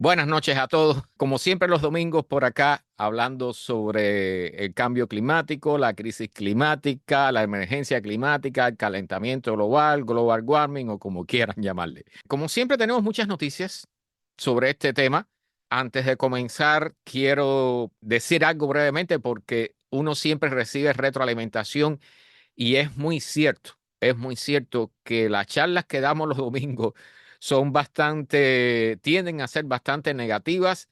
Buenas noches a todos. Como siempre los domingos por acá, hablando sobre el cambio climático, la crisis climática, la emergencia climática, el calentamiento global, global warming o como quieran llamarle. Como siempre tenemos muchas noticias sobre este tema. Antes de comenzar, quiero decir algo brevemente porque uno siempre recibe retroalimentación y es muy cierto que las charlas que damos los domingos tienden a ser bastante negativas,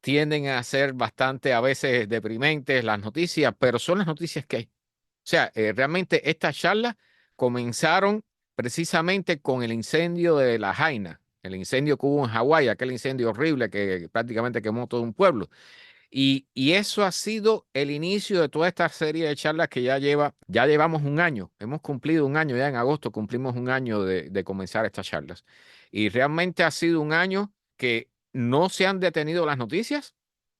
tienden a ser bastante a veces deprimentes las noticias, pero son las noticias que hay. O sea, realmente estas charlas comenzaron precisamente con el incendio de La Jaina, el incendio que hubo en Hawái, aquel incendio horrible que prácticamente quemó todo un pueblo. Y eso ha sido el inicio de toda esta serie de charlas que ya llevamos un año, hemos cumplido un año, ya en agosto cumplimos un año de comenzar estas charlas. Y realmente ha sido un año que no se han detenido las noticias,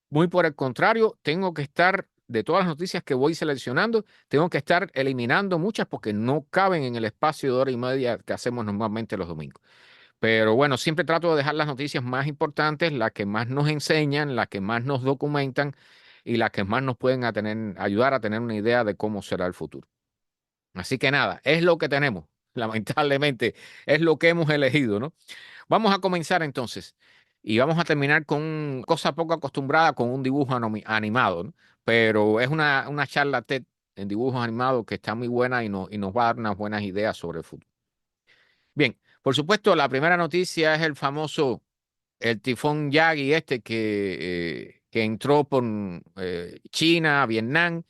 muy por el contrario, tengo que estar, de todas las noticias que voy seleccionando, tengo que estar eliminando muchas porque no caben en el espacio de hora y media que hacemos normalmente los domingos. Pero bueno, siempre trato de dejar las noticias más importantes, las que más nos enseñan, las que más nos documentan y las que más nos pueden ayudar a tener una idea de cómo será el futuro. Así que nada, es lo que tenemos. Lamentablemente, es lo que hemos elegido, ¿no? Vamos a comenzar entonces y vamos a terminar con cosa poco acostumbrada con un dibujo animado, ¿no? Pero es una charla TED en dibujos animados que está muy buena y nos va a dar unas buenas ideas sobre el futuro. Bien, por supuesto, la primera noticia es el tifón Yagi que entró por China, Vietnam,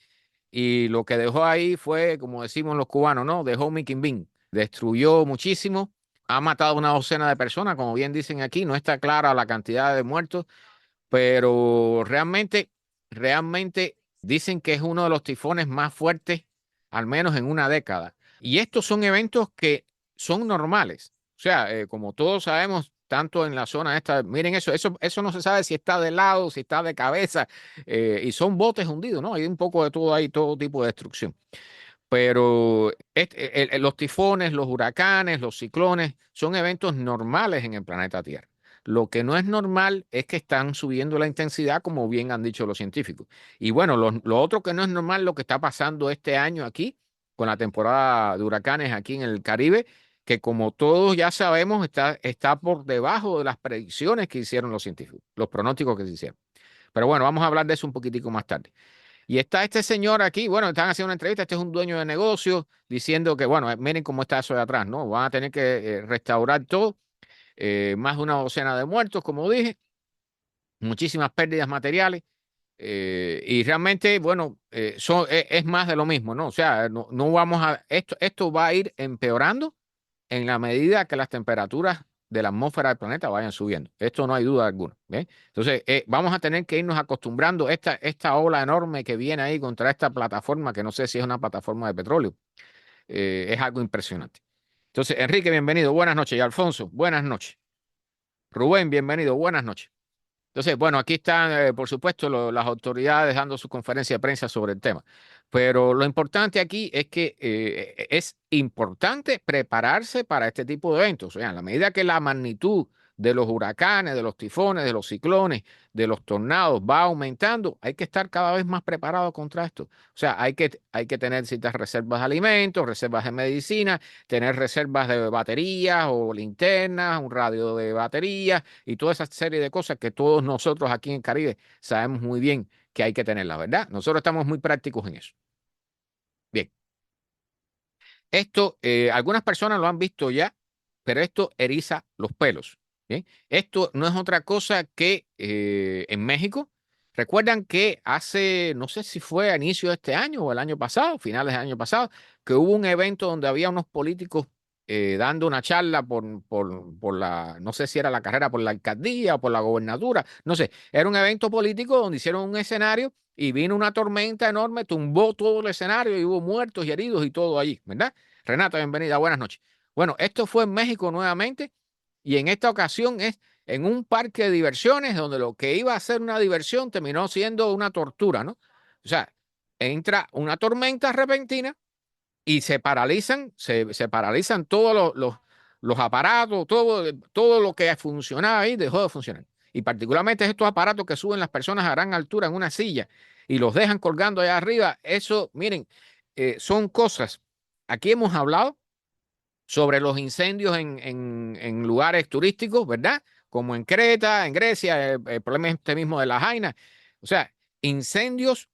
y lo que dejó ahí fue, como decimos los cubanos, ¿no? Dejó Miquim Bim. Destruyó muchísimo, ha matado una docena de personas, como bien dicen aquí, no está clara la cantidad de muertos, pero realmente dicen que es uno de los tifones más fuertes, al menos en una década. Y estos son eventos que son normales. O sea, como todos sabemos, tanto en la zona esta, miren eso no se sabe si está de lado, si está de cabeza, y son botes hundidos, ¿no? Hay un poco de todo ahí, todo tipo de destrucción. Pero los tifones, los huracanes, los ciclones son eventos normales en el planeta Tierra. Lo que no es normal es que están subiendo la intensidad, como bien han dicho los científicos. Y bueno, lo otro que no es normal es lo que está pasando este año aquí, con la temporada de huracanes aquí en el Caribe, que como todos ya sabemos, está por debajo de las predicciones que hicieron los científicos, los pronósticos que se hicieron. Pero bueno, vamos a hablar de eso un poquitico más tarde. Y está este señor aquí, bueno, están haciendo una entrevista, este es un dueño de negocio, diciendo que, bueno, miren cómo está eso de atrás, ¿no? Van a tener que restaurar todo, más de una docena de muertos, como dije, muchísimas pérdidas materiales, y realmente, bueno, es más de lo mismo, ¿no? O sea, no vamos esto va a ir empeorando en la medida que las temperaturas de la atmósfera del planeta vayan subiendo. Esto no hay duda alguna. ¿Ve? Entonces, vamos a tener que irnos acostumbrando a esta ola enorme que viene ahí contra esta plataforma, que no sé si es una plataforma de petróleo. Es algo impresionante. Entonces, Enrique, bienvenido. Buenas noches. Y Alfonso, buenas noches. Rubén, bienvenido. Buenas noches. Entonces, bueno, aquí están, por supuesto, las autoridades dando su conferencia de prensa sobre el tema. Pero lo importante aquí es que es importante prepararse para este tipo de eventos. O sea, en la medida que la magnitud de los huracanes, de los tifones, de los ciclones, de los tornados va aumentando, hay que estar cada vez más preparado contra esto. O sea, hay que tener ciertas reservas de alimentos, reservas de medicina, tener reservas de baterías o linternas, un radio de baterías y toda esa serie de cosas que todos nosotros aquí en Caribe sabemos muy bien que hay que tener, la verdad. Nosotros estamos muy prácticos en eso. Bien, esto, algunas personas lo han visto ya, pero esto eriza los pelos. Bien, esto no es otra cosa que en México. Recuerdan que hace, no sé si fue a inicio de este año o el año pasado, finales del año pasado, que hubo un evento donde había unos políticos dando una charla por no sé si era la carrera por la alcaldía o por la gobernatura, no sé, era un evento político donde hicieron un escenario y vino una tormenta enorme, tumbó todo el escenario y hubo muertos y heridos y todo allí, ¿verdad? Renata, bienvenida, buenas noches. Bueno, esto fue en México nuevamente y en esta ocasión es en un parque de diversiones donde lo que iba a ser una diversión terminó siendo una tortura, ¿no? O sea, entra una tormenta repentina y se paralizan todos los aparatos, todo lo que funcionaba ahí dejó de funcionar. y particularmente estos aparatos que suben las personas a gran altura en una silla y los dejan colgando allá arriba, eso, miren, son cosas. Aquí hemos hablado sobre los incendios en lugares turísticos, ¿verdad? Como en Creta, en Grecia, el problema este mismo de la Jaina. O sea, incendios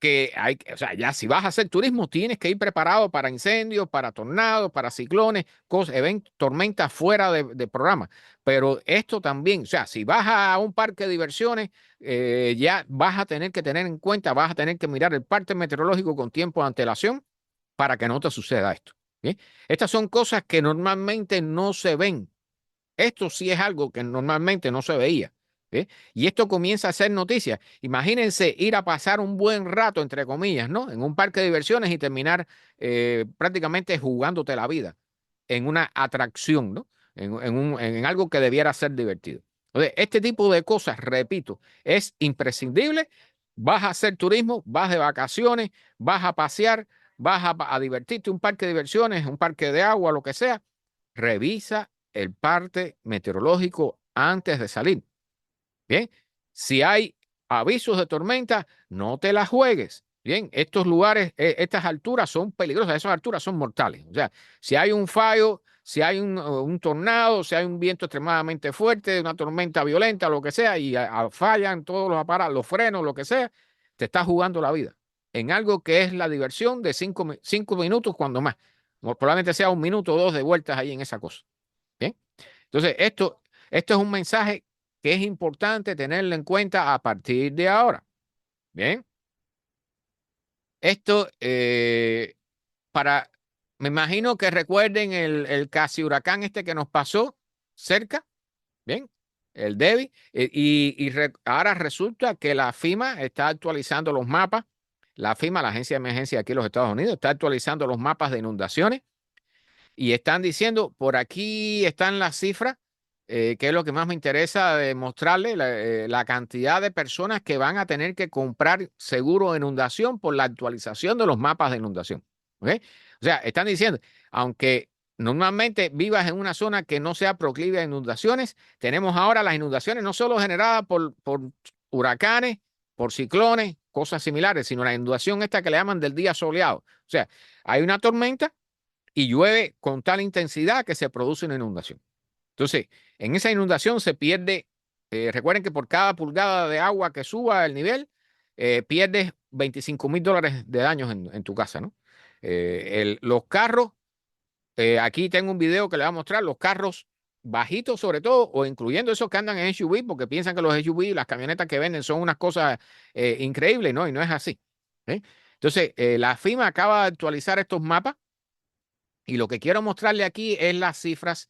que hay, o sea, ya si vas a hacer turismo, tienes que ir preparado para incendios, para tornados, para ciclones, cosas, eventos, tormentas fuera de programa. Pero esto también, o sea, si vas a un parque de diversiones, ya vas a tener que tener en cuenta, vas a tener que mirar el parte meteorológico con tiempo de antelación para que no te suceda esto. ¿Bien? Estas son cosas que normalmente no se ven. Esto sí es algo que normalmente no se veía. ¿Sí? Y esto comienza a ser noticia. Imagínense ir a pasar un buen rato, entre comillas, ¿no? En un parque de diversiones y terminar prácticamente jugándote la vida en una atracción, ¿no? En algo que debiera ser divertido. Entonces, este tipo de cosas, repito, es imprescindible. Vas a hacer turismo, vas de vacaciones, vas a pasear, vas a divertirte, un parque de diversiones, un parque de agua, lo que sea. Revisa el parte meteorológico antes de salir. Bien, si hay avisos de tormenta, no te la juegues. Bien, estos lugares, estas alturas son peligrosas, esas alturas son mortales. O sea, si hay un fallo, si hay un tornado, si hay un viento extremadamente fuerte, una tormenta violenta, lo que sea, y fallan todos los aparatos, los frenos, lo que sea, te estás jugando la vida en algo que es la diversión de 5 minutos, cuando más. Probablemente sea 1 minuto o 2 de vueltas ahí en esa cosa. Bien, entonces esto es un mensaje que es importante tenerlo en cuenta a partir de ahora. Bien, esto me imagino que recuerden el casi huracán este que nos pasó cerca, bien, el Debby, ahora resulta que la FEMA está actualizando los mapas. La FEMA, la Agencia de Emergencia aquí en los Estados Unidos, está actualizando los mapas de inundaciones y están diciendo, por aquí están las cifras, que es lo que más me interesa de mostrarle, la cantidad de personas que van a tener que comprar seguro de inundación por la actualización de los mapas de inundación. ¿Ok? O sea, están diciendo, aunque normalmente vivas en una zona que no sea proclive a inundaciones, tenemos ahora las inundaciones no solo generadas por huracanes, por ciclones, cosas similares, sino la inundación esta que le llaman del día soleado. O sea, hay una tormenta y llueve con tal intensidad que se produce una inundación. Entonces, en esa inundación se pierde, recuerden que por cada pulgada de agua que suba el nivel, pierdes $25,000 de daños en tu casa, ¿no? Los carros, aquí tengo un video que le va a mostrar, los carros bajitos sobre todo, o incluyendo esos que andan en SUV, porque piensan que los SUV y las camionetas que venden son unas cosas increíbles, ¿no? Y no es así. ¿Eh? Entonces, la FEMA acaba de actualizar estos mapas y lo que quiero mostrarle aquí es las cifras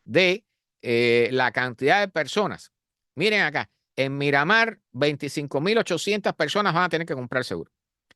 de la cantidad de personas. Miren acá, en Miramar, 25,800 personas van a tener que comprar seguro.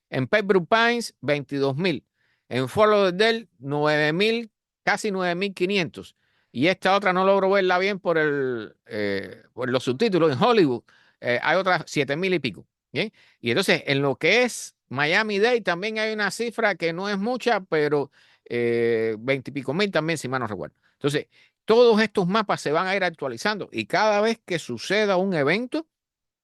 En Pembroke Pines, 22,000. En Fort Lauderdale, 9,000, casi 9,500. Y esta otra no logro verla bien por los subtítulos. En Hollywood hay otras 7,000 y pico. ¿Bien? Y entonces, en lo que es Miami-Dade, también hay una cifra que no es mucha, pero 20 y pico mil también, si mal no recuerdo. Entonces, todos estos mapas se van a ir actualizando y cada vez que suceda un evento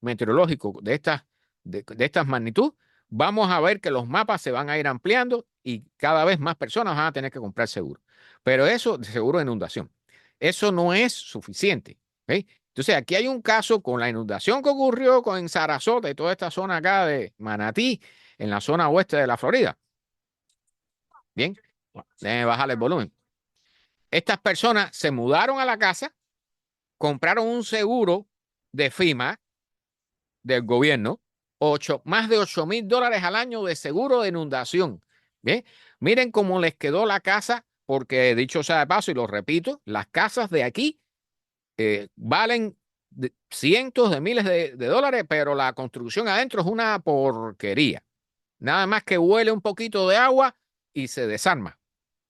meteorológico de estas magnitud, vamos a ver que los mapas se van a ir ampliando y cada vez más personas van a tener que comprar seguro. Pero eso, de seguro de inundación, eso no es suficiente. ¿Ok? Entonces, aquí hay un caso con la inundación que ocurrió en Sarasota y toda esta zona acá de Manatí, en la zona oeste de la Florida. Bien, déjenme bajarle el volumen. Estas personas se mudaron a la casa, compraron un seguro de FEMA del gobierno, más de $8,000 al año de seguro de inundación. Bien, miren cómo les quedó la casa, porque dicho sea de paso, y lo repito, las casas de aquí valen cientos de miles de dólares, pero la construcción adentro es una porquería. Nada más que huele un poquito de agua y se desarma.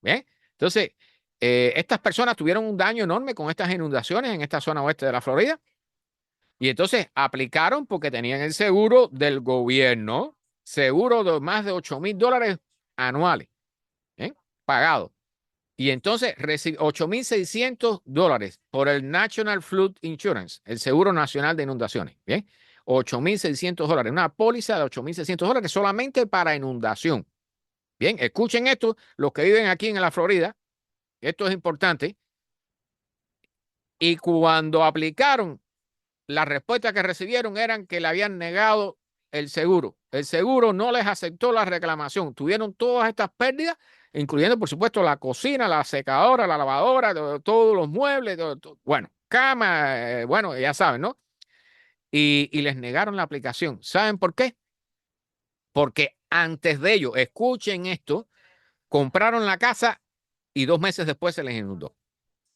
Bien, entonces, estas personas tuvieron un daño enorme con estas inundaciones en esta zona oeste de la Florida. Y entonces aplicaron porque tenían el seguro del gobierno, seguro de más de $8,000 anuales, ¿eh? Pagado. Y entonces recibe $8,600 por el National Flood Insurance, el Seguro Nacional de Inundaciones. Bien, $8,600, una póliza de $8,600 solamente para inundación. Bien, escuchen esto, los que viven aquí en la Florida, esto es importante. Y cuando aplicaron, la respuesta que recibieron eran que le habían negado el seguro. El seguro no les aceptó la reclamación. Tuvieron todas estas pérdidas, incluyendo, por supuesto, la cocina, la secadora, la lavadora, todos los muebles, bueno, cama, bueno, ya saben, ¿no? Y les negaron la aplicación. ¿Saben por qué? Porque antes de ello, escuchen esto, compraron la casa y 2 meses después se les inundó.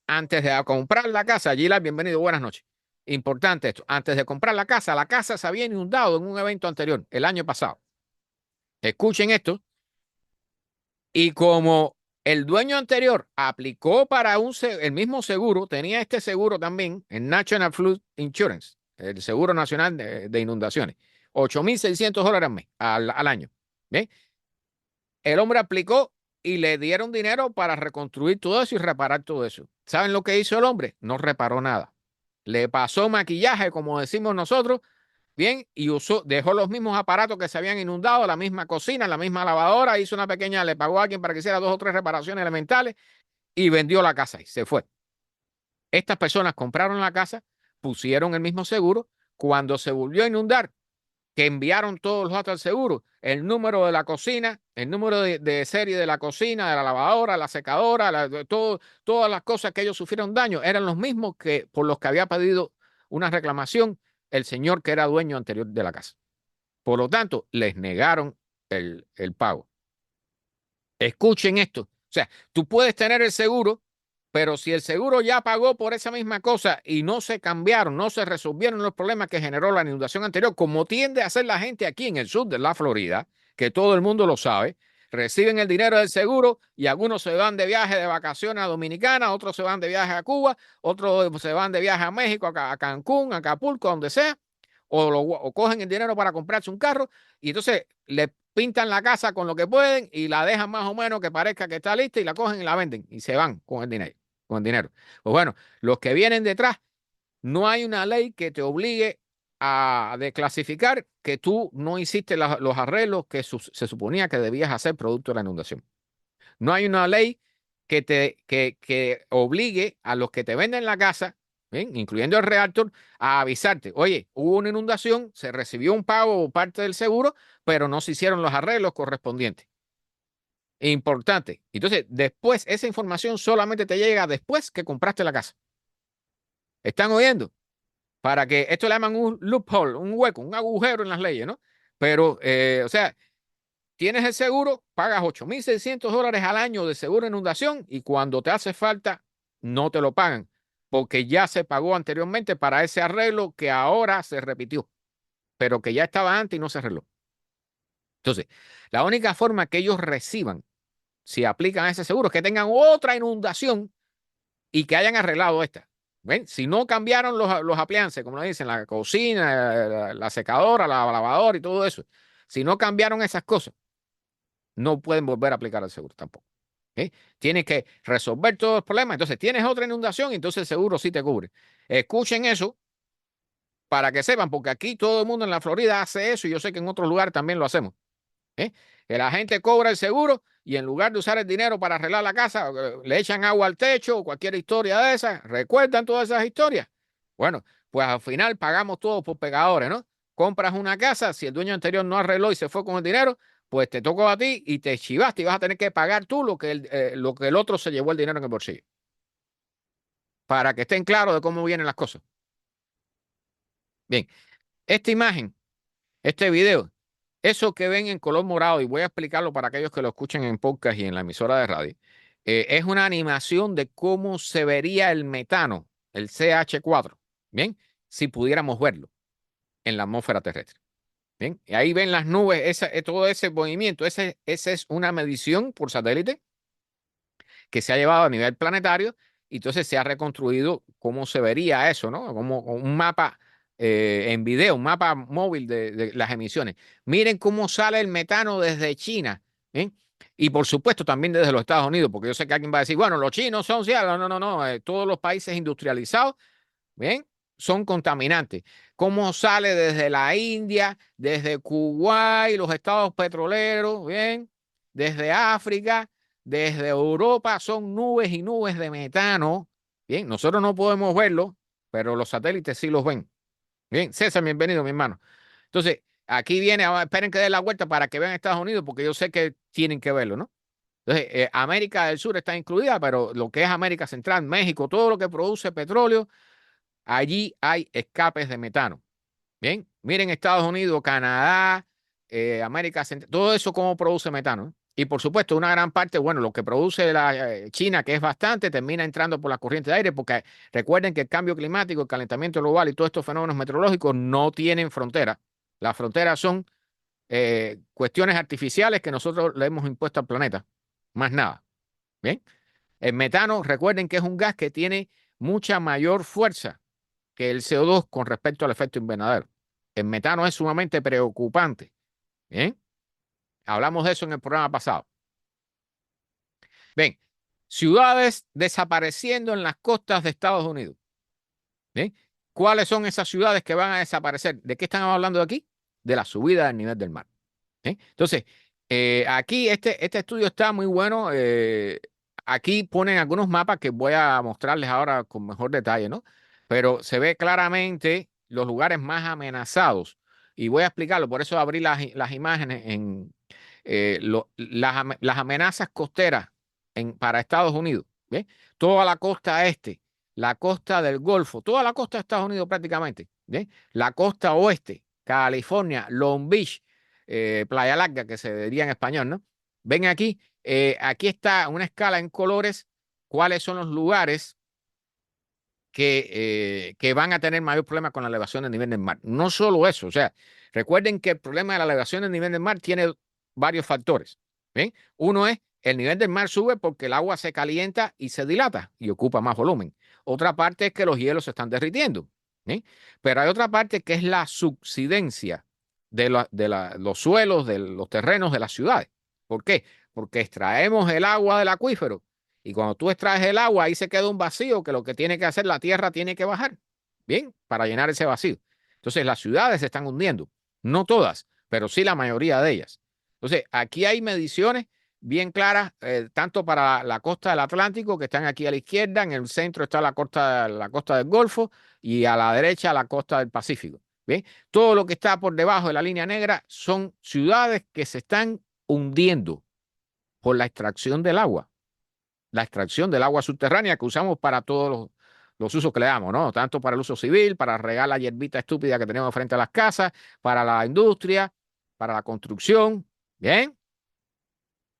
Antes de comprar la casa, Gila, bienvenido, buenas noches. Importante esto, antes de comprar la casa se había inundado en un evento anterior, el año pasado. Escuchen esto, y como el dueño anterior aplicó para el mismo seguro, tenía este seguro también, el National Flood Insurance, el Seguro Nacional de Inundaciones, $8,600 al año. ¿Bien? El hombre aplicó y le dieron dinero para reconstruir todo eso y reparar todo eso. ¿Saben lo que hizo el hombre? No reparó nada. Le pasó maquillaje, como decimos nosotros, bien, y dejó los mismos aparatos que se habían inundado, la misma cocina, la misma lavadora, hizo una pequeña, le pagó a alguien para que hiciera 2 o 3 reparaciones elementales y vendió la casa y se fue. Estas personas compraron la casa, pusieron el mismo seguro, cuando se volvió a inundar, que enviaron todos los datos al seguro, el número de la cocina, el número de serie de la cocina, de la lavadora, la secadora, todas las cosas que ellos sufrieron daño, eran los mismos que por los que había pedido una reclamación el señor que era dueño anterior de la casa. Por lo tanto, les negaron el pago. Escuchen esto. O sea, tú puedes tener el seguro, pero si el seguro ya pagó por esa misma cosa y no se cambiaron, no se resolvieron los problemas que generó la inundación anterior, como tiende a hacer la gente aquí en el sur de la Florida, que todo el mundo lo sabe, reciben el dinero del seguro y algunos se van de viaje de vacaciones a Dominicana, otros se van de viaje a Cuba, otros se van de viaje a México, a Cancún, a Acapulco, donde sea, o cogen el dinero para comprarse un carro y entonces le pintan la casa con lo que pueden y la dejan más o menos que parezca que está lista y la cogen y la venden y se van con el dinero. Con el dinero. Pues bueno, los que vienen detrás, no hay una ley que te obligue a desclasificar que tú no hiciste los arreglos que se suponía que debías hacer producto de la inundación. No hay una ley que obligue a los que te venden la casa, ¿bien?, incluyendo el realtor, a avisarte, oye, hubo una inundación, se recibió un pago por parte del seguro, pero no se hicieron los arreglos correspondientes. Importante. Entonces, después, esa información solamente te llega después que compraste la casa. ¿Están oyendo? Para que esto le llaman un loophole, un hueco, un agujero en las leyes, ¿no? Pero, o sea, tienes el seguro, pagas $8,600 al año de seguro de inundación y cuando te hace falta, no te lo pagan, porque ya se pagó anteriormente para ese arreglo que ahora se repitió, pero que ya estaba antes y no se arregló. Entonces, la única forma que ellos reciban, si aplican a ese seguro, es que tengan otra inundación y que hayan arreglado esta. ¿Ven? Si no cambiaron los appliances, como lo dicen, la cocina, la secadora, la lavadora y todo eso, si no cambiaron esas cosas, no pueden volver a aplicar el seguro tampoco. ¿Okay? Tienes que resolver todos los problemas. Entonces, tienes otra inundación y entonces el seguro sí te cubre. Escuchen eso para que sepan, porque aquí todo el mundo en la Florida hace eso y yo sé que en otros lugares también lo hacemos. Que la gente cobra el seguro y en lugar de usar el dinero para arreglar la casa, le echan agua al techo o cualquier historia de esas. ¿Recuerdan todas esas historias? Bueno, pues al final pagamos todo por pegadores, ¿no? Compras una casa, si el dueño anterior no arregló y se fue con el dinero, pues te tocó a ti y te chivaste y vas a tener que pagar tú lo que el otro se llevó el dinero en el bolsillo. Para que estén claros de cómo vienen las cosas. Bien, esta imagen, este video, eso que ven en color morado, y voy a explicarlo para aquellos que lo escuchen en podcast y en la emisora de radio, es una animación de cómo se vería el metano, el CH4, ¿bien? Si pudiéramos verlo en la atmósfera terrestre. Bien, y ahí ven las nubes, todo ese movimiento, esa es una medición por satélite que se ha llevado a nivel planetario y entonces se ha reconstruido cómo se vería eso, ¿no? Como un mapa en video, un mapa móvil de las emisiones. Miren cómo sale el metano desde China, ¿bien? Y por supuesto también desde los Estados Unidos, porque yo sé que alguien va a decir, bueno, los chinos son, sí, no, no, no, no, todos los países industrializados, bien, son contaminantes. ¿Cómo sale desde la India, desde Kuwait, los estados petroleros, bien, desde África, desde Europa? Son nubes y nubes de metano. Bien, nosotros no podemos verlo, pero los satélites sí los ven. Bien, César, bienvenido, mi hermano. Entonces, aquí viene, esperen que dé la vuelta para que vean Estados Unidos, porque yo sé que tienen que verlo, ¿no? Entonces, América del Sur está incluida, pero lo que es América Central, México, todo lo que produce petróleo, allí hay escapes de metano. Bien, miren Estados Unidos, Canadá, América Central, todo eso cómo produce metano, ¿eh? Y por supuesto, una gran parte, bueno, lo que produce la China, que es bastante, termina entrando por la corriente de aire, porque recuerden que el cambio climático, el calentamiento global y todos estos fenómenos meteorológicos no tienen frontera. Las fronteras son cuestiones artificiales que nosotros le hemos impuesto al planeta. Más nada. Bien. El metano, recuerden que es un gas que tiene mucha mayor fuerza que el CO2 con respecto al efecto invernadero. El metano es sumamente preocupante. Bien. Hablamos de eso en el programa pasado. Bien. Ciudades desapareciendo en las costas de Estados Unidos. Bien. ¿Cuáles son esas ciudades que van a desaparecer? ¿De qué están hablando aquí? De la subida del nivel del mar. Entonces, aquí este estudio está muy bueno. Aquí ponen algunos mapas que voy a mostrarles ahora con mejor detalle, ¿no? Pero se ve claramente los lugares más amenazados. Y voy a explicarlo, por eso abrí las imágenes en las amenazas costeras para Estados Unidos. ¿Bien? Toda la costa este, la costa del Golfo, toda la costa de Estados Unidos prácticamente. ¿Bien? La costa oeste, California, Long Beach, Playa Larga, que se diría en español, ¿no? Ven aquí, aquí está una escala en colores, cuáles son los lugares que van a tener mayor problema con la elevación del nivel del mar. No solo eso, o sea, recuerden que el problema de la elevación del nivel del mar tiene varios factores. ¿Bien? Uno es el nivel del mar sube porque el agua se calienta y se dilata y ocupa más volumen. Otra parte es que los hielos se están derritiendo. ¿Bien? Pero hay otra parte que es la subsidencia de los suelos, de los terrenos de las ciudades. ¿Por qué? Porque extraemos el agua del acuífero y cuando tú extraes el agua, ahí se queda un vacío que lo que tiene que hacer la tierra tiene que bajar, ¿bien? Para llenar ese vacío. Entonces, las ciudades se están hundiendo. No todas, pero sí la mayoría de ellas. Entonces, aquí hay mediciones bien claras, tanto para la costa del Atlántico, que están aquí a la izquierda, en el centro está la costa del Golfo y a la derecha la costa del Pacífico. ¿Bien? Todo lo que está por debajo de la línea negra son ciudades que se están hundiendo por la extracción del agua, la extracción del agua subterránea que usamos para todos los usos que le damos, ¿no? Tanto para el uso civil, para regar la hierbita estúpida que tenemos frente a las casas, para la industria, para la construcción, ¿bien?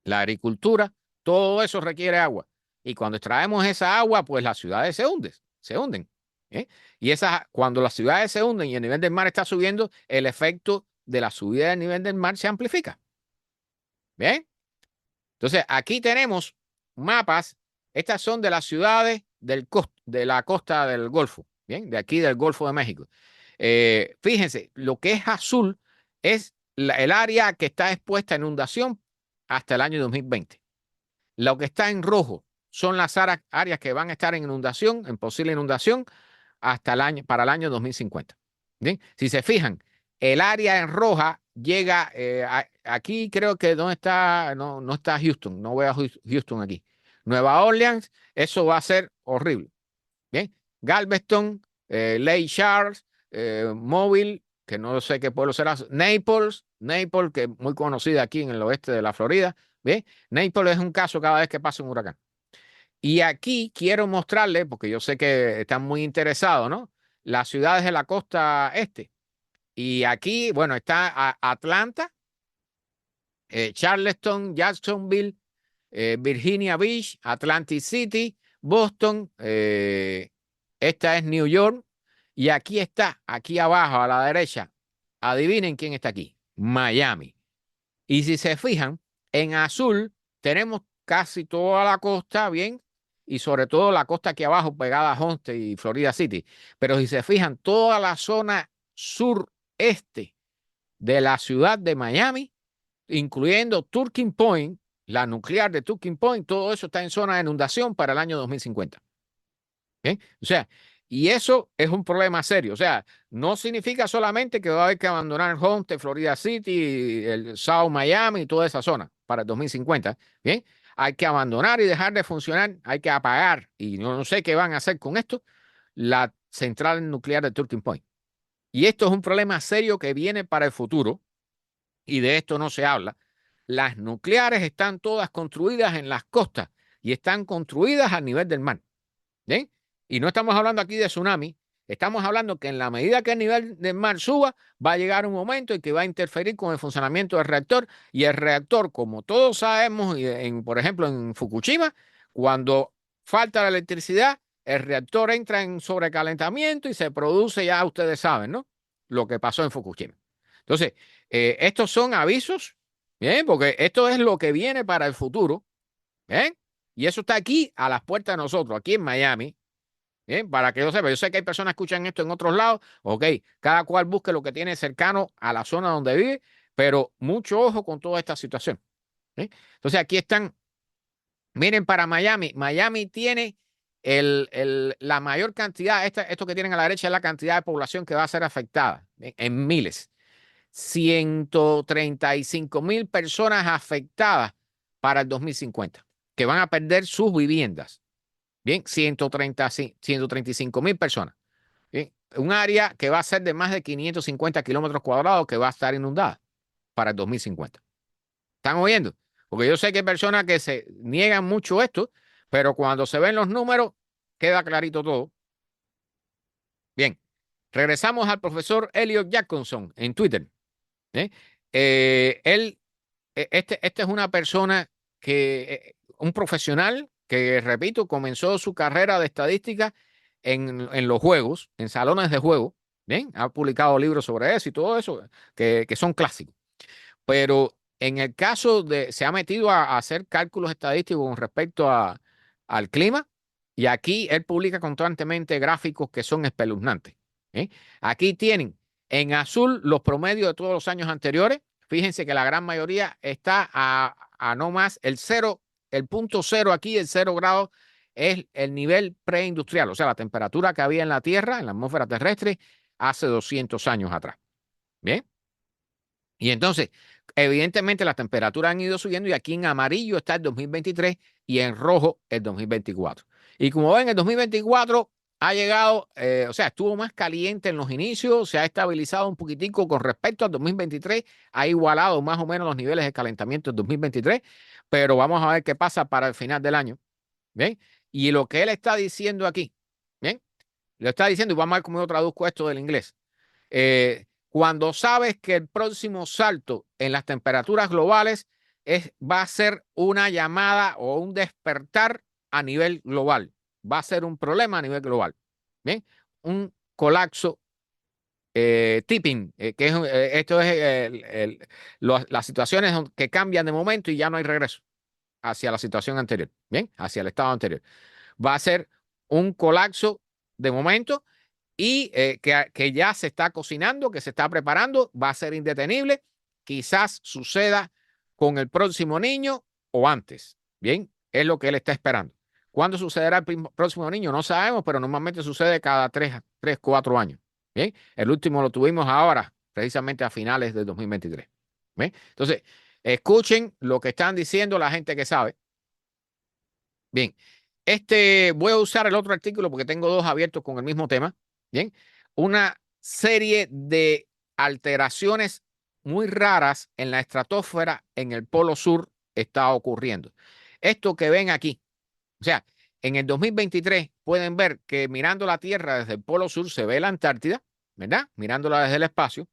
La agricultura, todo eso requiere agua. Y cuando extraemos esa agua, pues las ciudades se hunden. ¿Eh? Y cuando las ciudades se hunden y el nivel del mar está subiendo, el efecto de la subida del nivel del mar se amplifica. ¿Bien? Entonces, aquí tenemos mapas. Estas son de las ciudades de la costa del Golfo, ¿bien? De aquí del Golfo de México. Fíjense, lo que es azul es el área que está expuesta a inundación hasta el año 2020. Lo que está en rojo son las áreas que van a estar en inundación, en posible inundación, para el año 2050. ¿Bien? Si se fijan, el área en roja llega aquí, creo que no está, no está Houston, no veo a Houston aquí. Nueva Orleans, eso va a ser horrible. Bien, Galveston, Lake Charles, Mobile, que no sé qué pueblo será, Naples, que es muy conocida aquí en el oeste de la Florida. ¿Bien? Naples es un caso cada vez que pasa un huracán. Y aquí quiero mostrarles, porque yo sé que están muy interesados, ¿no? Las ciudades de la costa este. Y aquí, bueno, está Atlanta, Charleston, Jacksonville, Virginia Beach, Atlantic City, Boston, esta es New York. Y aquí está, aquí abajo a la derecha, adivinen quién está aquí, Miami. Y si se fijan, en azul tenemos casi toda la costa, bien, y sobre todo la costa aquí abajo pegada a Homestead y Florida City. Pero si se fijan, toda la zona sureste de la ciudad de Miami, incluyendo Turking Point, la nuclear de Tucking Point, todo eso está en zona de inundación para el año 2050. ¿Bien? O sea, y eso es un problema serio. O sea, no significa solamente que va a haber que abandonar Homestead, Florida City, el South Miami y toda esa zona para el 2050. Bien, hay que abandonar y dejar de funcionar, hay que apagar, y no sé qué van a hacer con esto, la central nuclear de Turking Point. Y esto es un problema serio que viene para el futuro, y de esto no se habla. Las nucleares están todas construidas en las costas y están construidas a nivel del mar. ¿Bien? Y no estamos hablando aquí de tsunami, estamos hablando que en la medida que el nivel del mar suba, va a llegar un momento en que va a interferir con el funcionamiento del reactor, y el reactor, como todos sabemos, por ejemplo, en Fukushima, cuando falta la electricidad, el reactor entra en sobrecalentamiento y se produce, ya ustedes saben, ¿no? Lo que pasó en Fukushima. Entonces, estos son avisos, ¿bien? Porque esto es lo que viene para el futuro, ¿bien? Y eso está aquí a las puertas de nosotros, aquí en Miami. Bien, para que yo sepa, yo sé que hay personas que escuchan esto en otros lados, ok, cada cual busque lo que tiene cercano a la zona donde vive, pero mucho ojo con toda esta situación. ¿Sí? Entonces aquí están, miren para Miami, Miami tiene la mayor cantidad, esto que tienen a la derecha es la cantidad de población que va a ser afectada en miles. 135,000 personas afectadas para el 2050, que van a perder sus viviendas. Bien, 135,000 personas. Bien, un área que va a ser de más de 550 kilómetros cuadrados que va a estar inundada para el 2050. ¿Están oyendo? Porque yo sé que hay personas que se niegan mucho esto, pero cuando se ven los números, queda clarito todo. Bien, regresamos al profesor Elliot Jacobson en Twitter. ¿Eh? Este es una persona un profesional que, repito, comenzó su carrera de estadística en los juegos, en salones de juego. ¿Bien? Ha publicado libros sobre eso y todo eso, que son clásicos. Pero en el caso se ha metido a hacer cálculos estadísticos con respecto al clima, y aquí él publica constantemente gráficos que son espeluznantes. ¿Eh? Aquí tienen en azul los promedios de todos los años anteriores. Fíjense que la gran mayoría está a no más el punto cero aquí, el 0 grados, es el nivel preindustrial, o sea, la temperatura que había en la Tierra, en la atmósfera terrestre, hace 200 años atrás. Bien. Y entonces, evidentemente, las temperaturas han ido subiendo, y aquí en amarillo está el 2023 y en rojo el 2024. Y como ven, el 2024 ha llegado, o sea, estuvo más caliente en los inicios, se ha estabilizado un poquitico con respecto al 2023, ha igualado más o menos los niveles de calentamiento del 2023, pero vamos a ver qué pasa para el final del año. ¿Bien? Y lo que él está diciendo aquí, ¿bien? Lo está diciendo, y vamos a ver cómo yo traduzco esto del inglés. Cuando sabes que el próximo salto en las temperaturas globales va a ser una llamada o un despertar a nivel global, va a ser un problema a nivel global. Bien, un colapso tipping, que esto es las situaciones que cambian de momento y ya no hay regreso hacia la situación anterior, bien, hacia el estado anterior. Va a ser un colapso de momento, y que ya se está cocinando, que se está preparando, va a ser indetenible. Quizás suceda con el próximo niño o antes. Bien, es lo que él está esperando. ¿Cuándo sucederá el próximo niño? No sabemos, pero normalmente sucede cada 4 años. Bien, el último lo tuvimos ahora, precisamente a finales del 2023. Bien, entonces, escuchen lo que están diciendo la gente que sabe. Bien, voy a usar el otro artículo porque tengo dos abiertos con el mismo tema. Bien, una serie de alteraciones muy raras en la estratosfera en el Polo Sur está ocurriendo. Esto que ven aquí, o sea, en el 2023 pueden ver que mirando la Tierra desde el Polo Sur se ve la Antártida, ¿verdad? Mirándola desde el espacio,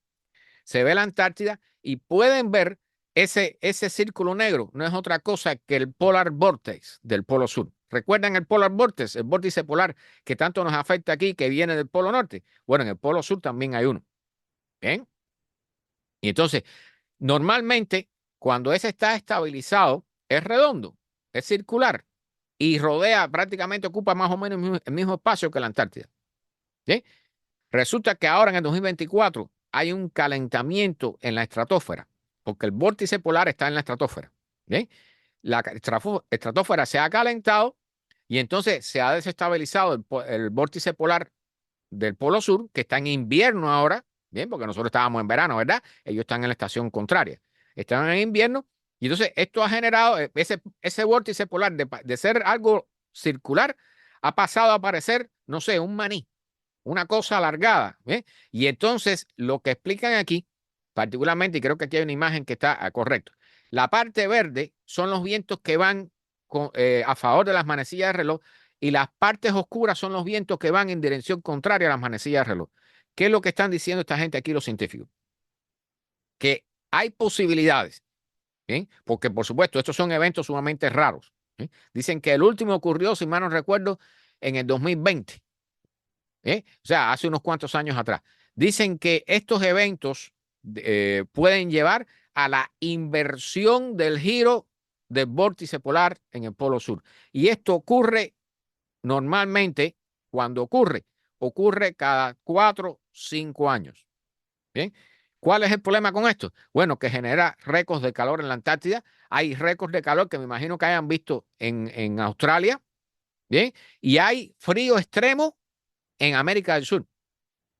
se ve la Antártida, y pueden ver ese círculo negro, no es otra cosa que el Polar Vortex del Polo Sur. ¿Recuerdan el Polar Vortex, el vórtice polar que tanto nos afecta aquí, que viene del Polo Norte? Bueno, en el Polo Sur también hay uno. ¿Bien? Y entonces, normalmente, cuando ese está estabilizado, es redondo, es circular, y rodea, prácticamente ocupa más o menos el mismo espacio que la Antártida. ¿Bien? Resulta que ahora en el 2024 hay un calentamiento en la estratosfera, porque el vórtice polar está en la estratosfera. ¿Bien? la estratosfera se ha calentado y entonces se ha desestabilizado el vórtice polar del Polo Sur, que está en invierno ahora, bien, porque nosotros estábamos en verano, ¿verdad? Ellos están en la estación contraria. Están en invierno y entonces esto ha generado ese vórtice polar de ser algo circular, ha pasado a parecer, no sé, un maní, una cosa alargada. ¿Eh? Y entonces lo que explican aquí, particularmente, y creo que aquí hay una imagen que está correcto, la parte verde son los vientos que van a favor de las manecillas de reloj y las partes oscuras son los vientos que van en dirección contraria a las manecillas de reloj. ¿Qué es lo que están diciendo esta gente aquí, los científicos? Que hay posibilidades, ¿bien? Porque por supuesto estos son eventos sumamente raros. ¿Eh? Dicen que el último ocurrió, si mal no recuerdo, en el 2020. O sea, hace unos cuantos años atrás. Dicen que estos eventos pueden llevar a la inversión del giro del vórtice polar en el polo sur. Y esto ocurre normalmente, cuando ocurre cada 4 o 5 años. ¿Bien? ¿Cuál es el problema con esto? Bueno, que genera récords de calor en la Antártida. Hay récords de calor que me imagino que hayan visto en Australia. ¿Bien? Y hay frío extremo en América del Sur.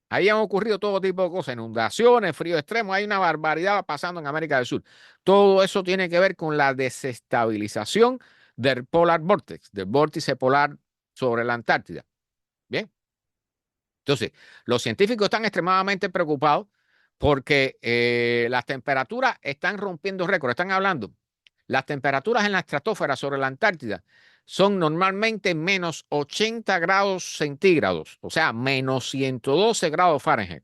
Ahí han ocurrido todo tipo de cosas, inundaciones, frío extremo, hay una barbaridad pasando en América del Sur. Todo eso tiene que ver con la desestabilización del polar vortex, del vórtice polar sobre la Antártida. Bien. Entonces, los científicos están extremadamente preocupados porque las temperaturas están rompiendo récords. Están hablando, las temperaturas en la estratosfera sobre la Antártida son normalmente menos 80 grados centígrados, o sea, menos 112 grados Fahrenheit.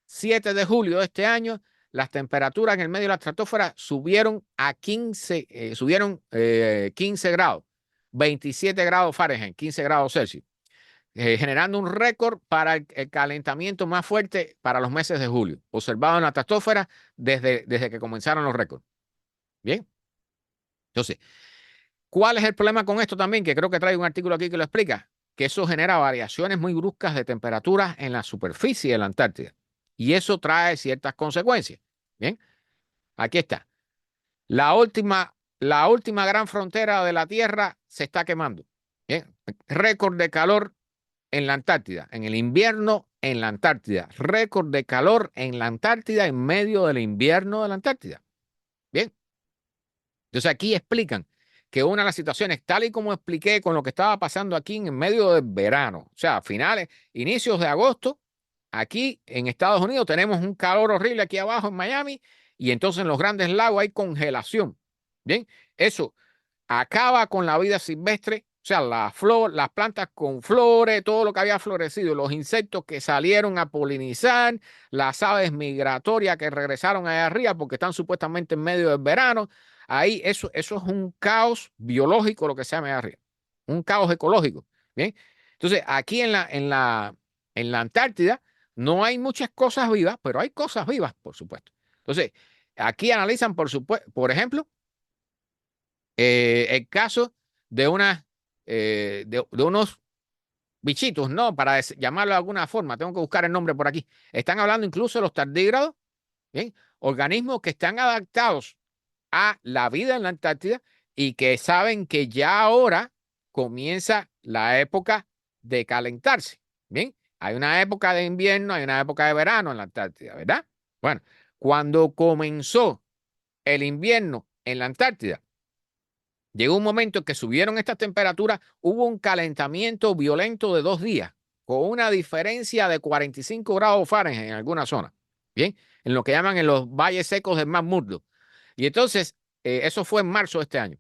7 de julio de este año, las temperaturas en el medio de la estratosfera subieron a 15, 15 grados, 27 grados Fahrenheit, 15 grados Celsius, generando un récord para el calentamiento más fuerte para los meses de julio, observado en la estratosfera desde que comenzaron los récords. Bien. Entonces, ¿cuál es el problema con esto también? Que creo que trae un artículo aquí que lo explica, que eso genera variaciones muy bruscas de temperaturas en la superficie de la Antártida. Y eso trae ciertas consecuencias. Bien, aquí está. La última gran frontera de la Tierra se está quemando. Bien, récord de calor en la Antártida, en el invierno en la Antártida. Récord de calor en la Antártida en medio del invierno de la Antártida. Bien. Entonces aquí explican que una de las situaciones, tal y como expliqué con lo que estaba pasando aquí en medio del verano, o sea, finales, inicios de agosto, aquí en Estados Unidos tenemos un calor horrible aquí abajo en Miami y entonces en los grandes lagos hay congelación. Bien, eso acaba con la vida silvestre, o sea, las plantas con flores, todo lo que había florecido, los insectos que salieron a polinizar, las aves migratorias que regresaron allá arriba porque están supuestamente en medio del verano. Ahí eso es un caos biológico lo que se llama allá arriba, un caos ecológico. Bien, entonces aquí en la Antártida no hay muchas cosas vivas, pero hay cosas vivas, por supuesto. Entonces, aquí analizan, por ejemplo, el caso de, de unos bichitos, ¿no? Para llamarlo de alguna forma, tengo que buscar el nombre por aquí. Están hablando incluso de los tardígrados, ¿bien? Organismos que están adaptados a la vida en la Antártida y que saben que ya ahora comienza la época de calentarse, ¿bien? Hay una época de invierno, hay una época de verano en la Antártida, ¿verdad? Bueno, cuando comenzó el invierno en la Antártida, llegó un momento en que subieron estas temperaturas, hubo un calentamiento violento de 2 días, con una diferencia de 45 grados Fahrenheit en alguna zona, ¿bien? En lo que llaman en los valles secos del Mar Murdo. Y entonces, eso fue en marzo de este año.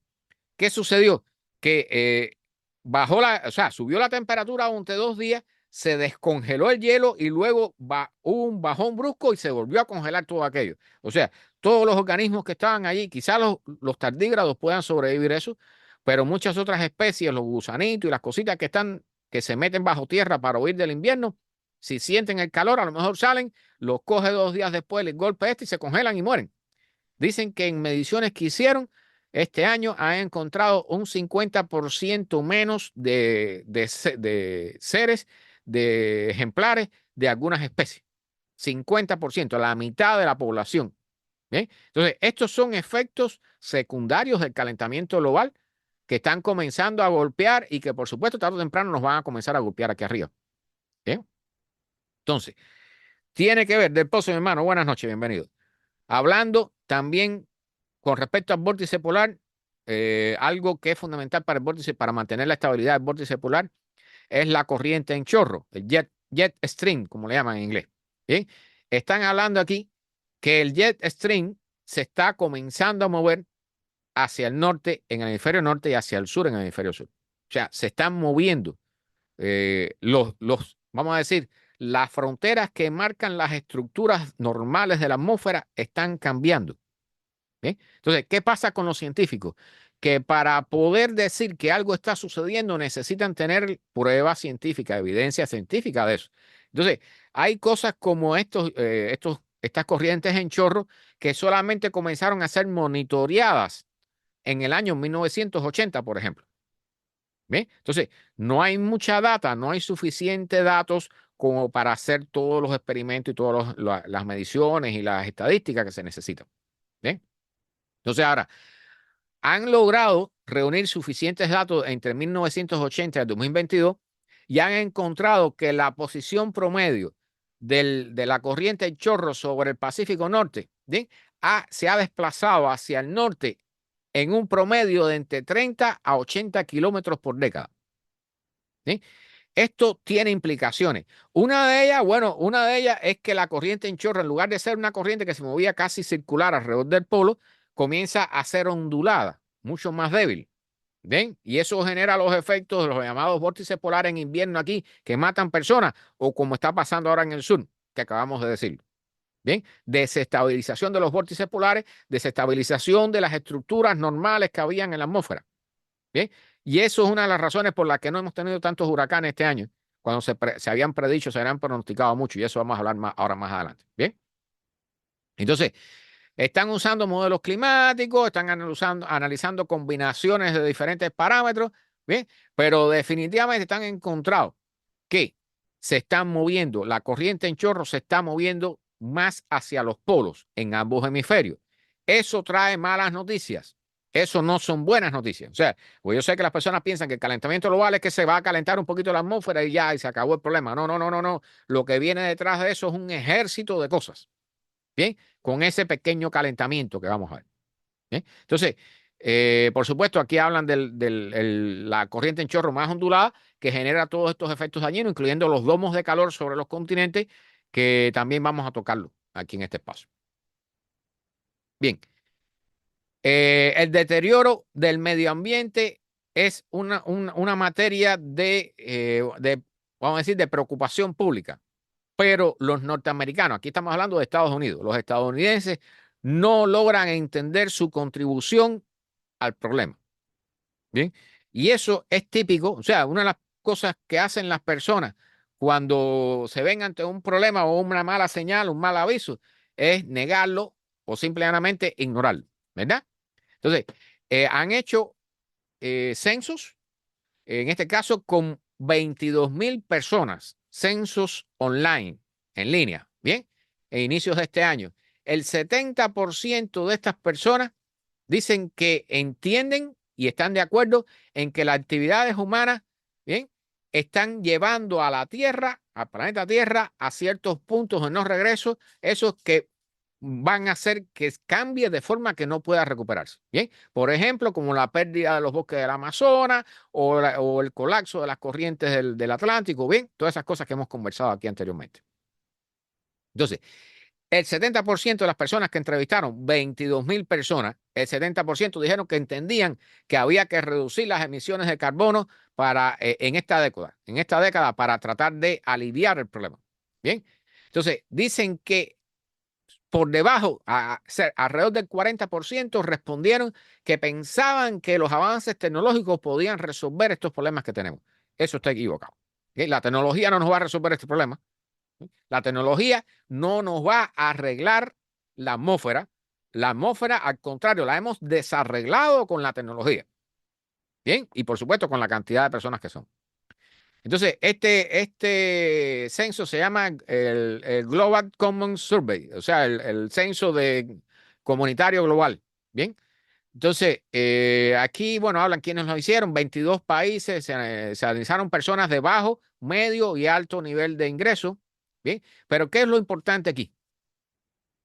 ¿Qué sucedió? Que o sea, subió la temperatura durante 2 días, se descongeló el hielo y luego hubo un bajón brusco y se volvió a congelar todo aquello. O sea, todos los organismos que estaban allí, quizás los tardígrados puedan sobrevivir eso, pero muchas otras especies, los gusanitos y las cositas que se meten bajo tierra para huir del invierno, si sienten el calor, a lo mejor salen, los coge 2 días después el golpe y se congelan y mueren. Dicen que en mediciones que hicieron este año han encontrado un 50% menos de seres, de ejemplares de algunas especies. 50%, la mitad de la población. Bien, entonces estos son efectos secundarios del calentamiento global que están comenzando a golpear y que por supuesto tarde o temprano nos van a comenzar a golpear aquí arriba. Bien, entonces tiene que ver, del Pozo, mi hermano, buenas noches, bienvenido. Hablando también con respecto al vórtice polar, algo que es fundamental para el vórtice, para mantener la estabilidad del vórtice polar, es la corriente en chorro, el jet stream, como le llaman en inglés. ¿Bien? Están hablando aquí que el jet stream se está comenzando a mover hacia el norte en el hemisferio norte y hacia el sur en el hemisferio sur. O sea, se están moviendo vamos a decir, las fronteras que marcan las estructuras normales de la atmósfera están cambiando. ¿Bien? Entonces, ¿qué pasa con los científicos? Que para poder decir que algo está sucediendo necesitan tener pruebas científicas, evidencia científica de eso. Entonces, hay cosas como estas corrientes en chorro que solamente comenzaron a ser monitoreadas en el año 1980, por ejemplo. ¿Bien? Entonces, no hay mucha data, no hay suficientes datos como para hacer todos los experimentos y todas las mediciones y las estadísticas que se necesitan. ¿Bien? Entonces, ahora, han logrado reunir suficientes datos entre 1980 y 2022 y han encontrado que la posición promedio de la corriente en chorro sobre el Pacífico Norte, ¿bien? Se ha desplazado hacia el norte en un promedio de entre 30 a 80 kilómetros por década. ¿Sí? Esto tiene implicaciones. Una de ellas es que la corriente en chorro, en lugar de ser una corriente que se movía casi circular alrededor del polo, comienza a ser ondulada, mucho más débil. ¿Ven? Y eso genera los efectos de los llamados vórtices polares en invierno aquí, que matan personas, o como está pasando ahora en el sur, que acabamos de decir. Bien, desestabilización de los vórtices polares, desestabilización de las estructuras normales que habían en la atmósfera. Bien, y eso es una de las razones por las que no hemos tenido tantos huracanes este año, cuando se habían predicho, se habían pronosticado mucho, y eso vamos a hablar ahora más adelante. Bien, entonces, están usando modelos climáticos, están analizando combinaciones de diferentes parámetros, bien, pero definitivamente están encontrado que se están moviendo, la corriente en chorro se está moviendo más hacia los polos en ambos hemisferios. Eso trae malas noticias. Eso no son buenas noticias. O sea, pues yo sé que las personas piensan que el calentamiento global es que se va a calentar un poquito la atmósfera y ya, y se acabó el problema. No, no, no, no, no. Lo que viene detrás de eso es un ejército de cosas. Bien, con ese pequeño calentamiento que vamos a ver. Bien, entonces, por supuesto, aquí hablan de la corriente en chorro más ondulada que genera todos estos efectos dañinos, incluyendo los domos de calor sobre los continentes, que también vamos a tocarlo aquí en este espacio. Bien, el deterioro del medio ambiente es una materia vamos a decir, de preocupación pública. Pero los norteamericanos, aquí estamos hablando de Estados Unidos, los estadounidenses no logran entender su contribución al problema. Bien, y eso es típico, o sea, una de las cosas que hacen las personas cuando se ven ante un problema o una mala señal, un mal aviso, es negarlo o simplemente ignorarlo, ¿verdad? Entonces, han hecho censos, en este caso con 22,000 personas, censos online, en línea, ¿bien? A inicios de este año. El 70% de estas personas dicen que entienden y están de acuerdo en que las actividades humanas, ¿bien?, están llevando a la Tierra, al planeta Tierra, a ciertos puntos de no regreso, esos que van a hacer que cambie de forma que no pueda recuperarse. Bien, por ejemplo, como la pérdida de los bosques del Amazonas o el colapso de las corrientes del Atlántico, bien, todas esas cosas que hemos conversado aquí anteriormente. Entonces, el 70% de las personas que entrevistaron, 22,000 personas, el 70% dijeron que entendían que había que reducir las emisiones de carbono en esta década para tratar de aliviar el problema. Bien, entonces dicen que por debajo, alrededor del 40% respondieron que pensaban que los avances tecnológicos podían resolver estos problemas que tenemos. Eso está equivocado. ¿Okay? La tecnología no nos va a resolver este problema. La tecnología no nos va a arreglar la atmósfera. La atmósfera, al contrario, la hemos desarreglado con la tecnología. Bien, y por supuesto con la cantidad de personas que son. Entonces, este censo se llama el Global Common Survey, o sea, el censo comunitario global. Bien. Entonces, aquí, bueno, hablan quienes lo hicieron, 22 países, se analizaron personas de bajo, medio y alto nivel de ingreso. Bien, pero ¿qué es lo importante aquí?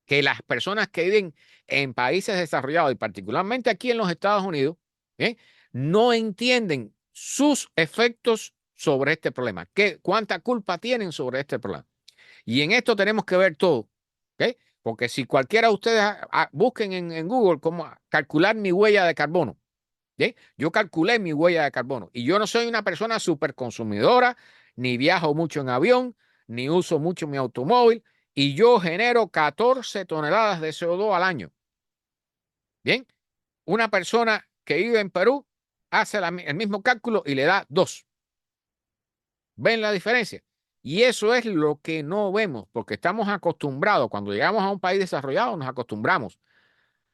Que las personas que viven en países desarrollados y particularmente aquí en los Estados Unidos, ¿bien? No entienden sus efectos sobre este problema, cuánta culpa tienen sobre este problema. Y en esto tenemos que ver todo, ¿ok? Porque si cualquiera de ustedes busquen en Google cómo calcular mi huella de carbono, ¿sí? Yo calculé mi huella de carbono y yo no soy una persona súper consumidora, ni viajo mucho en avión, ni uso mucho mi automóvil y yo genero 14 toneladas de CO2 al año. Bien, una persona que vive en Perú hace el mismo cálculo y le da 2. ¿Ven la diferencia? Y eso es lo que no vemos, porque estamos acostumbrados, cuando llegamos a un país desarrollado, nos acostumbramos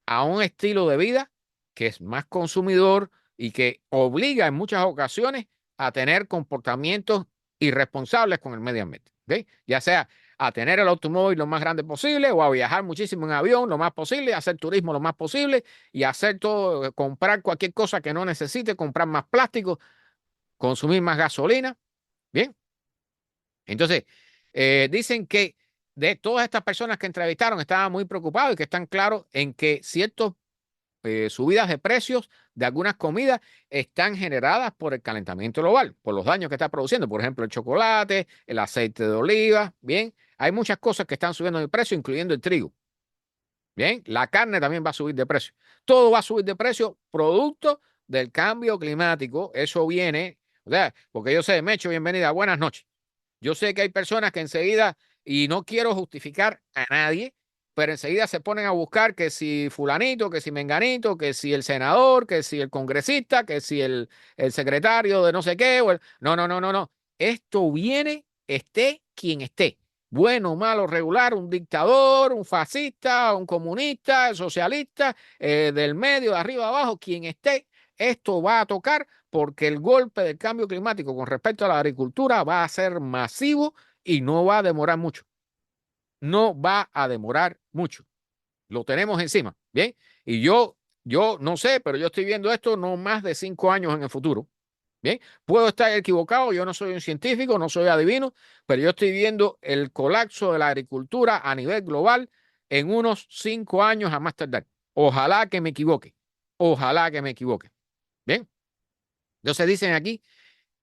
a un estilo de vida que es más consumidor y que obliga en muchas ocasiones a tener comportamientos irresponsables con el medio ambiente. ¿Okay? Ya sea a tener el automóvil lo más grande posible o a viajar muchísimo en avión lo más posible, a hacer turismo lo más posible y hacer todo, comprar cualquier cosa que no necesite, comprar más plástico, consumir más gasolina. Bien. Entonces, dicen que de todas estas personas que entrevistaron estaban muy preocupados y que están claros en que ciertos subidas de precios de algunas comidas están generadas por el calentamiento global, por los daños que está produciendo. Por ejemplo, el chocolate, el aceite de oliva. Bien, hay muchas cosas que están subiendo de precio, incluyendo el trigo. Bien, la carne también va a subir de precio. Todo va a subir de precio producto del cambio climático. Eso viene, o sea, porque yo sé, Mecho, bienvenida, buenas noches. Yo sé que hay personas que enseguida, y no quiero justificar a nadie, pero enseguida se ponen a buscar que si fulanito, que si menganito, que si el senador, que si el congresista, que si el secretario de no sé qué. No, no, no, no, no. Esto viene, esté quien esté. Bueno, malo, regular, un dictador, un fascista, un comunista, socialista, del medio, de arriba, abajo, quien esté, esto va a tocar porque el golpe del cambio climático con respecto a la agricultura va a ser masivo y no va a demorar mucho. No va a demorar mucho. Lo tenemos encima, ¿bien? Y yo no sé, pero yo estoy viendo esto no más de 5 años en el futuro. Bien, puedo estar equivocado, yo no soy un científico, no soy adivino, pero yo estoy viendo el colapso de la agricultura a nivel global en unos 5 años a más tardar. Ojalá que me equivoque. Ojalá que me equivoque. Bien. Entonces dicen aquí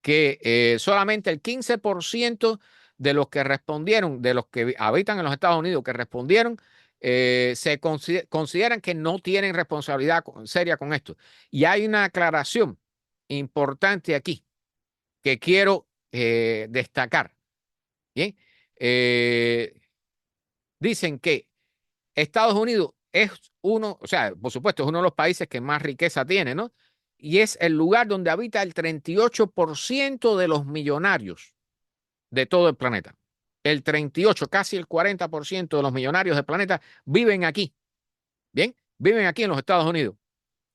que solamente el 15% de los que respondieron, de los que habitan en los Estados Unidos que respondieron, se consideran que no tienen responsabilidad seria con esto. Y hay una aclaración importante aquí que quiero destacar. Bien, eh, dicen que Estados Unidos es uno, o sea, por supuesto, es uno de los países que más riqueza tiene, ¿no? Y es el lugar donde habita el 38% de los millonarios de todo el planeta. El 38, casi el 40% de los millonarios del planeta viven aquí. Bien, viven aquí en los Estados Unidos.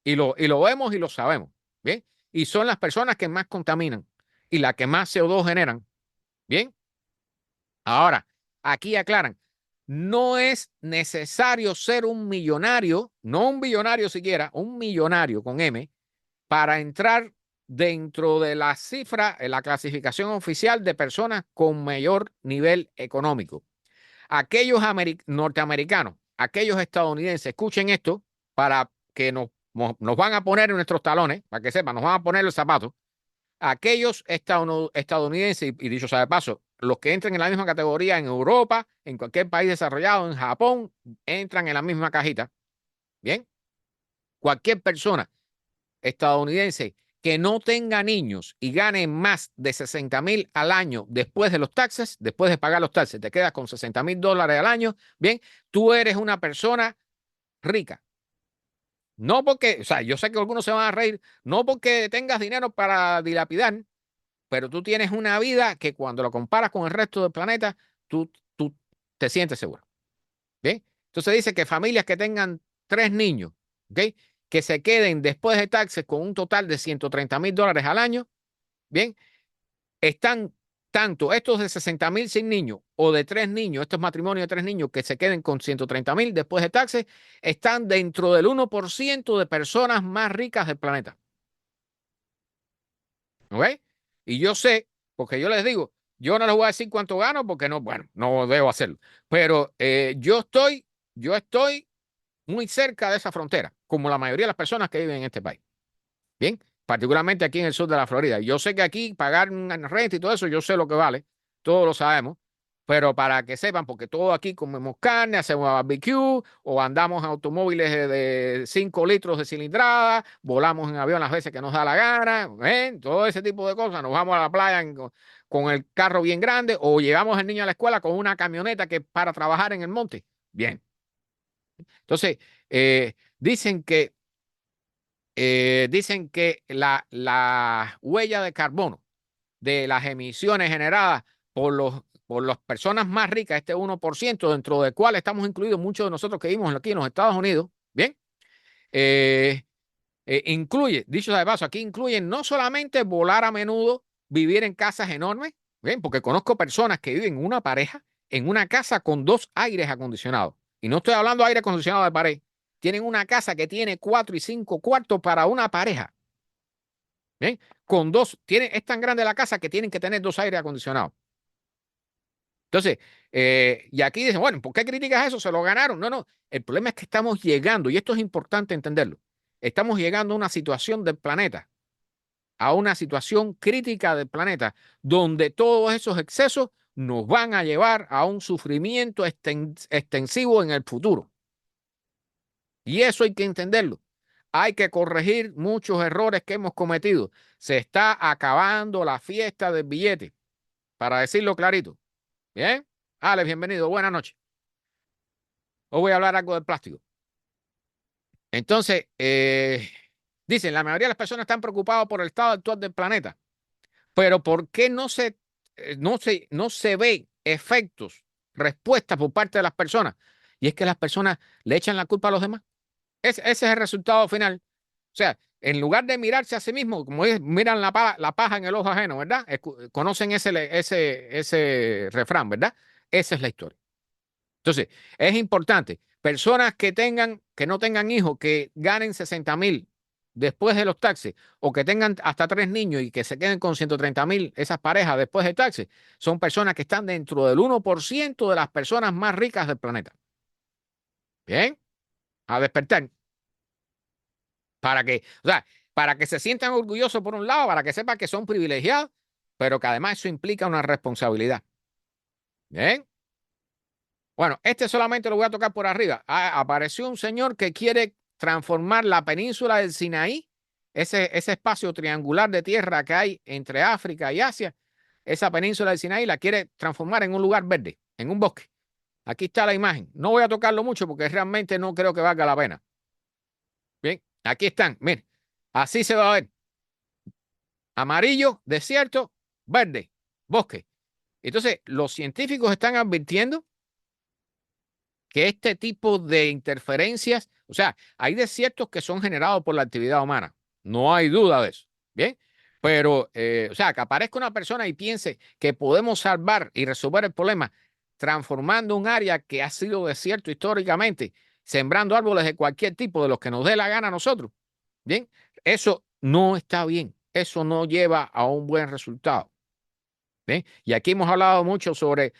Y lo vemos y lo sabemos. Bien, y son las personas que más contaminan y las que más CO2 generan. Bien, ahora, aquí aclaran, no es necesario ser un millonario, no un billonario siquiera, un millonario con M, para entrar dentro de la cifra, en la clasificación oficial de personas con mayor nivel económico. Aquellos norteamericanos, aquellos estadounidenses, escuchen esto para que nos van a poner en nuestros talones, para que sepan, nos van a poner los zapatos. Aquellos estadounidenses, y dicho sea de paso, los que entren en la misma categoría en Europa, en cualquier país desarrollado, en Japón, entran en la misma cajita. Bien, cualquier persona estadounidense que no tenga niños y gane más de 60,000 al año después de los taxes, después de pagar los taxes, te quedas con $60,000 al año, bien, tú eres una persona rica. No porque, o sea, yo sé que algunos se van a reír, no porque tengas dinero para dilapidar, pero tú tienes una vida que cuando lo comparas con el resto del planeta, tú te sientes seguro. ¿Bien? Entonces dice que familias que tengan 3 niños, ¿ok? Que se queden después de taxes con un total de $130,000 al año, bien, están tanto estos de 60,000 sin niños o de 3 niños, estos matrimonios de 3 niños que se queden con 130,000 después de taxes, están dentro del 1% de personas más ricas del planeta. ¿Ok? Y yo sé, porque yo les digo, yo no les voy a decir cuánto gano porque no, bueno, no debo hacerlo. Pero yo estoy muy cerca de esa frontera, como la mayoría de las personas que viven en este país. Bien, particularmente aquí en el sur de la Florida. Yo sé que aquí pagar una renta y todo eso, yo sé lo que vale, todos lo sabemos, pero para que sepan, porque todos aquí comemos carne, hacemos barbecue o andamos en automóviles de 5 litros de cilindrada, volamos en avión las veces que nos da la gana, ¿ven? Todo ese tipo de cosas, nos vamos a la playa con el carro bien grande o llevamos al niño a la escuela con una camioneta que para trabajar en el monte. Bien. Entonces, dicen que la huella de carbono de las emisiones generadas por las personas más ricas, este 1%, dentro del cual estamos incluidos muchos de nosotros que vivimos aquí en los Estados Unidos, bien, eh, incluye, dicho sea de paso, aquí incluyen no solamente volar a menudo, vivir en casas enormes, bien, porque conozco personas que viven una pareja en una casa con 2 aires acondicionados. Y no estoy hablando de aire acondicionado de pared. Tienen una casa que tiene 4 y 5 cuartos para una pareja. Bien, con 2, es tan grande la casa que tienen que tener 2 aires acondicionados. Entonces, y aquí dicen, bueno, ¿por qué criticas eso? Se lo ganaron. No, no, el problema es que estamos llegando, y esto es importante entenderlo, estamos llegando a una situación del planeta, a una situación crítica del planeta, donde todos esos excesos nos van a llevar a un sufrimiento extensivo en el futuro. Y eso hay que entenderlo. Hay que corregir muchos errores que hemos cometido. Se está acabando la fiesta del billete, para decirlo clarito. Bien, Alex, bienvenido. Buenas noches. Hoy voy a hablar algo del plástico. Entonces, dicen, la mayoría de las personas están preocupadas por el estado actual del planeta, pero ¿por qué no se ve efectos, respuestas por parte de las personas? Y es que las personas le echan la culpa a los demás. Ese es el resultado final. O sea, en lugar de mirarse a sí mismo, como miran la paja en el ojo ajeno, ¿verdad? Conocen ese refrán, ¿verdad? Esa es la historia. Entonces, es importante, personas que no tengan hijos, que ganen 60,000 después de los taxes, o que tengan hasta 3 niños y que se queden con 130,000, esas parejas después de taxes, son personas que están dentro del 1% de las personas más ricas del planeta. Bien, a despertar. O sea, para que se sientan orgullosos por un lado, para que sepan que son privilegiados, pero que además eso implica una responsabilidad. Bien. Bueno, este solamente lo voy a tocar por arriba. Apareció un señor que quiere transformar la península del Sinaí, ese espacio triangular de tierra que hay entre África y Asia, esa península del Sinaí la quiere transformar en un lugar verde, en un bosque. Aquí está la imagen. No voy a tocarlo mucho porque realmente no creo que valga la pena. Bien, aquí están. Miren, así se va a ver. Amarillo, desierto, verde, bosque. Entonces, los científicos están advirtiendo que este tipo de interferencias, o sea, hay desiertos que son generados por la actividad humana, no hay duda de eso, ¿bien? Pero, o sea, que aparezca una persona y piense que podemos salvar y resolver el problema transformando un área que ha sido desierto históricamente, sembrando árboles de cualquier tipo, de los que nos dé la gana a nosotros, ¿bien? Eso no está bien, eso no lleva a un buen resultado. ¿Bien? Y aquí hemos hablado mucho sobre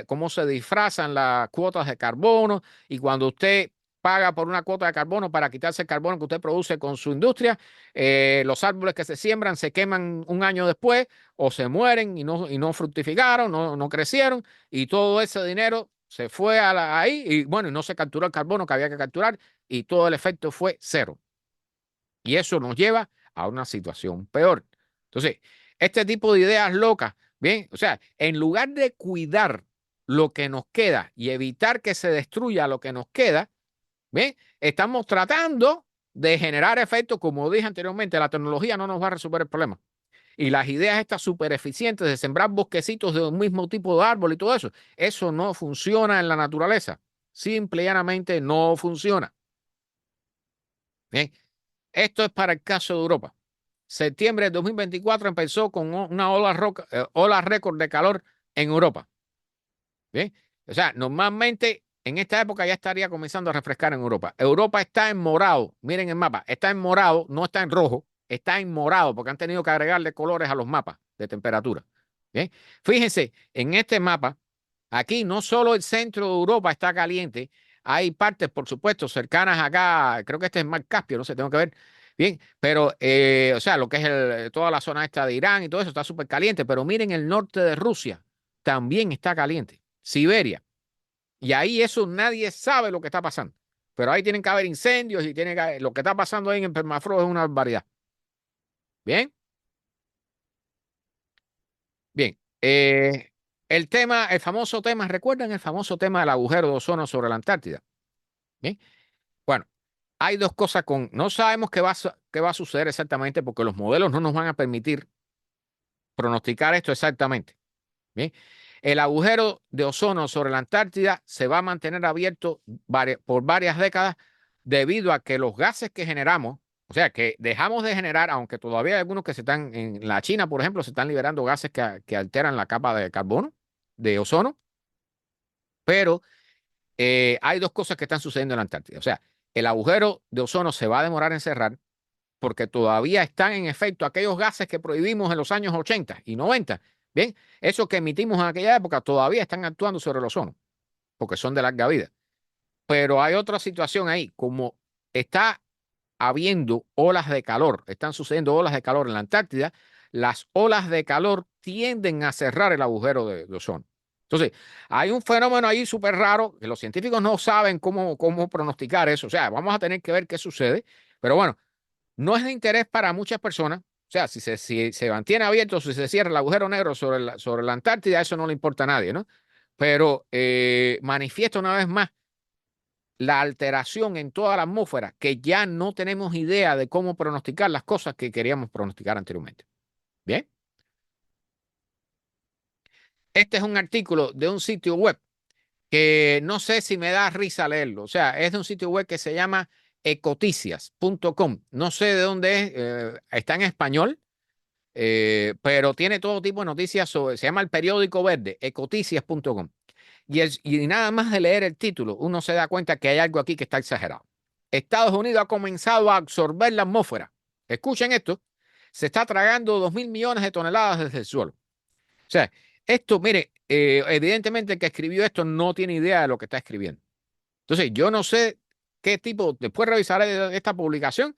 cómo se disfrazan las cuotas de carbono y cuando usted paga por una cuota de carbono para quitarse el carbono que usted produce con su industria, los árboles que se siembran se queman un año después o se mueren y no fructificaron, no crecieron y todo ese dinero se fue ahí y bueno, y no se capturó el carbono que había que capturar y todo el efecto fue cero. Y eso nos lleva a una situación peor. Entonces, este tipo de ideas locas, bien, o sea, en lugar de cuidar lo que nos queda y evitar que se destruya lo que nos queda, bien, estamos tratando de generar efectos, como dije anteriormente, la tecnología no nos va a resolver el problema. Y las ideas estas súper eficientes de sembrar bosquecitos de un mismo tipo de árbol y todo eso no funciona en la naturaleza. Simple y llanamente no funciona. Bien, esto es para el caso de Europa. septiembre de 2024 empezó con una ola récord de calor en Europa. Bien, o sea, normalmente en esta época ya estaría comenzando a refrescar en Europa. Europa está en morado, miren el mapa, está en morado, no está en rojo, está en morado porque han tenido que agregarle colores a los mapas de temperatura. Bien, fíjense, en este mapa, aquí no solo el centro de Europa está caliente, hay partes, por supuesto, cercanas acá, creo que este es el Mar Caspio, no sé, tengo que ver. Bien, pero, o sea, lo que es toda la zona esta de Irán y todo eso está súper caliente, pero miren el norte de Rusia, también está caliente. Siberia. Y ahí eso nadie sabe lo que está pasando. Pero ahí tienen que haber incendios y tiene que haber, lo que está pasando ahí en el permafrost es una barbaridad. Bien, bien. El tema, el famoso tema, ¿recuerdan el famoso tema del agujero de ozono sobre la Antártida? Bien. Bueno, hay dos cosas con, no sabemos qué va a suceder exactamente porque los modelos no nos van a permitir pronosticar esto exactamente. Bien. El agujero de ozono sobre la Antártida se va a mantener abierto por varias décadas debido a que los gases que generamos, o sea, que dejamos de generar, aunque todavía hay algunos que se están, en la China, por ejemplo, se están liberando gases que alteran la capa de carbono, de ozono, pero hay dos cosas que están sucediendo en la Antártida. O sea, el agujero de ozono se va a demorar en cerrar porque todavía están en efecto aquellos gases que prohibimos en los años 80 y 90. Bien, esos que emitimos en aquella época todavía están actuando sobre el ozono, porque son de larga vida. Pero hay otra situación ahí, como está habiendo olas de calor, están sucediendo olas de calor en la Antártida, las olas de calor tienden a cerrar el agujero de ozono. Entonces, hay un fenómeno ahí súper raro que los científicos no saben cómo pronosticar eso. O sea, vamos a tener que ver qué sucede. Pero bueno, no es de interés para muchas personas. O sea, si se mantiene abierto, si se cierra el agujero negro sobre la Antártida, eso no le importa a nadie, ¿no? Pero manifiesta una vez más la alteración en toda la atmósfera, que ya no tenemos idea de cómo pronosticar las cosas que queríamos pronosticar anteriormente. Bien, este es un artículo de un sitio web que no sé si me da risa leerlo. O sea, es de un sitio web que se llama ecoticias.com. No sé de dónde es, está en español. Pero tiene todo tipo de noticias se llama el periódico verde, ecoticias.com. Y nada más de leer el título, uno se da cuenta que hay algo aquí que está exagerado. Estados Unidos ha comenzado a absorber la atmósfera. Escuchen esto, se está tragando 2.000 millones de toneladas desde el suelo. O sea, esto, mire, evidentemente el que escribió esto no tiene idea de lo que está escribiendo. Entonces, yo no sé qué tipo, después revisaré esta publicación,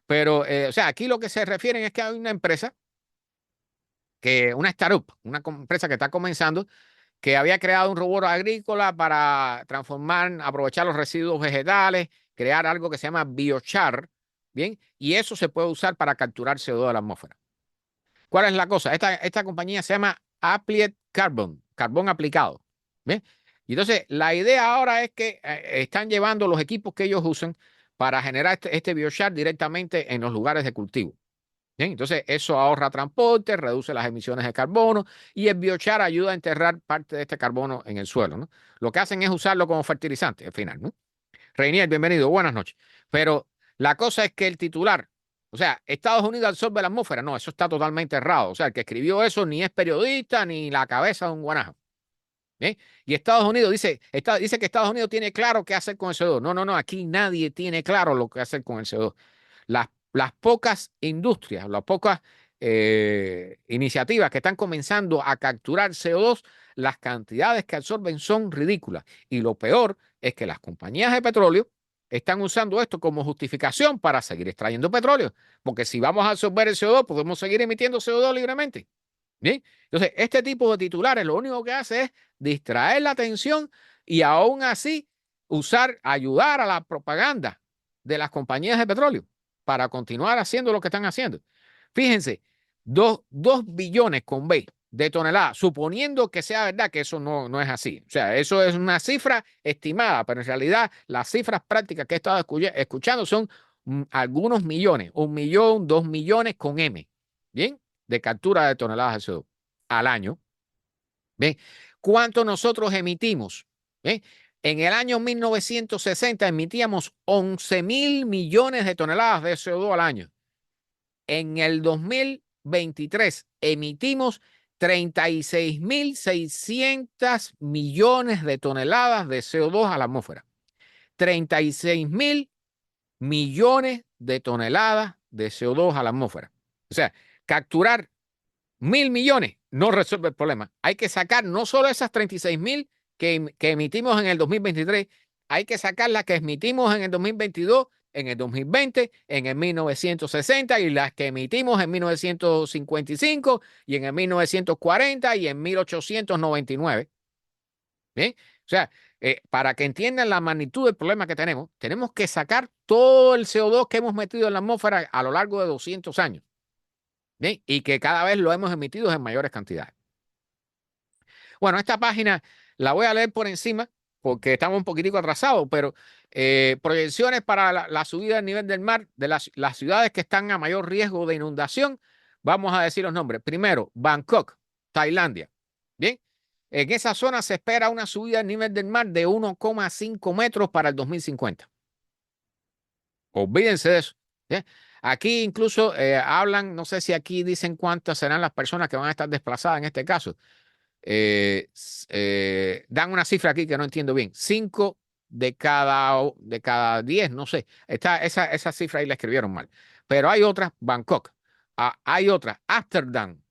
pero, o sea, aquí lo que se refieren es que hay una empresa una startup, una empresa que está comenzando, que había creado un robot agrícola para aprovechar los residuos vegetales, crear algo que se llama biochar, ¿bien? Y eso se puede usar para capturar CO2 de la atmósfera. ¿Cuál es la cosa? Esta compañía se llama Applied Carbon, carbón aplicado, ¿bien? Y entonces, la idea ahora es que están llevando los equipos que ellos usan para generar este biochar directamente en los lugares de cultivo. Bien, entonces eso ahorra transporte, reduce las emisiones de carbono y el biochar ayuda a enterrar parte de este carbono en el suelo, ¿no? Lo que hacen es usarlo como fertilizante al final, ¿no? Reinier, bienvenido, buenas noches. Pero la cosa es que el titular, o sea, Estados Unidos absorbe la atmósfera, no, eso está totalmente errado. O sea, el que escribió eso ni es periodista ni la cabeza de un guanajo. ¿Bien? Y Estados Unidos dice que Estados Unidos tiene claro qué hacer con el CO2. No, no, no, aquí nadie tiene claro lo que hacer con el CO2. Las pocas industrias, las pocas iniciativas que están comenzando a capturar CO2, las cantidades que absorben son ridículas. Y lo peor es que las compañías de petróleo están usando esto como justificación para seguir extrayendo petróleo. Porque si vamos a absorber el CO2, podemos seguir emitiendo CO2 libremente. ¿Bien? Entonces, este tipo de titulares lo único que hace es distraer la atención y aún así ayudar a la propaganda de las compañías de petróleo para continuar haciendo lo que están haciendo. Fíjense, 2 billones con B de toneladas, suponiendo que sea verdad que eso no es así. O sea, eso es una cifra estimada, pero en realidad las cifras prácticas que he estado escuchando son algunos millones, 1 millón, 2 millones con M. ¿Bien? De captura de toneladas de CO2 al año. ¿Bien? ¿Cuánto nosotros emitimos? ¿Bien? En el año 1960 emitíamos 11.000 millones de toneladas de CO2 al año. en el 2023 emitimos 36.600 millones de toneladas de CO2 a la atmósfera. 36.000 millones de toneladas de CO2 a la atmósfera. O sea, capturar 1.000 millones no resuelve el problema. Hay que sacar no solo esas 36.000 que emitimos en el 2023, hay que sacar las que emitimos en el 2022, en el 2020, en el 1960 y las que emitimos en 1955 y en el 1940 y en 1899. ¿Bien? O sea, para que entiendan la magnitud del problema que tenemos que sacar todo el CO2 que hemos metido en la atmósfera a lo largo de 200 años. ¿Bien? Y que cada vez lo hemos emitido en mayores cantidades. Bueno, esta página la voy a leer por encima porque estamos un poquitico atrasados, pero proyecciones para la subida del nivel del mar de las ciudades que están a mayor riesgo de inundación. Vamos a decir los nombres. Primero, Bangkok, Tailandia. Bien. En esa zona se espera una subida del nivel del mar de 1,5 metros para el 2050. Olvídense de eso. ¿Bien? Aquí incluso hablan, no sé si aquí dicen cuántas serán las personas que van a estar desplazadas en este caso. Dan una cifra aquí que no entiendo bien. 5 de cada 10, no sé. Esa cifra ahí la escribieron mal. Pero hay otras, Bangkok. Hay otras, Ámsterdam.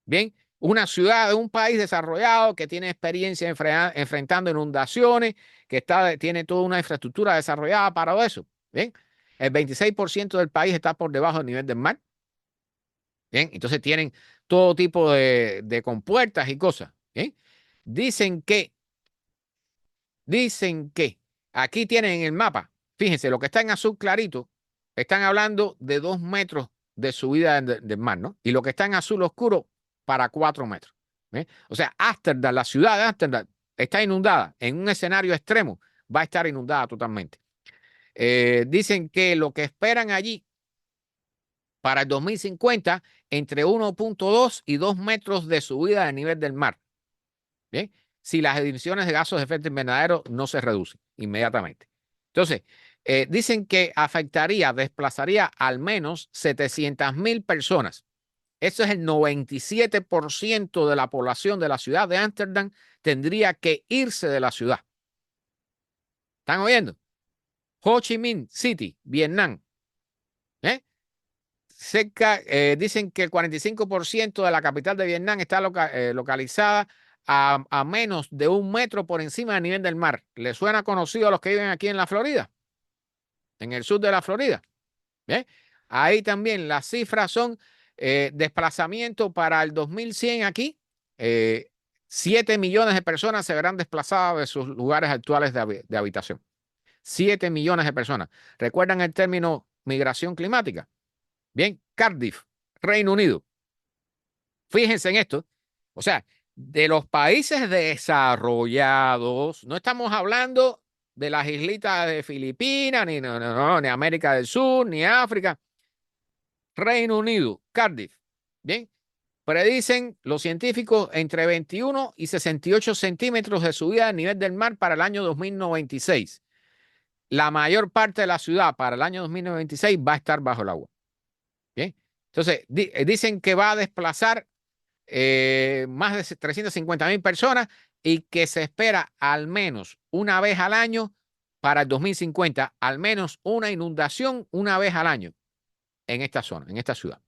Bien, una ciudad de un país desarrollado que tiene experiencia enfrentando inundaciones, que tiene toda una infraestructura desarrollada para eso. Bien, el 26% del país está por debajo del nivel del mar. Bien, entonces tienen todo tipo de compuertas y cosas. Bien, dicen que aquí tienen el mapa. Fíjense, lo que está en azul clarito, están hablando de 2 metros de subida del mar, ¿no? Y lo que está en azul oscuro para 4 metros. ¿Bien? O sea, Ámsterdam, la ciudad de Ámsterdam, está inundada. En un escenario extremo va a estar inundada totalmente. Dicen que lo que esperan allí para el 2050, entre 1,2 y 2 metros de subida del nivel del mar. ¿Bien? Si las emisiones de gases de efecto invernadero no se reducen inmediatamente. Entonces, dicen que desplazaría al menos 700.000 personas. Eso es el 97% de la población de la ciudad de Ámsterdam tendría que irse de la ciudad. ¿Están oyendo? Ho Chi Minh City, Vietnam. Dicen que el 45% de la capital de Vietnam está localizada a menos de 1 metro por encima del nivel del mar. ¿Les suena conocido a los que viven aquí en la Florida? En el sur de la Florida. ¿Bien? Ahí también las cifras son desplazamiento para el 2100 aquí. 7 millones de personas se verán desplazadas de sus lugares actuales de habitación. 7 millones de personas. ¿Recuerdan el término migración climática? Bien, Cardiff, Reino Unido. Fíjense en esto. O sea, de los países desarrollados, no estamos hablando de las islitas de Filipinas, ni América del Sur, ni África. Reino Unido, Cardiff. Bien, predicen los científicos entre 21 y 68 centímetros de subida del nivel del mar para el año 2096. La mayor parte de la ciudad para el año 2096 va a estar bajo el agua. Bien, entonces dicen que va a desplazar más de 350.000 personas y que se espera al menos una vez al año para el 2050, al menos una inundación una vez al año en esta zona, en esta ciudad.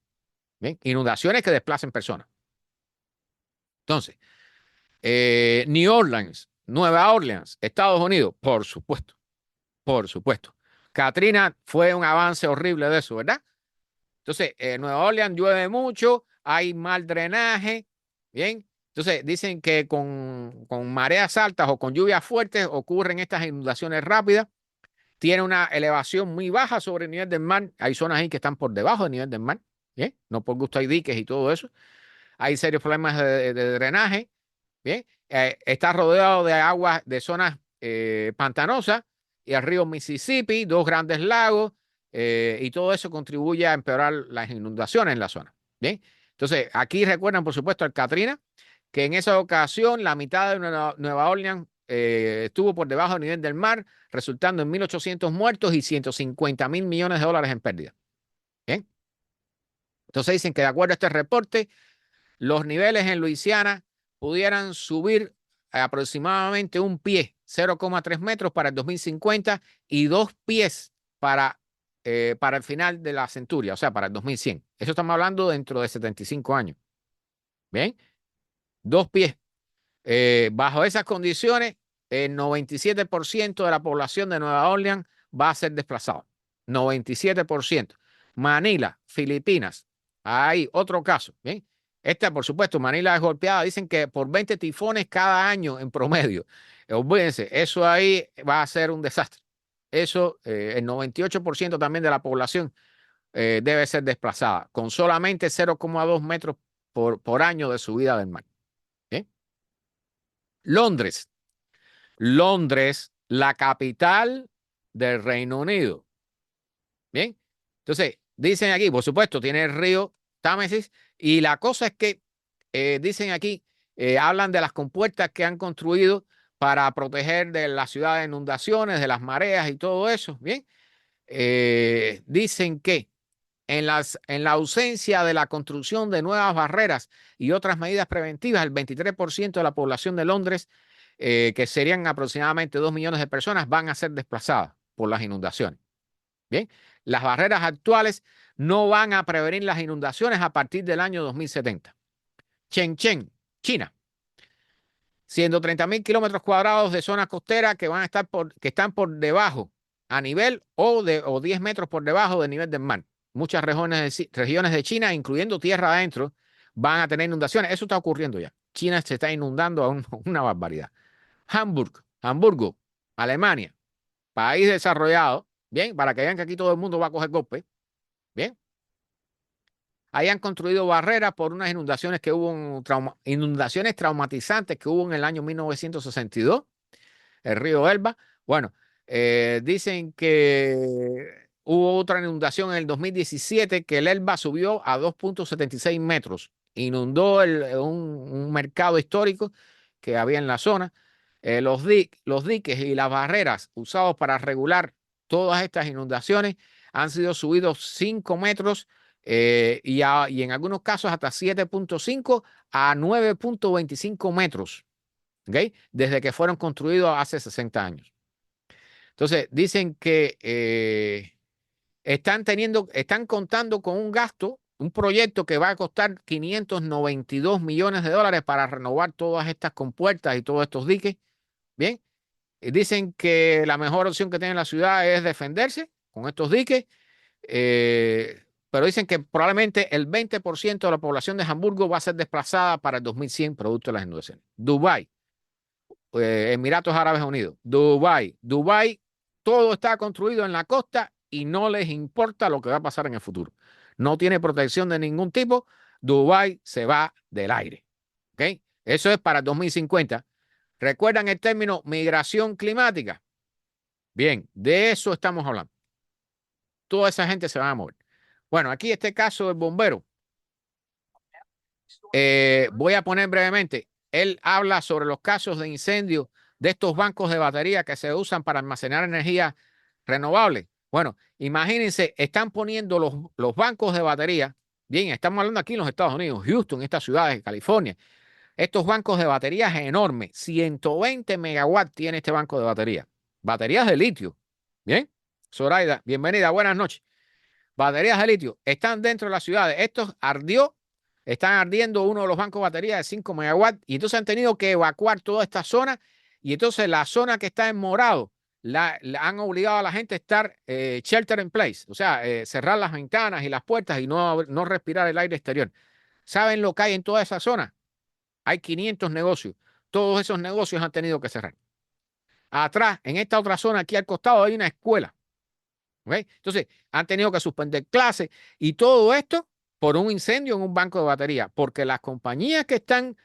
¿Bien? Inundaciones que desplacen personas. Entonces, New Orleans, Nueva Orleans, Estados Unidos, por supuesto, por supuesto. Katrina fue un avance horrible de eso, ¿verdad? Entonces, en Nueva Orleans llueve mucho, hay mal drenaje, ¿bien? Entonces, dicen que con mareas altas o con lluvias fuertes ocurren estas inundaciones rápidas. Tiene una elevación muy baja sobre el nivel del mar. Hay zonas ahí que están por debajo del nivel del mar, ¿bien? No por gusto hay diques y todo eso. Hay serios problemas de drenaje, ¿bien? Está rodeado de aguas de zonas pantanosas y el río Mississippi, 2 grandes lagos, y todo eso contribuye a empeorar las inundaciones en la zona. Bien, entonces aquí recuerdan, por supuesto, al Katrina, que en esa ocasión la mitad de Nueva Orleans estuvo por debajo del nivel del mar, resultando en 1.800 muertos y 150.000 millones de dólares en pérdida. ¿Bien? Entonces dicen que de acuerdo a este reporte, los niveles en Luisiana pudieran subir aproximadamente un pie, 0,3 metros para el 2050 y 2 pies para el final de la centuria, o sea, para el 2100. Eso estamos hablando dentro de 75 años. ¿Bien? 2 pies. Bajo esas condiciones, el 97% de la población de Nueva Orleans va a ser desplazado. 97%. Manila, Filipinas. Hay otro caso. ¿Bien? Esta, por supuesto, Manila es golpeada. Dicen que por 20 tifones cada año en promedio. Olvídense, eso ahí va a ser un desastre. Eso, el 98% también de la población debe ser desplazada, con solamente 0,2 metros por año de subida del mar. ¿Bien? Londres. Londres, la capital del Reino Unido. Bien. Entonces, dicen aquí, por supuesto, tiene el río Támesis y la cosa es que dicen aquí, hablan de las compuertas que han construido para proteger de la ciudad de inundaciones, de las mareas y todo eso. Bien. Dicen que en la ausencia de la construcción de nuevas barreras y otras medidas preventivas, el 23% de la población de Londres, que serían aproximadamente 2 millones de personas, van a ser desplazadas por las inundaciones. Bien, las barreras actuales no van a prevenir las inundaciones a partir del año 2070. Shenzhen, China. 130.000 kilómetros cuadrados de zona costera que están por debajo a nivel o 10 metros por debajo del nivel del mar. Muchas regiones de China, incluyendo tierra adentro, van a tener inundaciones. Eso está ocurriendo ya. China se está inundando a una barbaridad. Hamburgo, Alemania, país desarrollado. Bien, para que vean que aquí todo el mundo va a coger golpe. Bien. Ahí han construido barreras por unas inundaciones que hubo, inundaciones traumatizantes que hubo en el año 1962, el río Elba. Bueno, dicen que hubo otra inundación en el 2017 que el Elba subió a 2,76 metros. Inundó un mercado histórico que había en la zona. Los diques y las barreras usados para regular todas estas inundaciones han sido subidos 5 metros y en algunos casos hasta 7,5 a 9,25 metros, ¿okay? Desde que fueron construidos hace 60 años. Entonces, dicen que están contando con un gasto, un proyecto que va a costar 592 millones de dólares para renovar todas estas compuertas y todos estos diques. Bien, dicen que la mejor opción que tiene la ciudad es defenderse con estos diques, pero dicen que probablemente el 20% de la población de Hamburgo va a ser desplazada para el 2100 producto de las inundaciones. Dubái, Emiratos Árabes Unidos, Dubái, todo está construido en la costa y no les importa lo que va a pasar en el futuro. No tiene protección de ningún tipo. Dubái se va del aire. ¿Okay? Eso es para el 2050. ¿Recuerdan el término migración climática? Bien, de eso estamos hablando. Toda esa gente se va a mover. Bueno, aquí este caso del bombero. Voy a poner brevemente. Él habla sobre los casos de incendio de estos bancos de batería que se usan para almacenar energía renovable. Bueno, imagínense, están poniendo los bancos de batería. Bien, estamos hablando aquí en los Estados Unidos, Houston, estas ciudades de California. Estos bancos de baterías enormes, 120 megawatts tiene este banco de batería. Baterías de litio. Bien, Zoraida, bienvenida, buenas noches. Baterías de litio están dentro de las ciudades. Esto están ardiendo uno de los bancos de baterías de 5 megawatts y entonces han tenido que evacuar toda esta zona y entonces la zona que está en morado la han obligado a la gente a estar shelter in place, o sea, cerrar las ventanas y las puertas y no respirar el aire exterior. ¿Saben lo que hay en toda esa zona? Hay 500 negocios. Todos esos negocios han tenido que cerrar. Atrás, en esta otra zona, aquí al costado, hay una escuela. ¿Okay? Entonces, han tenido que suspender clases y todo esto por un incendio en un banco de batería, porque las compañías que están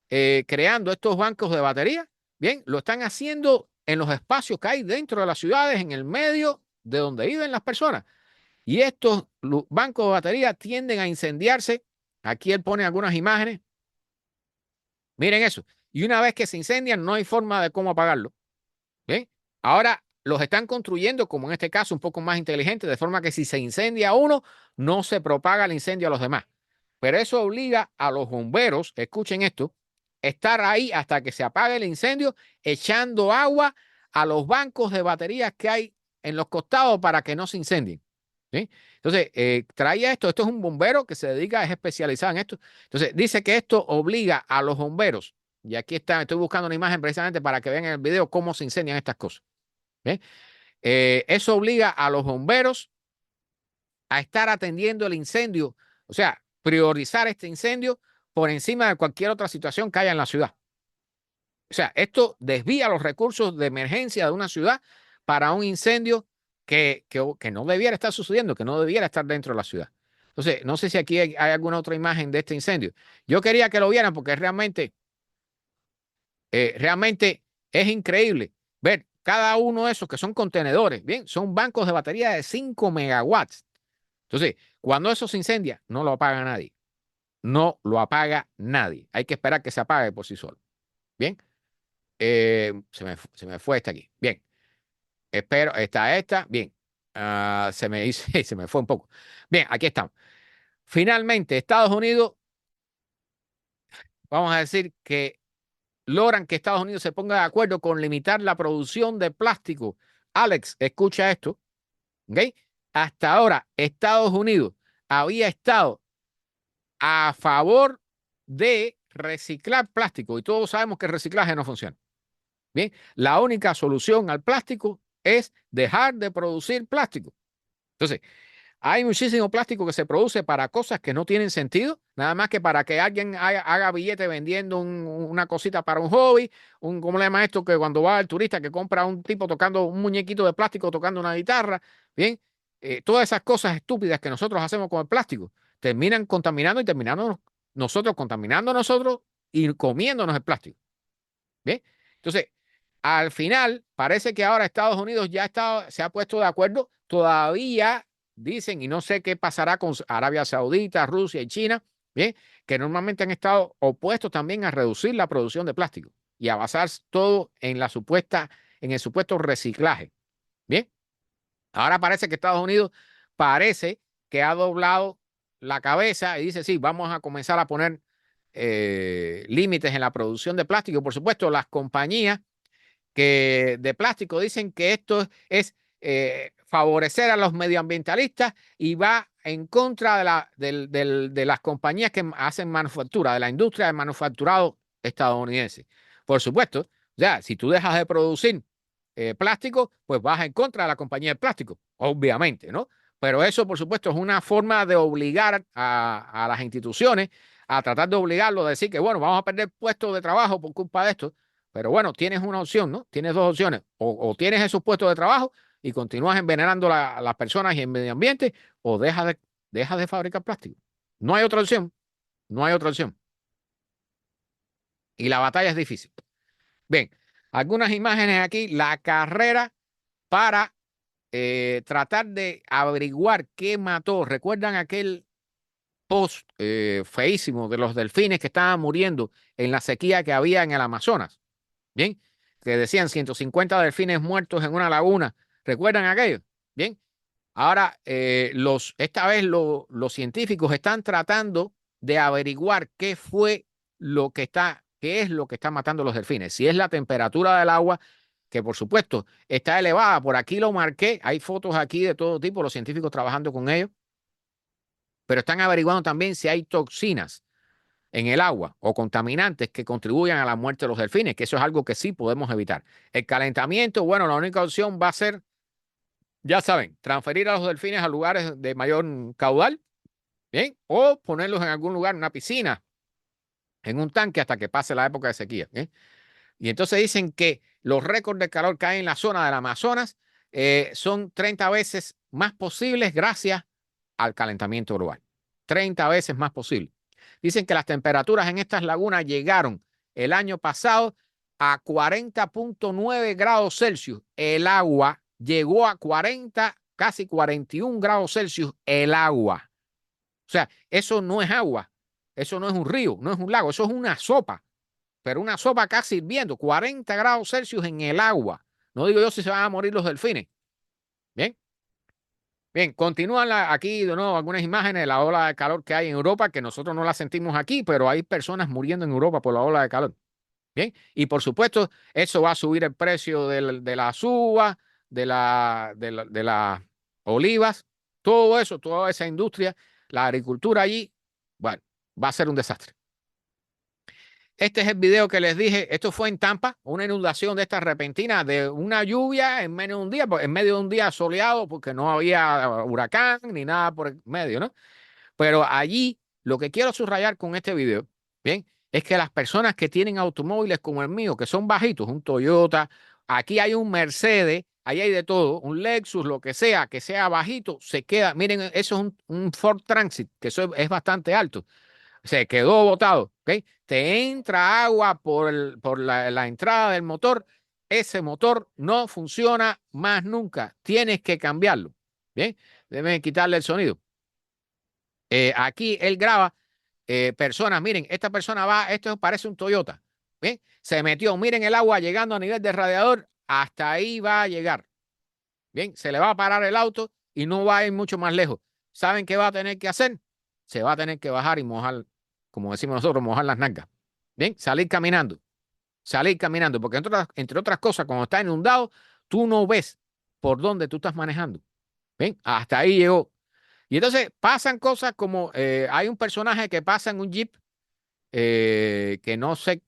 creando estos bancos de batería, bien, lo están haciendo en los espacios que hay dentro de las ciudades, en el medio de donde viven las personas. Y estos bancos de batería tienden a incendiarse. Aquí él pone algunas imágenes. Miren eso. y una vez que se incendian no hay forma de cómo apagarlo. ¿Bien? Ahora los están construyendo, como en este caso, un poco más inteligente, de forma que si se incendia uno, no se propaga el incendio a los demás. Pero eso obliga a los bomberos, escuchen esto, estar ahí hasta que se apague el incendio, echando agua a los bancos de baterías que hay en los costados para que no se incendien. ¿Sí? Entonces, traía esto es un bombero que se dedica, es especializado en esto. Entonces, dice que esto obliga a los bomberos, y aquí está, estoy buscando una imagen precisamente para que vean en el video cómo se incendian estas cosas. ¿Bien? Eso obliga a los bomberos a estar atendiendo el incendio, o sea, priorizar este incendio por encima de cualquier otra situación que haya en la ciudad. O sea, esto desvía los recursos de emergencia de una ciudad para un incendio que no debiera estar sucediendo, que no debiera estar dentro de la ciudad. Entonces, no sé si aquí hay alguna otra imagen de este incendio. Yo quería que lo vieran porque realmente es increíble ver cada uno de esos que son contenedores, bien, son bancos de batería de 5 megawatts. Entonces, cuando eso se incendia, no lo apaga nadie. No lo apaga nadie. Hay que esperar que se apague por sí solo. Bien, se me fue esta aquí. Bien, espero, esta. Bien, se me fue un poco. Bien, aquí estamos. Finalmente, Estados Unidos, vamos a decir que logran que Estados Unidos se ponga de acuerdo con limitar la producción de plástico. Alex, escucha esto. ¿Ok? Hasta ahora, Estados Unidos había estado a favor de reciclar plástico y todos sabemos que el reciclaje no funciona. Bien, la única solución al plástico es dejar de producir plástico. Entonces, hay muchísimo plástico que se produce para cosas que no tienen sentido, nada más que para que alguien haga billete vendiendo una cosita para un hobby, ¿cómo le llama esto? Que cuando va el turista que compra un tipo tocando un muñequito de plástico tocando una guitarra, bien, todas esas cosas estúpidas que nosotros hacemos con el plástico terminan contaminando y terminando nosotros contaminando a nosotros y comiéndonos el plástico. Bien, entonces, al final parece que ahora Estados Unidos se ha puesto de acuerdo, todavía dicen, y no sé qué pasará con Arabia Saudita, Rusia y China, bien, que normalmente han estado opuestos también a reducir la producción de plástico y a basar todo en en el supuesto reciclaje. Bien, ahora parece que Estados Unidos parece que ha doblado la cabeza y dice, sí, vamos a comenzar a poner límites en la producción de plástico. Por supuesto, las compañías que de plástico dicen que esto es favorecer a los medioambientalistas y va en contra de las compañías que hacen manufactura, de la industria de manufacturado estadounidense. Por supuesto, ya, si tú dejas de producir plástico, pues vas en contra de la compañía de plástico, obviamente, ¿no? Pero eso, por supuesto, es una forma de obligar a las instituciones a tratar de obligarlo a decir que, bueno, vamos a perder puestos de trabajo por culpa de esto. Pero bueno, tienes una opción, ¿no? Tienes dos opciones. O tienes esos puestos de trabajo y continúas envenenando a las personas y el medio ambiente, o dejas de fabricar plástico. No hay otra opción. No hay otra opción. Y la batalla es difícil. Bien, algunas imágenes aquí. La carrera para tratar de averiguar qué mató. ¿Recuerdan aquel post feísimo de los delfines que estaban muriendo en la sequía que había en el Amazonas? Bien, que decían 150 delfines muertos en una laguna. ¿Recuerdan aquello? Bien, ahora esta vez los científicos están tratando de averiguar qué es lo que está matando a los delfines. Si es la temperatura del agua, que por supuesto está elevada. Por aquí lo marqué. Hay fotos aquí de todo tipo, los científicos trabajando con ellos. Pero están averiguando también si hay toxinas en el agua o contaminantes que contribuyan a la muerte de los delfines, que eso es algo que sí podemos evitar. El calentamiento, bueno, la única opción va a ser, ya saben, transferir a los delfines a lugares de mayor caudal, ¿bien? O ponerlos en algún lugar, en una piscina, en un tanque hasta que pase la época de sequía, ¿bien? Y entonces dicen que los récords de calor que hay en la zona del Amazonas son 30 veces más posibles gracias al calentamiento global. 30 veces más posible. Dicen que las temperaturas en estas lagunas llegaron el año pasado a 40.9 grados Celsius. El agua llegó a 40, casi 41 grados Celsius. El agua. O sea, eso no es agua. Eso no es un río, no es un lago. Eso es una sopa. pero una sopa acá hirviendo, 40 grados Celsius en el agua. No digo yo si se van a morir los delfines. Bien. Bien, continúan aquí de nuevo algunas imágenes de la ola de calor que hay en Europa, que nosotros no la sentimos aquí, pero hay personas muriendo en Europa por la ola de calor. Bien, y por supuesto, eso va a subir el precio de las uvas, de las olivas, todo eso, toda esa industria, la agricultura allí, bueno, va a ser un desastre. Este es el video que les dije. Esto fue en Tampa, una inundación de esta repentina, de una lluvia en medio de un día, en medio de un día soleado, porque no había huracán ni nada por el medio, ¿no? Pero allí lo que quiero subrayar con este video, bien, es que las personas que tienen automóviles como el mío, que son bajitos, un Toyota, aquí hay un Mercedes, ahí hay de todo, un Lexus, lo que sea bajito, se queda. Miren, eso es un Ford Transit, que eso es bastante alto. Se quedó botado, ¿ok? Te entra agua por la entrada del motor, ese motor no funciona más nunca, tienes que cambiarlo, ¿bien? Deben quitarle el sonido. Aquí él graba personas, miren, esta persona va, esto parece un Toyota, ¿bien? Se metió, miren el agua llegando a nivel de radiador, hasta ahí va a llegar, ¿bien? Se le va a parar el auto y no va a ir mucho más lejos. ¿Saben qué va a tener que hacer? Se va a tener que bajar y mojar, como decimos nosotros, mojar las nalgas. Bien, salir caminando, porque entre otras cosas, cuando está inundado, tú no ves por dónde tú estás manejando. Bien, hasta ahí llegó. Y entonces pasan cosas como hay un personaje que pasa en un Jeep, que no sé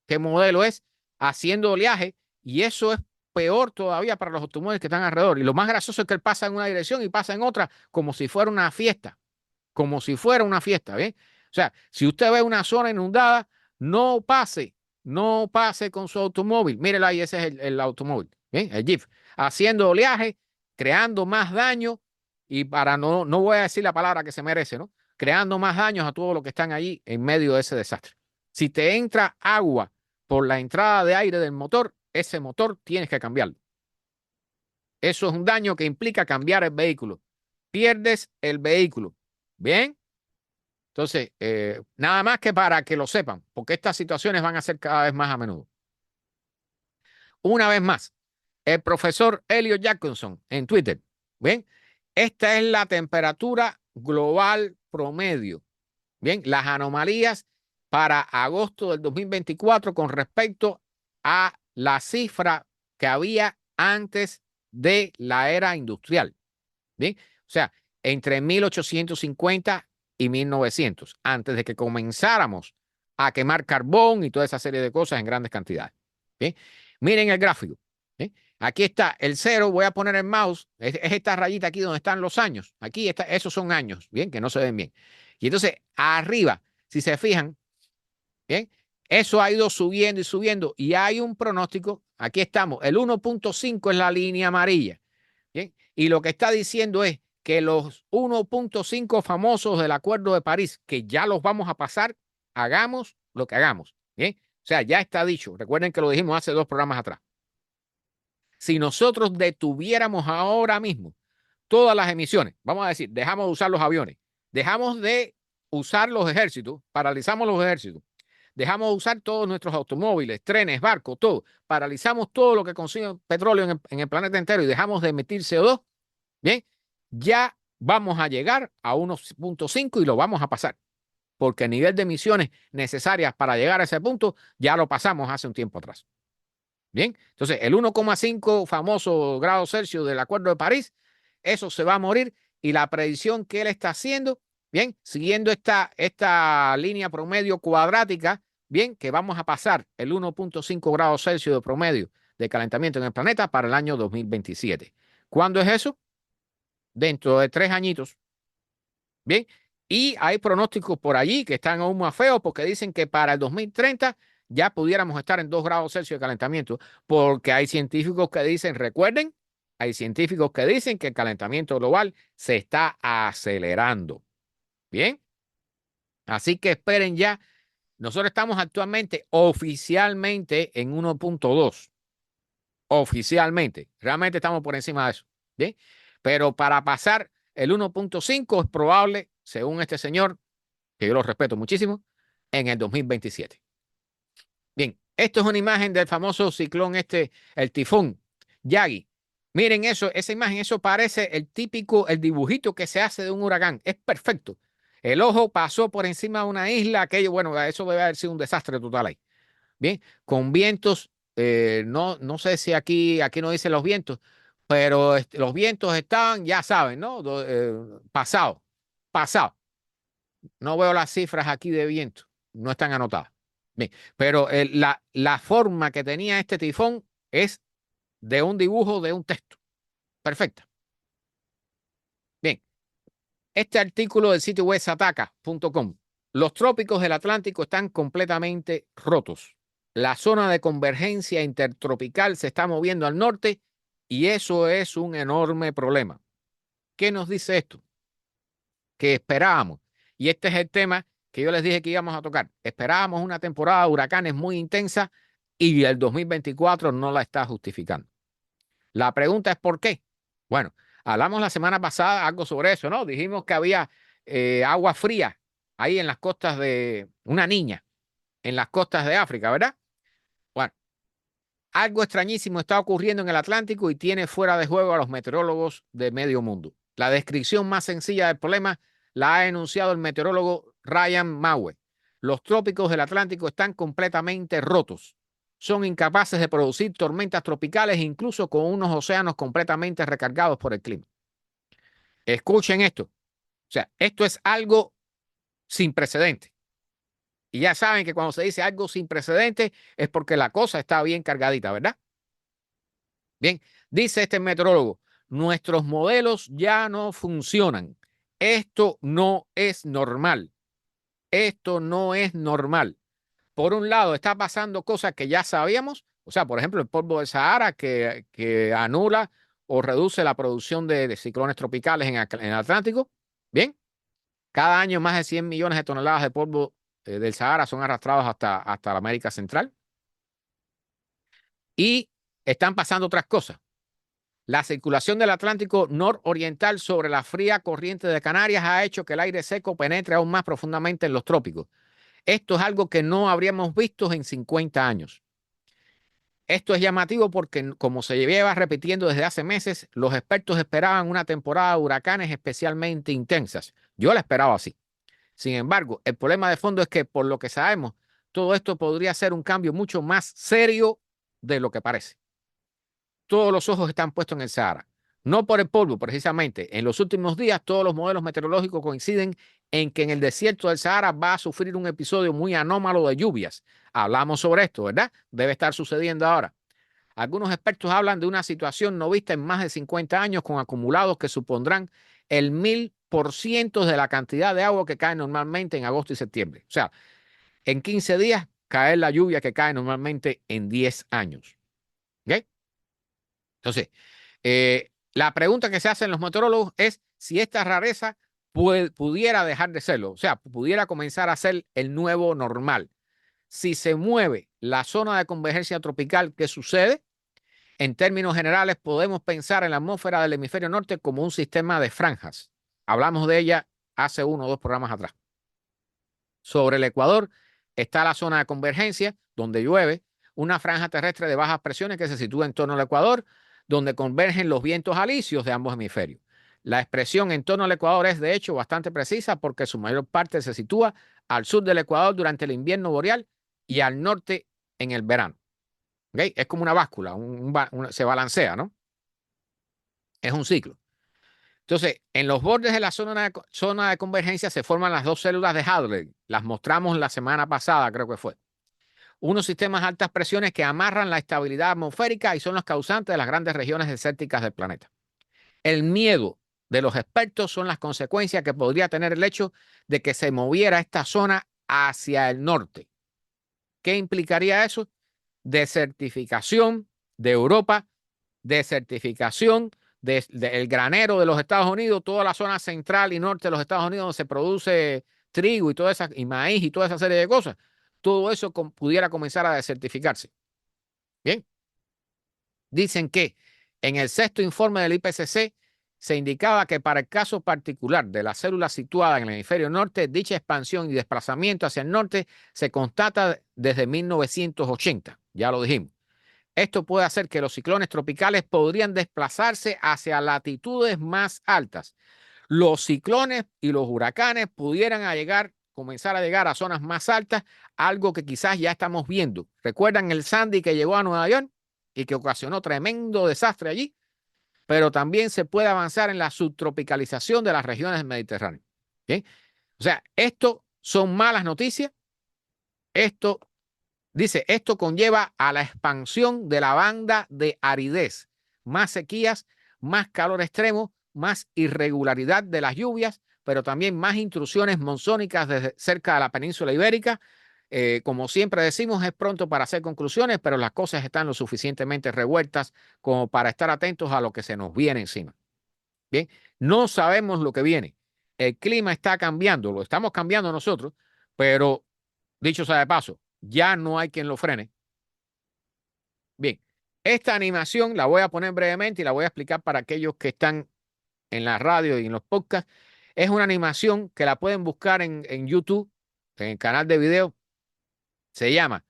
qué modelo es, haciendo oleaje, y eso es peor todavía para los automóviles que están alrededor. Y lo más gracioso es que él pasa en una dirección y pasa en otra, como si fuera una fiesta, como si fuera una fiesta, ¿bien? O sea, si usted ve una zona inundada, no pase, no pase con su automóvil. Mírelo ahí, ese es el automóvil, ¿bien? El Jeep, haciendo oleaje, creando más daño, y para no voy a decir la palabra que se merece, ¿no? Creando más daños a todos los que están allí en medio de ese desastre. Si te entra agua por la entrada de aire del motor, ese motor tienes que cambiarlo. Eso es un daño que implica cambiar el vehículo. Pierdes el vehículo. ¿Bien? Entonces, nada más que para que lo sepan, porque estas situaciones van a ser cada vez más a menudo. Una vez más, el profesor Elliot Jacobson en Twitter. ¿Bien? Esta es la temperatura global promedio. Bien, las anomalías para agosto del 2024 con respecto a la cifra que había antes de la era industrial. Bien, o sea, entre 1850 y 1900, antes de que comenzáramos a quemar carbón y toda esa serie de cosas en grandes cantidades. Bien, miren el gráfico. Bien, aquí está el cero, voy a poner el mouse, es esta rayita aquí donde están los años. Aquí está, esos son años, bien, que no se ven bien. Y entonces, arriba, si se fijan, bien, eso ha ido subiendo y subiendo y hay un pronóstico, aquí estamos, el 1.5 es la línea amarilla, bien, y lo que está diciendo es que los 1.5 famosos del Acuerdo de París, que ya los vamos a pasar, hagamos lo que hagamos, bien, o sea, ya está dicho, recuerden que lo dijimos hace 2 programas atrás. Si nosotros detuviéramos ahora mismo todas las emisiones, vamos a decir, dejamos de usar los aviones, dejamos de usar los ejércitos, paralizamos los ejércitos, dejamos de usar todos nuestros automóviles, trenes, barcos, todo, paralizamos todo lo que consigue petróleo en el planeta entero y dejamos de emitir CO2, bien, ya vamos a llegar a 1.5 y lo vamos a pasar, porque el nivel de emisiones necesarias para llegar a ese punto ya lo pasamos hace un tiempo atrás. Bien, entonces el 1,5 famoso grados Celsius del Acuerdo de París, eso se va a morir y la predicción que él está haciendo, bien, siguiendo esta línea promedio cuadrática, bien, que vamos a pasar el 1,5 grados Celsius de promedio de calentamiento en el planeta para el año 2027. ¿Cuándo es eso? Dentro de 3 añitos. Bien, y hay pronósticos por allí que están aún más feos porque dicen que para el 2030 ya pudiéramos estar en 2 grados Celsius de calentamiento, porque hay científicos que dicen, recuerden, hay científicos que dicen que el calentamiento global se está acelerando. Bien, así que esperen ya. Nosotros estamos actualmente oficialmente en 1.2. Oficialmente. Realmente estamos por encima de eso. Bien, pero para pasar el 1.5 es probable, según este señor, que yo lo respeto muchísimo, en el 2027. Bien, esto es una imagen del famoso ciclón el tifón Yagi. Miren eso, esa imagen, eso parece el típico, el dibujito que se hace de un huracán. Es perfecto. El ojo pasó por encima de una isla, aquello, bueno, eso debe haber sido un desastre total ahí. Bien, con vientos, no sé si aquí no dicen los vientos, pero los vientos estaban, ya saben, ¿no? Pasado, pasado. No veo las cifras aquí de viento, no están anotadas. Bien, pero la forma que tenía este tifón es de un dibujo de un texto. Perfecta. Bien, este artículo del sitio web sataka.com. Los trópicos del Atlántico están completamente rotos. La zona de convergencia intertropical se está moviendo al norte y eso es un enorme problema. ¿Qué nos dice esto? Que esperábamos, y este es el tema que yo les dije que íbamos a tocar, esperábamos una temporada de huracanes muy intensa y el 2024 no la está justificando. La pregunta es ¿por qué? Bueno, hablamos la semana pasada algo sobre eso, ¿no? Dijimos que había agua fría ahí en las costas de una niña, en las costas de África, ¿verdad? Bueno, algo extrañísimo está ocurriendo en el Atlántico y tiene fuera de juego a los meteorólogos de medio mundo. La descripción más sencilla del problema la ha enunciado el meteorólogo Ryan Maue. Los trópicos del Atlántico están completamente rotos. Son incapaces de producir tormentas tropicales incluso con unos océanos completamente recargados por el clima. Escuchen esto. O sea, esto es algo sin precedente. Y ya saben que cuando se dice algo sin precedente es porque la cosa está bien cargadita, ¿verdad? Bien, dice este meteorólogo, nuestros modelos ya no funcionan. Esto no es normal. Esto no es normal. Por un lado, está pasando cosas que ya sabíamos, o sea, por ejemplo, el polvo del Sahara que anula o reduce la producción de ciclones tropicales en el Atlántico. Bien, cada año más de 100 millones de toneladas de polvo del Sahara son arrastrados hasta la América Central. Y están pasando otras cosas. La circulación del Atlántico nororiental sobre la fría corriente de Canarias ha hecho que el aire seco penetre aún más profundamente en los trópicos. Esto es algo que no habríamos visto en 50 años. Esto es llamativo porque, como se lleva repitiendo desde hace meses, los expertos esperaban una temporada de huracanes especialmente intensas. Yo la esperaba así. Sin embargo, el problema de fondo es que, por lo que sabemos, todo esto podría ser un cambio mucho más serio de lo que parece. Todos los ojos están puestos en el Sahara. No por el polvo, precisamente. En los últimos días, todos los modelos meteorológicos coinciden en que en el desierto del Sahara va a sufrir un episodio muy anómalo de lluvias. Hablamos sobre esto, ¿verdad? Debe estar sucediendo ahora. Algunos expertos hablan de una situación no vista en más de 50 años con acumulados que supondrán el 1000% de la cantidad de agua que cae normalmente en agosto y septiembre. O sea, en 15 días cae la lluvia que cae normalmente en 10 años. ¿Ok? Entonces, la pregunta que se hacen los meteorólogos es si esta rareza pudiera dejar de serlo, o sea, pudiera comenzar a ser el nuevo normal. Si se mueve la zona de convergencia tropical, ¿qué sucede? En términos generales, podemos pensar en la atmósfera del hemisferio norte como un sistema de franjas. Hablamos de ella hace 1 o 2 programas atrás. Sobre el Ecuador está la zona de convergencia, donde llueve, una franja terrestre de bajas presiones que se sitúa en torno al Ecuador, donde convergen los vientos alisios de ambos hemisferios. La expresión en torno al Ecuador es, de hecho, bastante precisa porque su mayor parte se sitúa al sur del Ecuador durante el invierno boreal y al norte en el verano. ¿Okay? Es como una báscula, se balancea, ¿no? Es un ciclo. Entonces, en los bordes de la zona de convergencia se forman las dos células de Hadley. Las mostramos la semana pasada, creo que fue. Unos sistemas de altas presiones que amarran la estabilidad atmosférica y son los causantes de las grandes regiones desérticas del planeta. El miedo de los expertos son las consecuencias que podría tener el hecho de que se moviera esta zona hacia el norte. ¿Qué implicaría eso? Desertificación de Europa, desertificación del granero de los Estados Unidos, toda la zona central y norte de los Estados Unidos donde se produce trigo y maíz y toda esa serie de cosas. Todo eso pudiera comenzar a desertificarse. Bien. Dicen que en el 6º informe del IPCC se indicaba que para el caso particular de la célula situada en el hemisferio norte, dicha expansión y desplazamiento hacia el norte se constata desde 1980, ya lo dijimos. Esto puede hacer que los ciclones tropicales podrían desplazarse hacia latitudes más altas. Los ciclones y los huracanes pudieran comenzar a llegar a zonas más altas, algo que quizás ya estamos viendo. ¿Recuerdan el Sandy que llegó a Nueva York y que ocasionó tremendo desastre allí? Pero también se puede avanzar en la subtropicalización de las regiones del Mediterráneo. ¿Okay? O sea, esto son malas noticias. Esto esto conlleva a la expansión de la banda de aridez, más sequías, más calor extremo, más irregularidad de las lluvias, pero también más intrusiones monzónicas desde cerca de la península ibérica. Como siempre decimos, es pronto para hacer conclusiones, pero las cosas están lo suficientemente revueltas como para estar atentos a lo que se nos viene encima. Bien, no sabemos lo que viene. El clima está cambiando, lo estamos cambiando nosotros, pero dicho sea de paso, ya no hay quien lo frene. Bien, esta animación la voy a poner brevemente y la voy a explicar para aquellos que están en la radio y en los podcasts. Es una animación que la pueden buscar en YouTube, en el canal de video. Se llama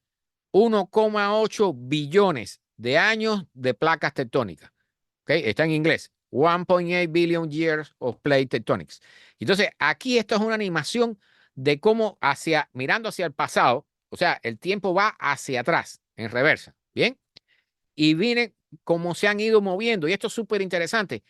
1,8 billones de años de placas tectónicas. ¿Okay? Está en inglés. 1.8 billion years of plate tectonics. Entonces, aquí esto es una animación de cómo mirando hacia el pasado, o sea, el tiempo va hacia atrás, en reversa. ¿Bien? Y viene cómo se han ido moviendo. Y esto es súper interesante.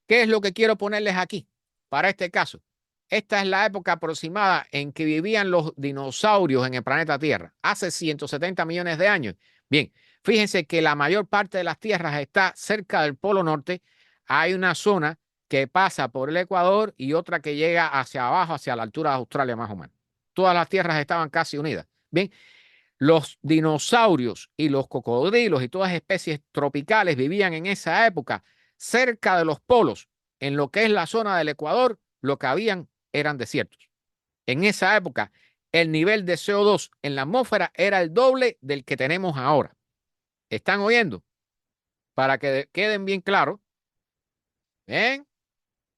¿Qué es lo que quiero ponerles aquí para este caso? Esta es la época aproximada en que vivían los dinosaurios en el planeta Tierra, hace 170 millones de años. Bien, fíjense que la mayor parte de las tierras está cerca del Polo Norte. Hay una zona que pasa por el Ecuador y otra que llega hacia abajo, hacia la altura de Australia más o menos. Todas las tierras estaban casi unidas. Bien, los dinosaurios y los cocodrilos y todas especies tropicales vivían en esa época cerca de los polos. En lo que es la zona del Ecuador, lo que habían eran desiertos. En esa época, el nivel de CO2 en la atmósfera era el doble del que tenemos ahora. ¿Están oyendo? Para que queden bien claros. Bien,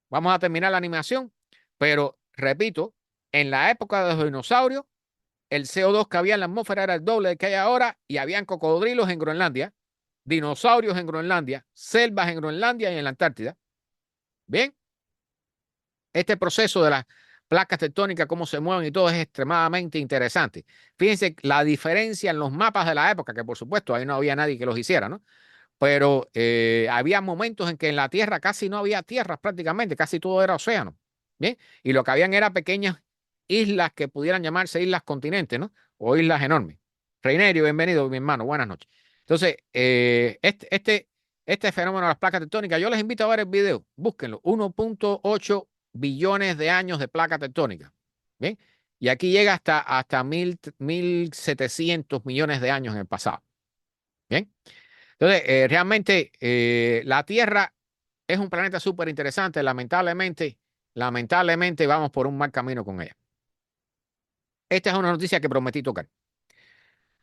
vamos a terminar la animación, pero repito, en la época de los dinosaurios, el CO2 que había en la atmósfera era el doble del que hay ahora y habían cocodrilos en Groenlandia, dinosaurios en Groenlandia, selvas en Groenlandia y en la Antártida. Bien, este proceso de las placas tectónicas, cómo se mueven y todo es extremadamente interesante. Fíjense la diferencia en los mapas de la época, que por supuesto ahí no había nadie que los hiciera, ¿no? Pero había momentos en que en la Tierra casi no había tierras prácticamente, casi todo era océano. Bien, y lo que habían era pequeñas islas que pudieran llamarse islas continentes, ¿no? O islas enormes. Reinerio, bienvenido, mi hermano, buenas noches. Entonces, este fenómeno de las placas tectónicas, yo les invito a ver el video, búsquenlo, 1,8 billones de años de placa tectónica. Bien, y aquí llega hasta 1.700 millones de años en el pasado. Bien, entonces, realmente la Tierra es un planeta súper interesante. Lamentablemente vamos por un mal camino con ella. Esta es una noticia que prometí tocar.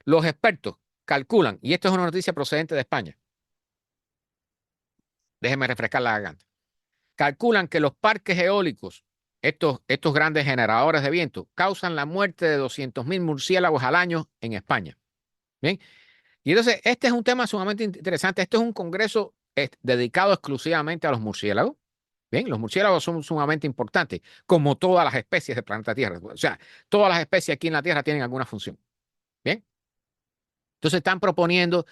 Los expertos calculan, y esto es una noticia procedente de España. Déjenme refrescar la garganta. Calculan que los parques eólicos, estos grandes generadores de viento, causan la muerte de 200.000 murciélagos al año en España. Bien. Y entonces, este es un tema sumamente interesante. Este es un congreso dedicado exclusivamente a los murciélagos. Bien, los murciélagos son sumamente importantes, como todas las especies del planeta Tierra. O sea, todas las especies aquí en la Tierra tienen alguna función. Bien. Entonces, están proponiendo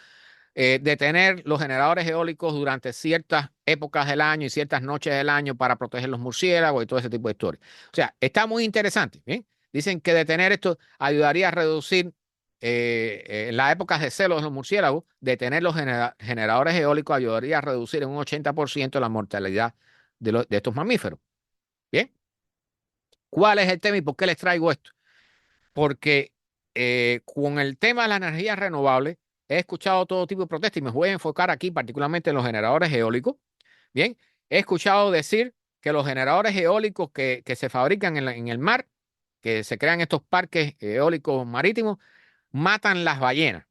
detener los generadores eólicos durante ciertas épocas del año y ciertas noches del año para proteger los murciélagos y todo ese tipo de historias. O sea, está muy interesante. ¿Bien? Dicen que detener esto ayudaría a reducir en las épocas de celo de los murciélagos, detener los generadores eólicos ayudaría a reducir en un 80% la mortalidad de estos mamíferos. Bien, ¿cuál es el tema y por qué les traigo esto? Porque con el tema de la energía renovable he escuchado todo tipo de protestas y me voy a enfocar aquí particularmente en los generadores eólicos. Bien, he escuchado decir que los generadores eólicos que se fabrican en el mar, que se crean estos parques eólicos marítimos, matan las ballenas,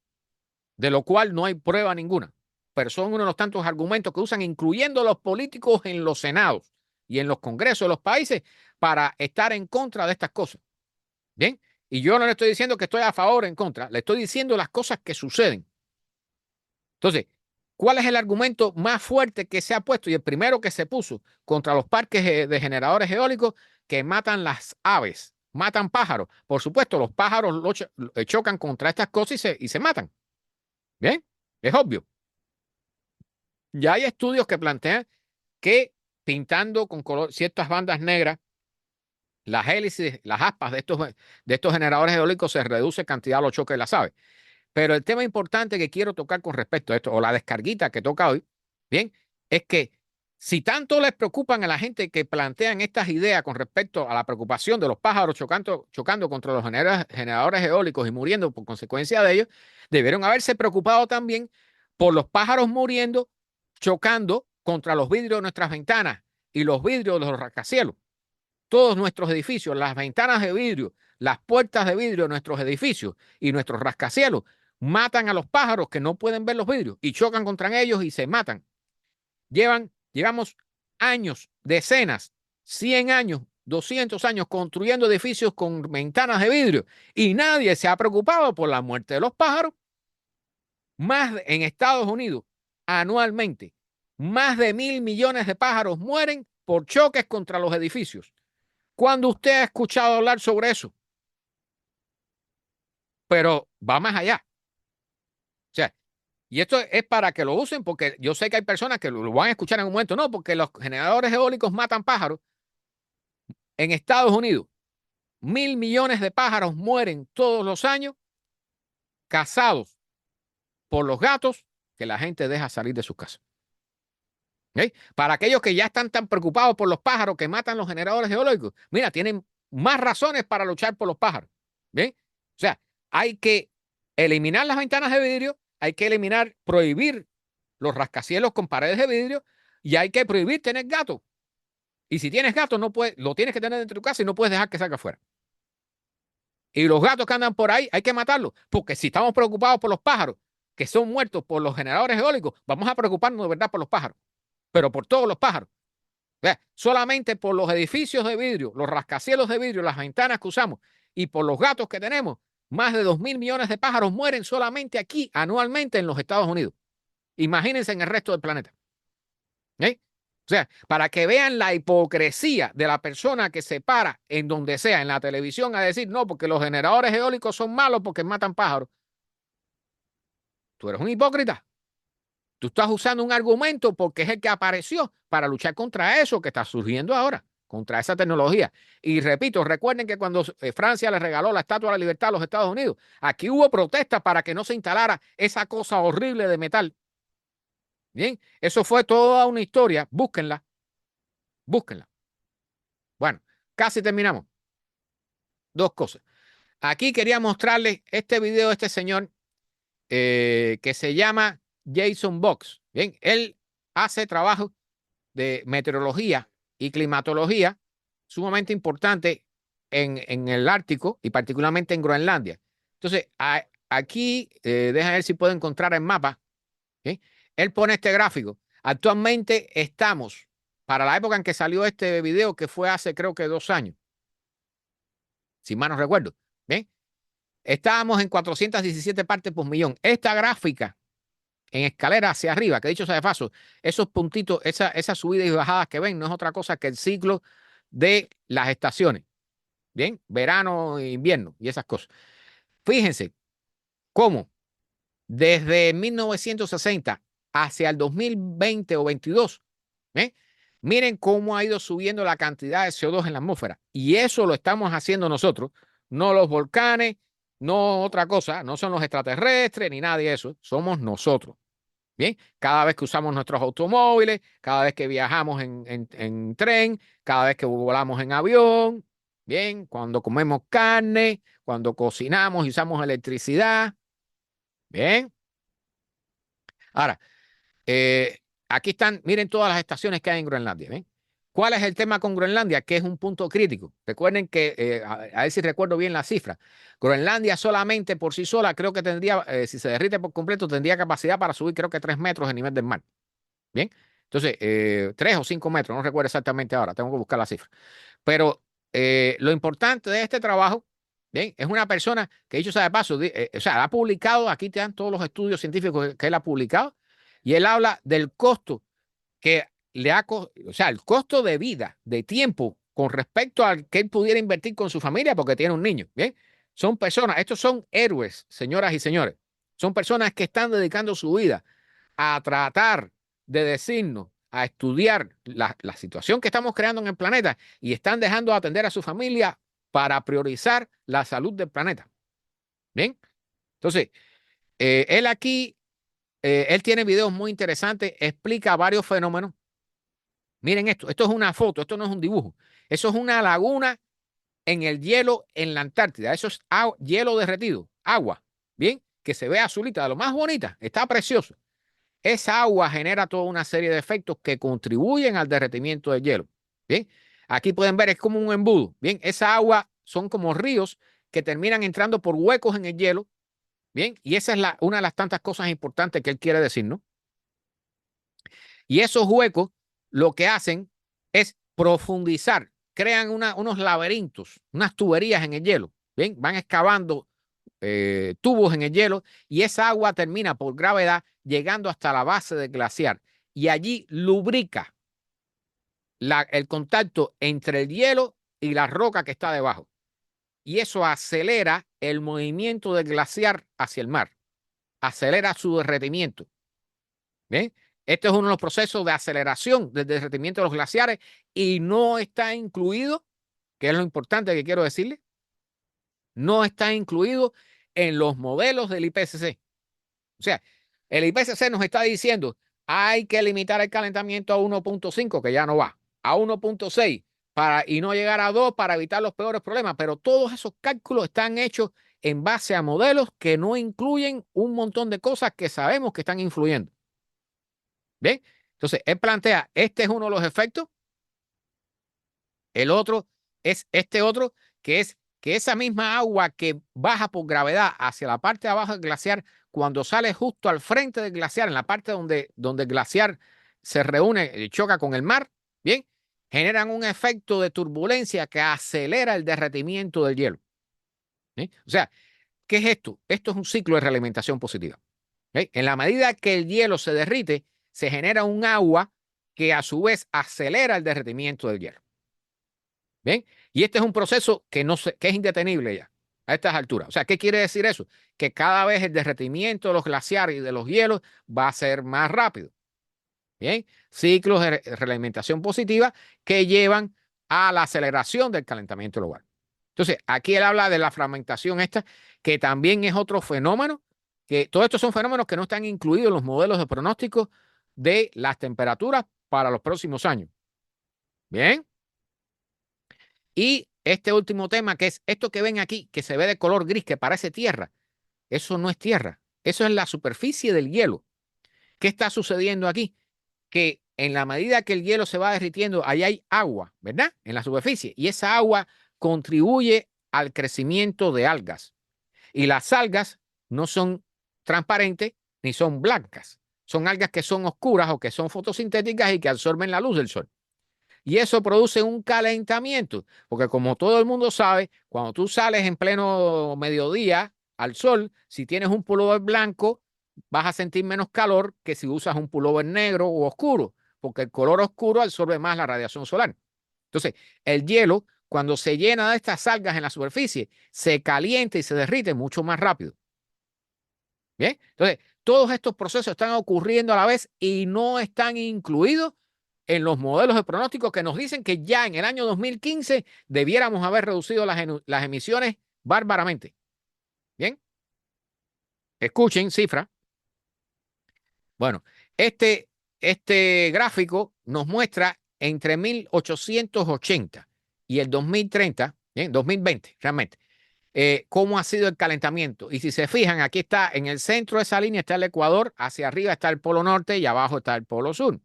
de lo cual no hay prueba ninguna. pero son uno de los tantos argumentos que usan, incluyendo los políticos en los senados y en los congresos de los países, para estar en contra de estas cosas. Bien, y yo no le estoy diciendo que estoy a favor o en contra, le estoy diciendo las cosas que suceden. Entonces, ¿cuál es el argumento más fuerte que se ha puesto? Y el primero que se puso contra los parques de generadores eólicos que matan las aves, matan pájaros. Por supuesto, los pájaros chocan contra estas cosas y se matan. Bien, es obvio. Ya hay estudios que plantean que pintando con color ciertas bandas negras las hélices, las aspas de estos generadores eólicos se reduce cantidad de los choques de las aves. Pero el tema importante que quiero tocar con respecto a esto, o la descarguita que toca hoy, bien, es que si tanto les preocupan a la gente que plantean estas ideas con respecto a la preocupación de los pájaros chocando contra los generadores eólicos y muriendo por consecuencia de ellos, debieron haberse preocupado también por los pájaros muriendo, chocando contra los vidrios de nuestras ventanas y los vidrios de los rascacielos. Todos nuestros edificios, las ventanas de vidrio, las puertas de vidrio de nuestros edificios y nuestros rascacielos matan a los pájaros que no pueden ver los vidrios y chocan contra ellos y se matan. Llevamos años, decenas, 100 años, 200 años construyendo edificios con ventanas de vidrio y nadie se ha preocupado por la muerte de los pájaros. En Estados Unidos, anualmente, más de 1.000 millones de pájaros mueren por choques contra los edificios. ¿Cuándo usted ha escuchado hablar sobre eso? Pero va más allá. O sea, y esto es para que lo usen, porque yo sé que hay personas que lo van a escuchar en un momento. No, porque los generadores eólicos matan pájaros. En Estados Unidos, 1.000 millones de pájaros mueren todos los años cazados por los gatos que la gente deja salir de sus casas. ¿Okay? Para aquellos que ya están tan preocupados por los pájaros que matan los generadores eólicos, mira, tienen más razones para luchar por los pájaros. ¿Bien? O sea, hay que eliminar las ventanas de vidrio, hay que prohibir los rascacielos con paredes de vidrio y hay que prohibir tener gatos. Y si tienes gatos, no puedes, lo tienes que tener dentro de tu casa y no puedes dejar que salga afuera. Y los gatos que andan por ahí hay que matarlos, porque si estamos preocupados por los pájaros que son muertos por los generadores eólicos, vamos a preocuparnos de verdad por los pájaros, pero por todos los pájaros. Solamente por los edificios de vidrio, los rascacielos de vidrio, las ventanas que usamos y por los gatos que tenemos, más de 2.000 millones de pájaros mueren solamente aquí anualmente en los Estados Unidos. Imagínense en el resto del planeta. ¿Eh? O sea, para que vean la hipocresía de la persona que se para en donde sea, en la televisión, a decir, no, porque los generadores eólicos son malos porque matan pájaros. Tú eres un hipócrita. Tú estás usando un argumento porque es el que apareció para luchar contra eso que está surgiendo ahora, contra esa tecnología. Y repito, recuerden que cuando Francia le regaló la Estatua de la Libertad a los Estados Unidos, aquí hubo protestas para que no se instalara esa cosa horrible de metal. Bien, eso fue toda una historia. Búsquenla, búsquenla. Bueno, casi terminamos. Dos cosas. Aquí quería mostrarles este video de este señor que se llama Jason Box. Bien, él hace trabajo de meteorología y climatología sumamente importante en el Ártico y particularmente en Groenlandia. Entonces, aquí, deja ver si puedo encontrar el mapa. ¿Sí? Él pone este gráfico. Actualmente estamos, para la época en que salió este video, que fue hace creo que 2 años, si mal no recuerdo, ¿bien? Estábamos en 417 partes por millón. Esta gráfica en escalera hacia arriba, que dicho sea de paso, esos puntitos, esas subidas y bajadas que ven, no es otra cosa que el ciclo de las estaciones. Bien, verano, invierno y esas cosas. Fíjense cómo desde 1960 hacia el 2020 o 22, ¿eh? Miren cómo ha ido subiendo la cantidad de CO2 en la atmósfera. Y eso lo estamos haciendo nosotros, no los volcanes, no otra cosa, no son los extraterrestres ni nada de eso, somos nosotros. Bien, cada vez que usamos nuestros automóviles, cada vez que viajamos en tren, cada vez que volamos en avión, bien, cuando comemos carne, cuando cocinamos y usamos electricidad, bien. Ahora, aquí están, miren todas las estaciones que hay en Groenlandia, ¿ven? ¿Cuál es el tema con Groenlandia? Que es un punto crítico. Recuerden que, a ver si recuerdo bien la cifra, Groenlandia solamente por sí sola creo que tendría, si se derrite por completo, tendría capacidad para subir creo que 3 metros de nivel del mar. Bien, entonces 3 o 5 metros, no recuerdo exactamente ahora, tengo que buscar la cifra. Pero lo importante de este trabajo, bien, es una persona que dicho sea de paso, o sea, ha publicado, aquí te dan todos los estudios científicos que él ha publicado, y él habla del costo que o sea, el costo de vida, de tiempo, con respecto al que él pudiera invertir con su familia porque tiene un niño. Bien, son personas, estos son héroes, señoras y señores. Son personas que están dedicando su vida a tratar de decirnos, a estudiar la situación que estamos creando en el planeta y están dejando de atender a su familia para priorizar la salud del planeta. Bien, entonces, él aquí, él tiene videos muy interesantes, explica varios fenómenos. Miren esto es una foto, esto no es un dibujo. Eso es una laguna en el hielo en la Antártida. Eso es hielo derretido, agua, bien, que se ve azulita, de lo más bonita, está precioso. Esa agua genera toda una serie de efectos que contribuyen al derretimiento del hielo. Bien, aquí pueden ver, es como un embudo. Bien, esa agua son como ríos que terminan entrando por huecos en el hielo. Bien, y esa es una de las tantas cosas importantes que él quiere decir, ¿no? Y esos huecos lo que hacen es profundizar, crean unos laberintos, unas tuberías en el hielo. Bien, van excavando tubos en el hielo y esa agua termina por gravedad llegando hasta la base del glaciar y allí lubrica el contacto entre el hielo y la roca que está debajo. Y eso acelera el movimiento del glaciar hacia el mar, acelera su derretimiento. ¿Bien? Este es uno de los procesos de aceleración del derretimiento de los glaciares y no está incluido, que es lo importante que quiero decirle, no está incluido en los modelos del IPCC. O sea, el IPCC nos está diciendo hay que limitar el calentamiento a 1.5, que ya no va, a 1.6 y no llegar a 2 para evitar los peores problemas, pero todos esos cálculos están hechos en base a modelos que no incluyen un montón de cosas que sabemos que están influyendo. ¿Bien? Entonces, él plantea, este es uno de los efectos. El otro es este otro, que es que esa misma agua que baja por gravedad hacia la parte de abajo del glaciar, cuando sale justo al frente del glaciar, en la parte donde el glaciar se reúne y choca con el mar, ¿bien? Generan un efecto de turbulencia que acelera el derretimiento del hielo. ¿Sí? O sea, ¿qué es esto? Esto es un ciclo de realimentación positiva. ¿Sí? En la medida que el hielo se derrite, se genera un agua que a su vez acelera el derretimiento del hielo. ¿Bien? Y este es un proceso que es indetenible ya a estas alturas. O sea, ¿qué quiere decir eso? Que cada vez el derretimiento de los glaciares y de los hielos va a ser más rápido. Bien, ciclos de realimentación positiva que llevan a la aceleración del calentamiento global. Entonces, aquí él habla de la fragmentación esta, que también es otro fenómeno, que todos estos son fenómenos que no están incluidos en los modelos de pronóstico de las temperaturas para los próximos años. Bien. Y este último tema, que es esto que ven aquí, que se ve de color gris, que parece tierra, eso no es tierra, eso es la superficie del hielo. ¿Qué está sucediendo aquí? Que en la medida que el hielo se va derritiendo, ahí hay agua, ¿verdad? En la superficie. Y esa agua contribuye al crecimiento de algas. Y las algas no son transparentes ni son blancas. Son algas que son oscuras o que son fotosintéticas y que absorben la luz del sol. Y eso produce un calentamiento, porque como todo el mundo sabe, cuando tú sales en pleno mediodía al sol, si tienes un pullover blanco, vas a sentir menos calor que si usas un pullover negro o oscuro, porque el color oscuro absorbe más la radiación solar. Entonces, el hielo, cuando se llena de estas algas en la superficie, se calienta y se derrite mucho más rápido. Bien, entonces, todos estos procesos están ocurriendo a la vez y no están incluidos en los modelos de pronóstico que nos dicen que ya en el año 2015 debiéramos haber reducido las emisiones bárbaramente. Bien, escuchen cifra. Bueno, este gráfico nos muestra entre 1880 y el 2030, bien, 2020 realmente, cómo ha sido el calentamiento. Y si se fijan, aquí está en el centro de esa línea está el Ecuador, hacia arriba está el Polo Norte y abajo está el Polo Sur.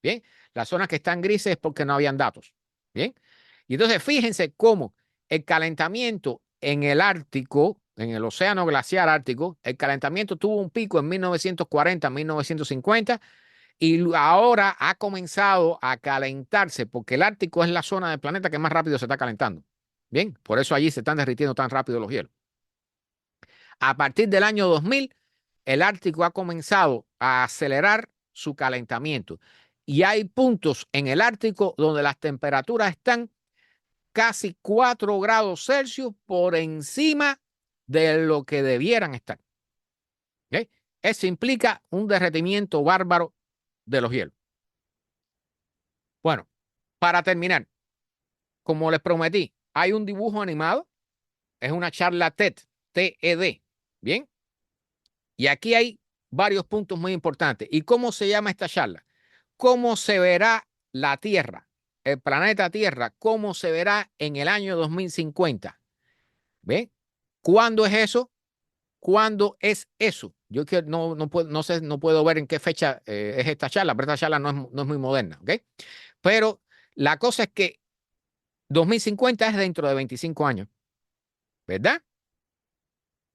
Bien, Las zonas que están grises es porque no habían datos. Bien. Y entonces fíjense cómo el calentamiento en el Ártico, en el océano glaciar ártico, el calentamiento tuvo un pico en 1940, 1950 y ahora ha comenzado a calentarse porque el Ártico es la zona del planeta que más rápido se está calentando. Bien, por eso allí se están derritiendo tan rápido los hielos. A partir del año 2000, el Ártico ha comenzado a acelerar su calentamiento y hay puntos en el Ártico donde las temperaturas están casi 4 grados Celsius por encima de lo que debieran estar. ¿Okay? Eso implica un derretimiento bárbaro de los hielos. Bueno, para terminar, como les prometí, hay un dibujo animado, es una charla TED, TED, ¿bien? Y aquí hay varios puntos muy importantes. ¿Y cómo se llama esta charla? ¿Cómo se verá la Tierra, el planeta Tierra, cómo se verá en el año 2050? ¿Ve? ¿Cuándo es eso? ¿Cuándo es eso? Yo que no puedo, no sé, no puedo ver en qué fecha es esta charla, pero esta charla no es muy moderna, ¿ok? Pero la cosa es que 2050 es dentro de 25 años, ¿verdad?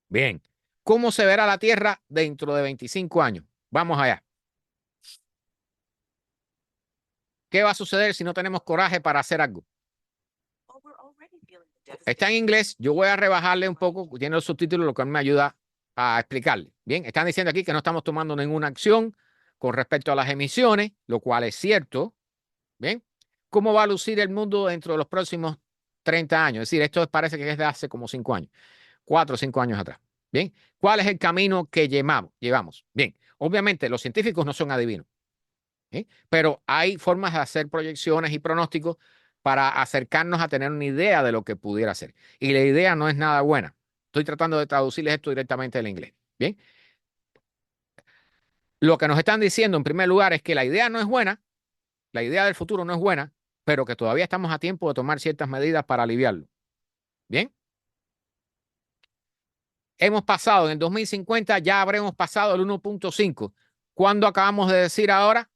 Bien. ¿Cómo se verá la Tierra dentro de 25 años? Vamos allá. ¿Qué va a suceder si no tenemos coraje para hacer algo? Está en inglés, yo voy a rebajarle un poco, tiene los subtítulos, lo que me ayuda a explicarle. Bien, están diciendo aquí que no estamos tomando ninguna acción con respecto a las emisiones, lo cual es cierto. Bien, ¿cómo va a lucir el mundo dentro de los próximos 30 años? Es decir, esto parece que es de hace como 5 años, 4 o 5 años atrás. Bien, ¿cuál es el camino que llevamos? Bien, obviamente los científicos no son adivinos. ¿Sí? Pero hay formas de hacer proyecciones y pronósticos para acercarnos a tener una idea de lo que pudiera ser. Y la idea no es nada buena. Estoy tratando de traducirles esto directamente del inglés. Bien. Lo que nos están diciendo en primer lugar es que la idea no es buena, la idea del futuro no es buena, pero que todavía estamos a tiempo de tomar ciertas medidas para aliviarlo. Bien. Hemos pasado en el 2050, ya habremos pasado el 1.5. ¿Cuándo acabamos de decir ahora?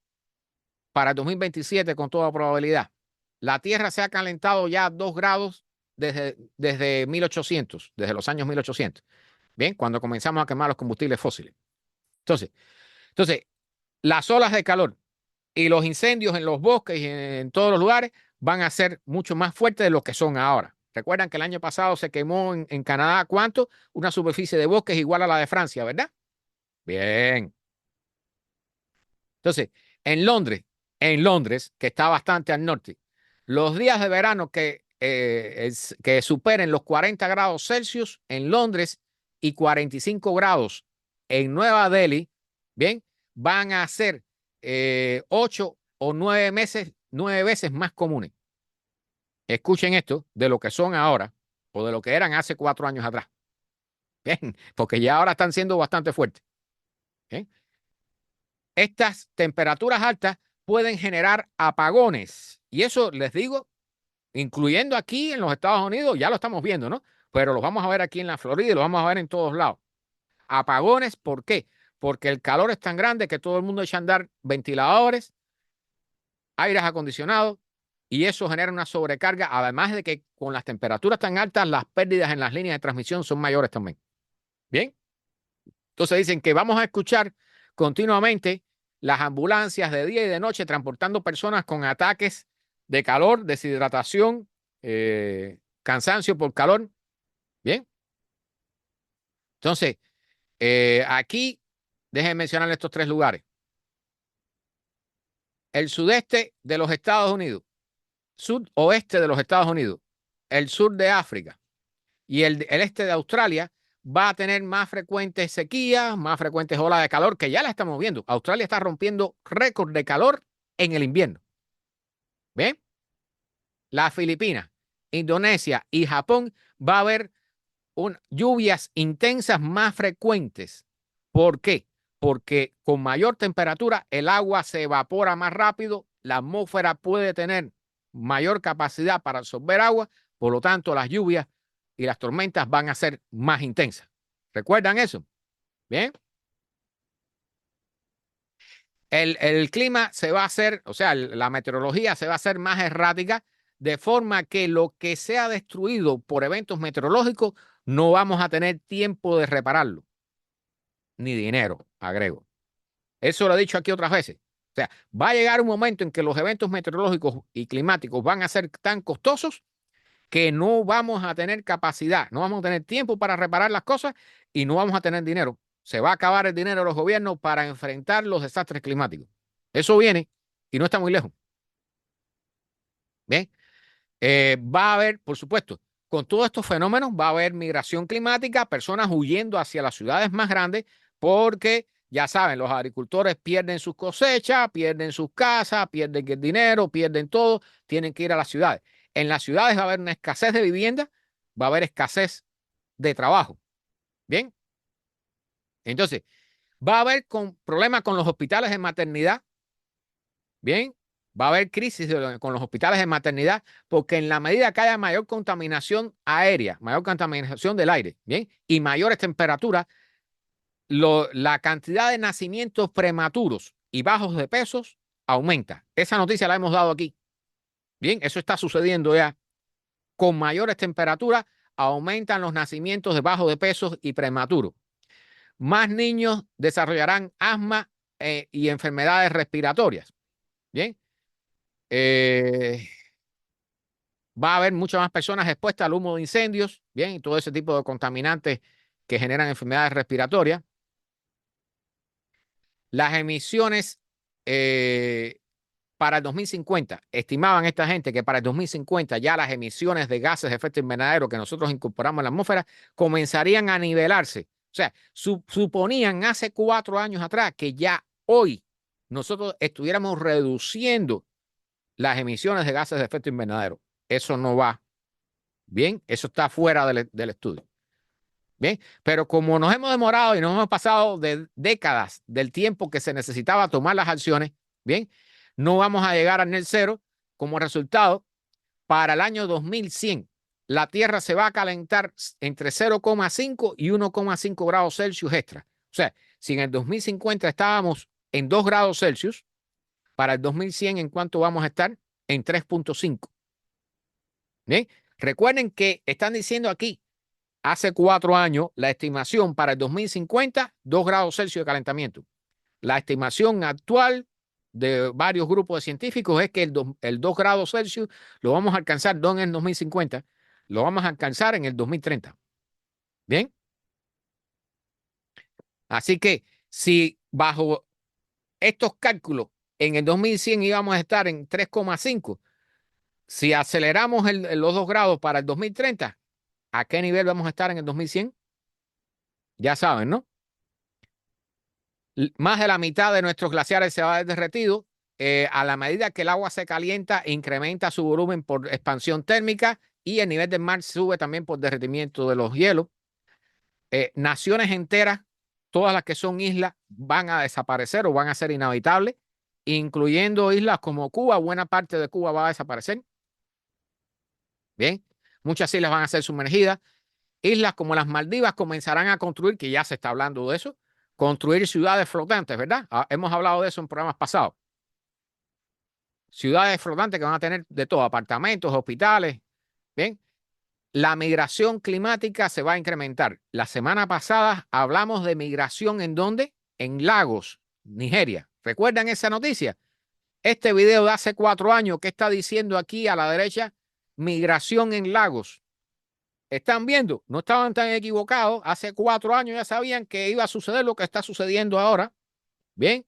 Para el 2027 con toda probabilidad. La Tierra se ha calentado ya 2 grados desde 1800, desde los años 1800. Bien, cuando comenzamos a quemar los combustibles fósiles. Entonces, las olas de calor y los incendios en los bosques y en todos los lugares van a ser mucho más fuertes de lo que son ahora. Recuerdan que el año pasado se quemó en Canadá, ¿cuánto? Una superficie de bosques igual a la de Francia, ¿verdad? Bien. Entonces, en Londres, que está bastante al norte, los días de verano que superen los 40 grados Celsius en Londres y 45 grados en Nueva Delhi, bien, van a ser 8 o 9 veces más comunes. Escuchen esto de lo que son ahora o de lo que eran hace 4 años atrás. Bien, porque ya ahora están siendo bastante fuertes. Bien. Estas temperaturas altas pueden generar apagones. Y eso les digo, incluyendo aquí en los Estados Unidos, ya lo estamos viendo, ¿no? Pero los vamos a ver aquí en la Florida y los vamos a ver en todos lados. Apagones, ¿por qué? Porque el calor es tan grande que todo el mundo echa a andar ventiladores, aires acondicionados, y eso genera una sobrecarga, además de que con las temperaturas tan altas, las pérdidas en las líneas de transmisión son mayores también. Bien, entonces dicen que vamos a escuchar continuamente las ambulancias de día y de noche transportando personas con ataques de calor, deshidratación, cansancio por calor. Bien. Entonces, aquí, déjenme mencionar estos 3 lugares. El sudeste de los Estados Unidos, sudoeste de los Estados Unidos, el sur de África y el este de Australia va a tener más frecuentes sequías, más frecuentes olas de calor, que ya la estamos viendo. Australia está rompiendo récord de calor en el invierno. ¿Ven? Las Filipinas, Indonesia y Japón va a haber lluvias intensas más frecuentes. ¿Por qué? Porque con mayor temperatura el agua se evapora más rápido, la atmósfera puede tener mayor capacidad para absorber agua, por lo tanto las lluvias y las tormentas van a ser más intensas. ¿Recuerdan eso? Bien. el clima se va a hacer, o sea, la meteorología se va a hacer más errática, de forma que lo que sea destruido por eventos meteorológicos no vamos a tener tiempo de repararlo, ni dinero, agrego. Eso lo he dicho aquí otras veces. O sea, va a llegar un momento en que los eventos meteorológicos y climáticos van a ser tan costosos que no vamos a tener capacidad, no vamos a tener tiempo para reparar las cosas y no vamos a tener dinero. Se va a acabar el dinero de los gobiernos para enfrentar los desastres climáticos. Eso viene y no está muy lejos. Bien, va a haber, por supuesto, con todos estos fenómenos, va a haber migración climática, personas huyendo hacia las ciudades más grandes, porque ya saben, los agricultores pierden sus cosechas, pierden sus casas, pierden el dinero, pierden todo, tienen que ir a las ciudades. En las ciudades va a haber una escasez de vivienda, va a haber escasez de trabajo. Bien, entonces va a haber problemas con los hospitales de maternidad. Bien, va a haber crisis con los hospitales de maternidad porque en la medida que haya mayor contaminación aérea, mayor contaminación del aire, bien, y mayores temperaturas, la cantidad de nacimientos prematuros y bajos de pesos aumenta. Esa noticia la hemos dado aquí. Bien, eso está sucediendo ya. Con mayores temperaturas aumentan los nacimientos de bajos de pesos y prematuros. Más niños desarrollarán asma y enfermedades respiratorias. Bien. Va a haber muchas más personas expuestas al humo de incendios, bien, y todo ese tipo de contaminantes que generan enfermedades respiratorias. Las emisiones para el 2050, estimaban esta gente que para el 2050 ya las emisiones de gases de efecto invernadero que nosotros incorporamos en la atmósfera comenzarían a nivelarse. O sea, suponían hace 4 años atrás que ya hoy nosotros estuviéramos reduciendo las emisiones de gases de efecto invernadero. Eso no va. Bien, eso está fuera del estudio. Bien, pero como nos hemos demorado y nos hemos pasado de décadas del tiempo que se necesitaba tomar las acciones, bien, no vamos a llegar al net cero. Como resultado, para el año 2100, la Tierra se va a calentar entre 0,5 y 1,5 grados Celsius extra. O sea, si en el 2050 estábamos en 2 grados Celsius, para el 2100, ¿en cuánto vamos a estar? En 3,5. Bien, recuerden que están diciendo aquí, hace 4 años, la estimación para el 2050, 2 grados Celsius de calentamiento. La estimación actual de varios grupos de científicos es que el 2 grados Celsius lo vamos a alcanzar no en el 2050, lo vamos a alcanzar en el 2030. ¿Bien? Así que si bajo estos cálculos en el 2100 íbamos a estar en 3,5, si aceleramos los 2 grados para el 2030, ¿a qué nivel vamos a estar en el 2100? Ya saben, ¿no? Más de la mitad de nuestros glaciares se va a haber derretido. A la medida que el agua se calienta, incrementa su volumen por expansión térmica y el nivel del mar sube también por derretimiento de los hielos. Naciones enteras, todas las que son islas, van a desaparecer o van a ser inhabitables, incluyendo islas como Cuba. Buena parte de Cuba va a desaparecer. Bien, muchas islas van a ser sumergidas. Islas como las Maldivas comenzarán a construir, que ya se está hablando de eso, construir ciudades flotantes, ¿verdad? Hemos hablado de eso en programas pasados. Ciudades flotantes que van a tener de todo, apartamentos, hospitales. Bien, la migración climática se va a incrementar. La semana pasada hablamos de migración en dónde? En Lagos, Nigeria. ¿Recuerdan esa noticia? Este video de hace 4 años, ¿qué está diciendo aquí a la derecha? Migración en Lagos. ¿Están viendo? No estaban tan equivocados. Hace 4 años ya sabían que iba a suceder lo que está sucediendo ahora. Bien.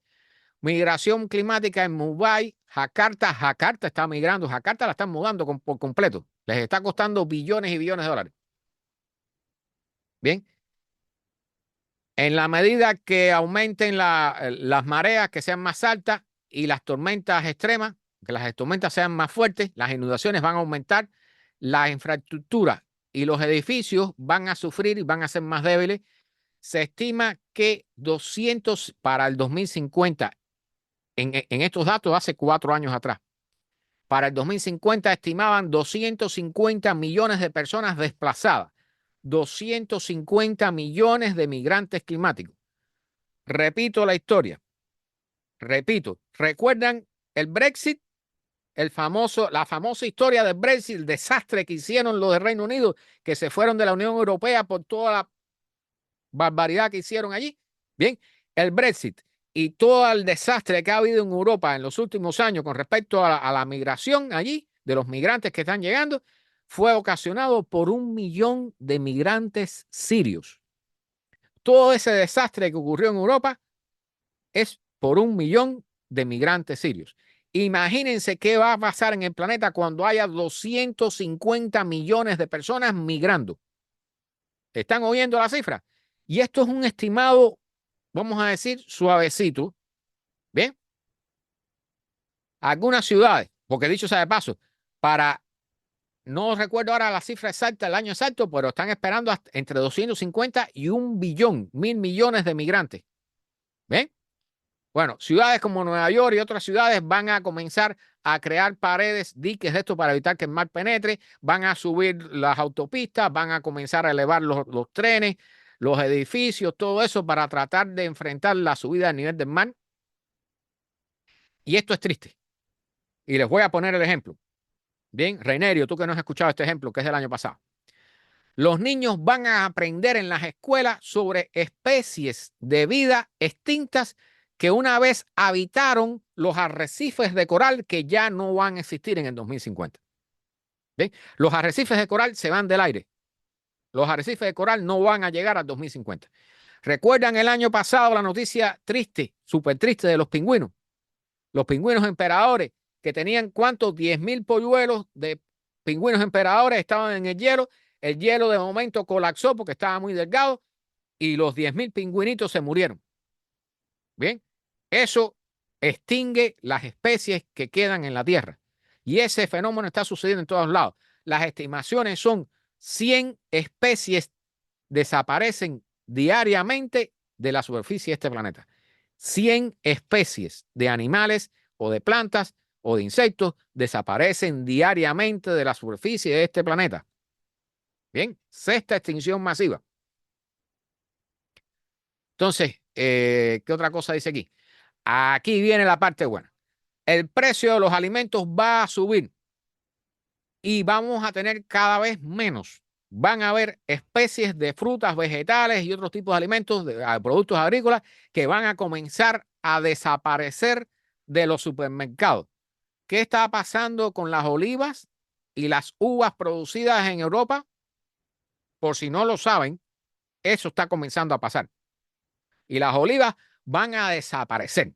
Migración climática en Mumbai, Jakarta. Jakarta está migrando. Jakarta la están mudando por completo. Les está costando billones y billones de dólares. Bien. En la medida que aumenten las mareas, que sean más altas y las tormentas extremas, que las tormentas sean más fuertes, las inundaciones van a aumentar, la infraestructura y los edificios van a sufrir y van a ser más débiles. Se estima que 200 para el 2050, en estos datos hace 4 años atrás, para el 2050 estimaban 250 millones de personas desplazadas, 250 millones de migrantes climáticos. Repito la historia. Repito, ¿recuerdan el Brexit? La famosa historia del Brexit, el desastre que hicieron los de Reino Unido, que se fueron de la Unión Europea por toda la barbaridad que hicieron allí. Bien, el Brexit y todo el desastre que ha habido en Europa en los últimos años con respecto a la migración allí, de los migrantes que están llegando, fue ocasionado por 1 millón de migrantes sirios. Todo ese desastre que ocurrió en Europa es por 1 millón de migrantes sirios. Imagínense qué va a pasar en el planeta cuando haya 250 millones de personas migrando. ¿Están oyendo la cifra? Y esto es un estimado, vamos a decir, suavecito. ¿Bien? Algunas ciudades, porque dicho sea de paso, no recuerdo ahora la cifra exacta, el año exacto, pero están esperando entre 250 y 1 billón, 1.000 millones de migrantes. ¿Ven? Bueno, ciudades como Nueva York y otras ciudades van a comenzar a crear paredes, diques de esto para evitar que el mar penetre, van a subir las autopistas, van a comenzar a elevar los trenes, los edificios, todo eso para tratar de enfrentar la subida del nivel del mar. Y esto es triste. Y les voy a poner el ejemplo. Bien, Reinerio, tú que no has escuchado este ejemplo, que es del año pasado. Los niños van a aprender en las escuelas sobre especies de vida extintas que una vez habitaron los arrecifes de coral que ya no van a existir en el 2050. ¿Bien? Los arrecifes de coral se van del aire. Los arrecifes de coral no van a llegar al 2050. ¿Recuerdan el año pasado la noticia triste, súper triste de los pingüinos? Los pingüinos emperadores que tenían ¿cuántos? 10.000 polluelos de pingüinos emperadores estaban en el hielo. El hielo de momento colapsó porque estaba muy delgado y los 10.000 pingüinitos se murieron. Bien, eso extingue las especies que quedan en la Tierra. Y ese fenómeno está sucediendo en todos lados. Las estimaciones son 100 especies desaparecen diariamente de la superficie de este planeta. 100 especies de animales o de plantas o de insectos desaparecen diariamente de la superficie de este planeta. Bien, sexta extinción masiva. Entonces, ¿qué otra cosa dice aquí? Aquí viene la parte buena. El precio de los alimentos va a subir y vamos a tener cada vez menos. Van a haber especies de frutas, vegetales y otros tipos de alimentos, de productos agrícolas, que van a comenzar a desaparecer de los supermercados. ¿Qué está pasando con las olivas y las uvas producidas en Europa? Por si no lo saben, eso está comenzando a pasar. Y las olivas van a desaparecer.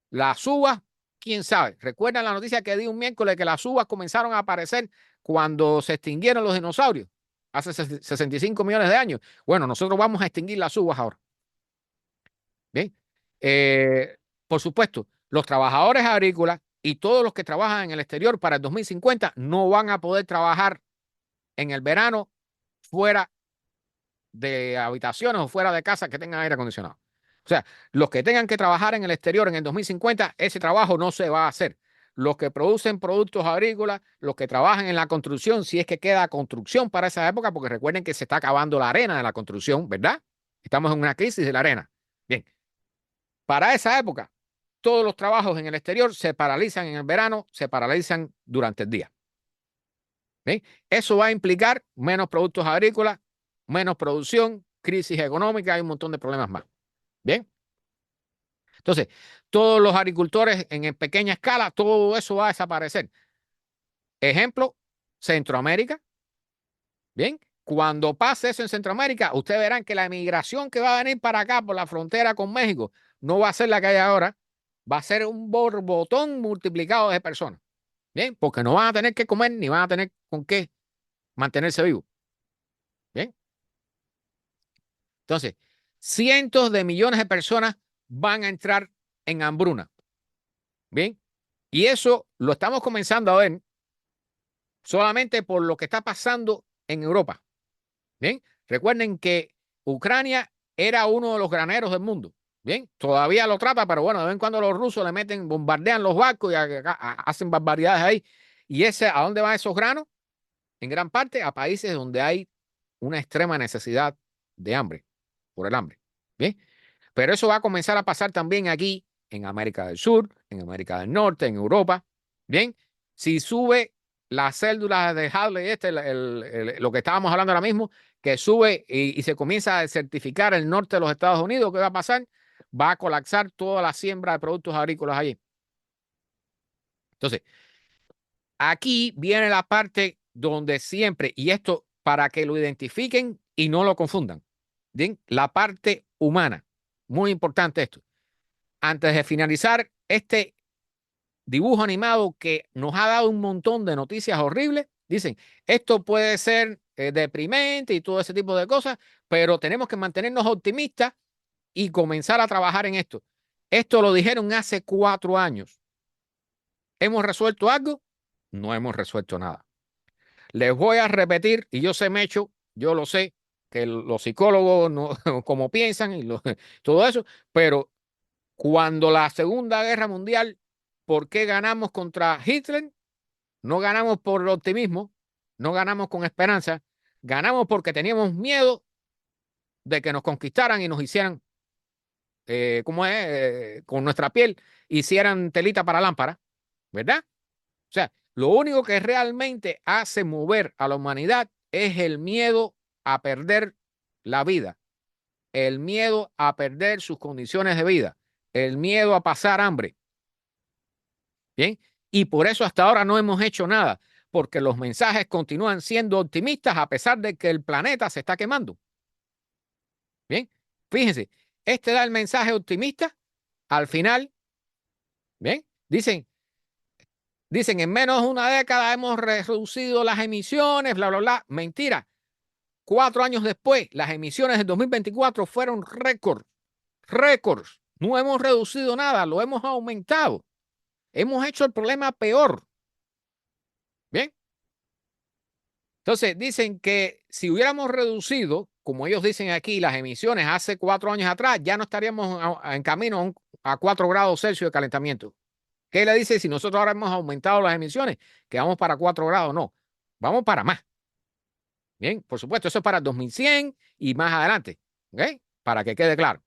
Las uvas, quién sabe. ¿Recuerdan la noticia que di un miércoles que las uvas comenzaron a aparecer cuando se extinguieron los dinosaurios? Hace 65 millones de años. Bueno, nosotros vamos a extinguir las uvas ahora. Bien. Por supuesto, los trabajadores agrícolas y todos los que trabajan en el exterior para el 2050 no van a poder trabajar en el verano fuera de habitaciones o fuera de casa que tengan aire acondicionado. O sea, los que tengan que trabajar en el exterior en el 2050, ese trabajo no se va a hacer. Los que producen productos agrícolas, los que trabajan en la construcción, si es que queda construcción para esa época, porque recuerden que se está acabando la arena de la construcción, ¿verdad? Estamos en una crisis de la arena. Bien, para esa época, todos los trabajos en el exterior se paralizan en el verano, se paralizan durante el día. ¿Bien? Eso va a implicar menos productos agrícolas, menos producción, crisis económica y un montón de problemas más. Bien. Entonces, todos los agricultores en pequeña escala, todo eso va a desaparecer. Ejemplo, Centroamérica. Bien. Cuando pase eso en Centroamérica, ustedes verán que la emigración que va a venir para acá por la frontera con México no va a ser la que hay ahora, va a ser un borbotón multiplicado de personas. Bien, porque no van a tener que comer ni van a tener con qué mantenerse vivos. Bien. Entonces, cientos de millones de personas van a entrar en hambruna. Bien. Y eso lo estamos comenzando a ver solamente por lo que está pasando en Europa. Bien. Recuerden que Ucrania era uno de los graneros del mundo. Bien. Todavía lo trata, pero bueno, de vez en cuando los rusos le meten, bombardean los barcos y hacen barbaridades ahí. ¿Y a dónde van esos granos? En gran parte a países donde hay una extrema necesidad de hambre, por el hambre. Bien. Pero eso va a comenzar a pasar también aquí en América del Sur, en América del Norte, en Europa. Bien, si sube las células de Hadley, lo que estábamos hablando ahora mismo, que sube y se comienza a desertificar el norte de los Estados Unidos, ¿qué va a pasar? Va a colapsar toda la siembra de productos agrícolas allí. Entonces, aquí viene la parte donde siempre, y esto para que lo identifiquen y no lo confundan, bien, la parte humana. Muy importante esto. Antes de finalizar este dibujo animado que nos ha dado un montón de noticias horribles, dicen, esto puede ser deprimente y todo ese tipo de cosas, pero tenemos que mantenernos optimistas y comenzar a trabajar en esto. Esto lo dijeron hace 4 años. ¿Hemos resuelto algo? No hemos resuelto nada. Les voy a repetir, y yo sé, Mecho, yo lo sé, que los psicólogos no, como piensan y todo eso, pero cuando la Segunda Guerra Mundial, ¿por qué ganamos contra Hitler? No ganamos por el optimismo, no ganamos con esperanza, ganamos porque teníamos miedo de que nos conquistaran y nos hicieran, ¿cómo es? Con nuestra piel, hicieran telita para lámpara, ¿verdad? O sea, lo único que realmente hace mover a la humanidad es el miedo a perder la vida, el miedo a perder sus condiciones de vida, el miedo a pasar hambre. Bien, y por eso hasta ahora no hemos hecho nada, porque los mensajes continúan siendo optimistas a pesar de que el planeta se está quemando. Bien, fíjense, este da el mensaje optimista al final. Bien, dicen en menos de una década hemos reducido las emisiones, bla, bla, bla. Mentira. 4 años después, las emisiones del 2024 fueron récords. No hemos reducido nada, lo hemos aumentado. Hemos hecho el problema peor. Bien. Entonces, dicen que si hubiéramos reducido, como ellos dicen aquí, las emisiones hace 4 años atrás, ya no estaríamos en camino a 4 grados Celsius de calentamiento. ¿Qué le dice si nosotros ahora hemos aumentado las emisiones? Que vamos para 4 grados. No, vamos para más. Bien, por supuesto, eso es para el 2100 y más adelante. ¿Ok? Para que quede claro.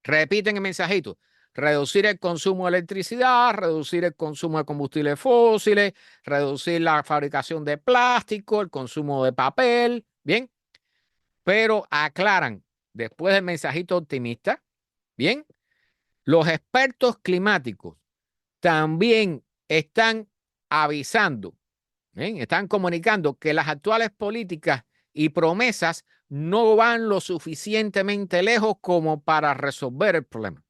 Repiten el mensajito. Reducir el consumo de electricidad, reducir el consumo de combustibles fósiles, reducir la fabricación de plástico, el consumo de papel. Bien, pero aclaran después del mensajito optimista. Bien, los expertos climáticos también están avisando, ¿bien? Están comunicando que las actuales políticas y promesas no van lo suficientemente lejos como para resolver el problema.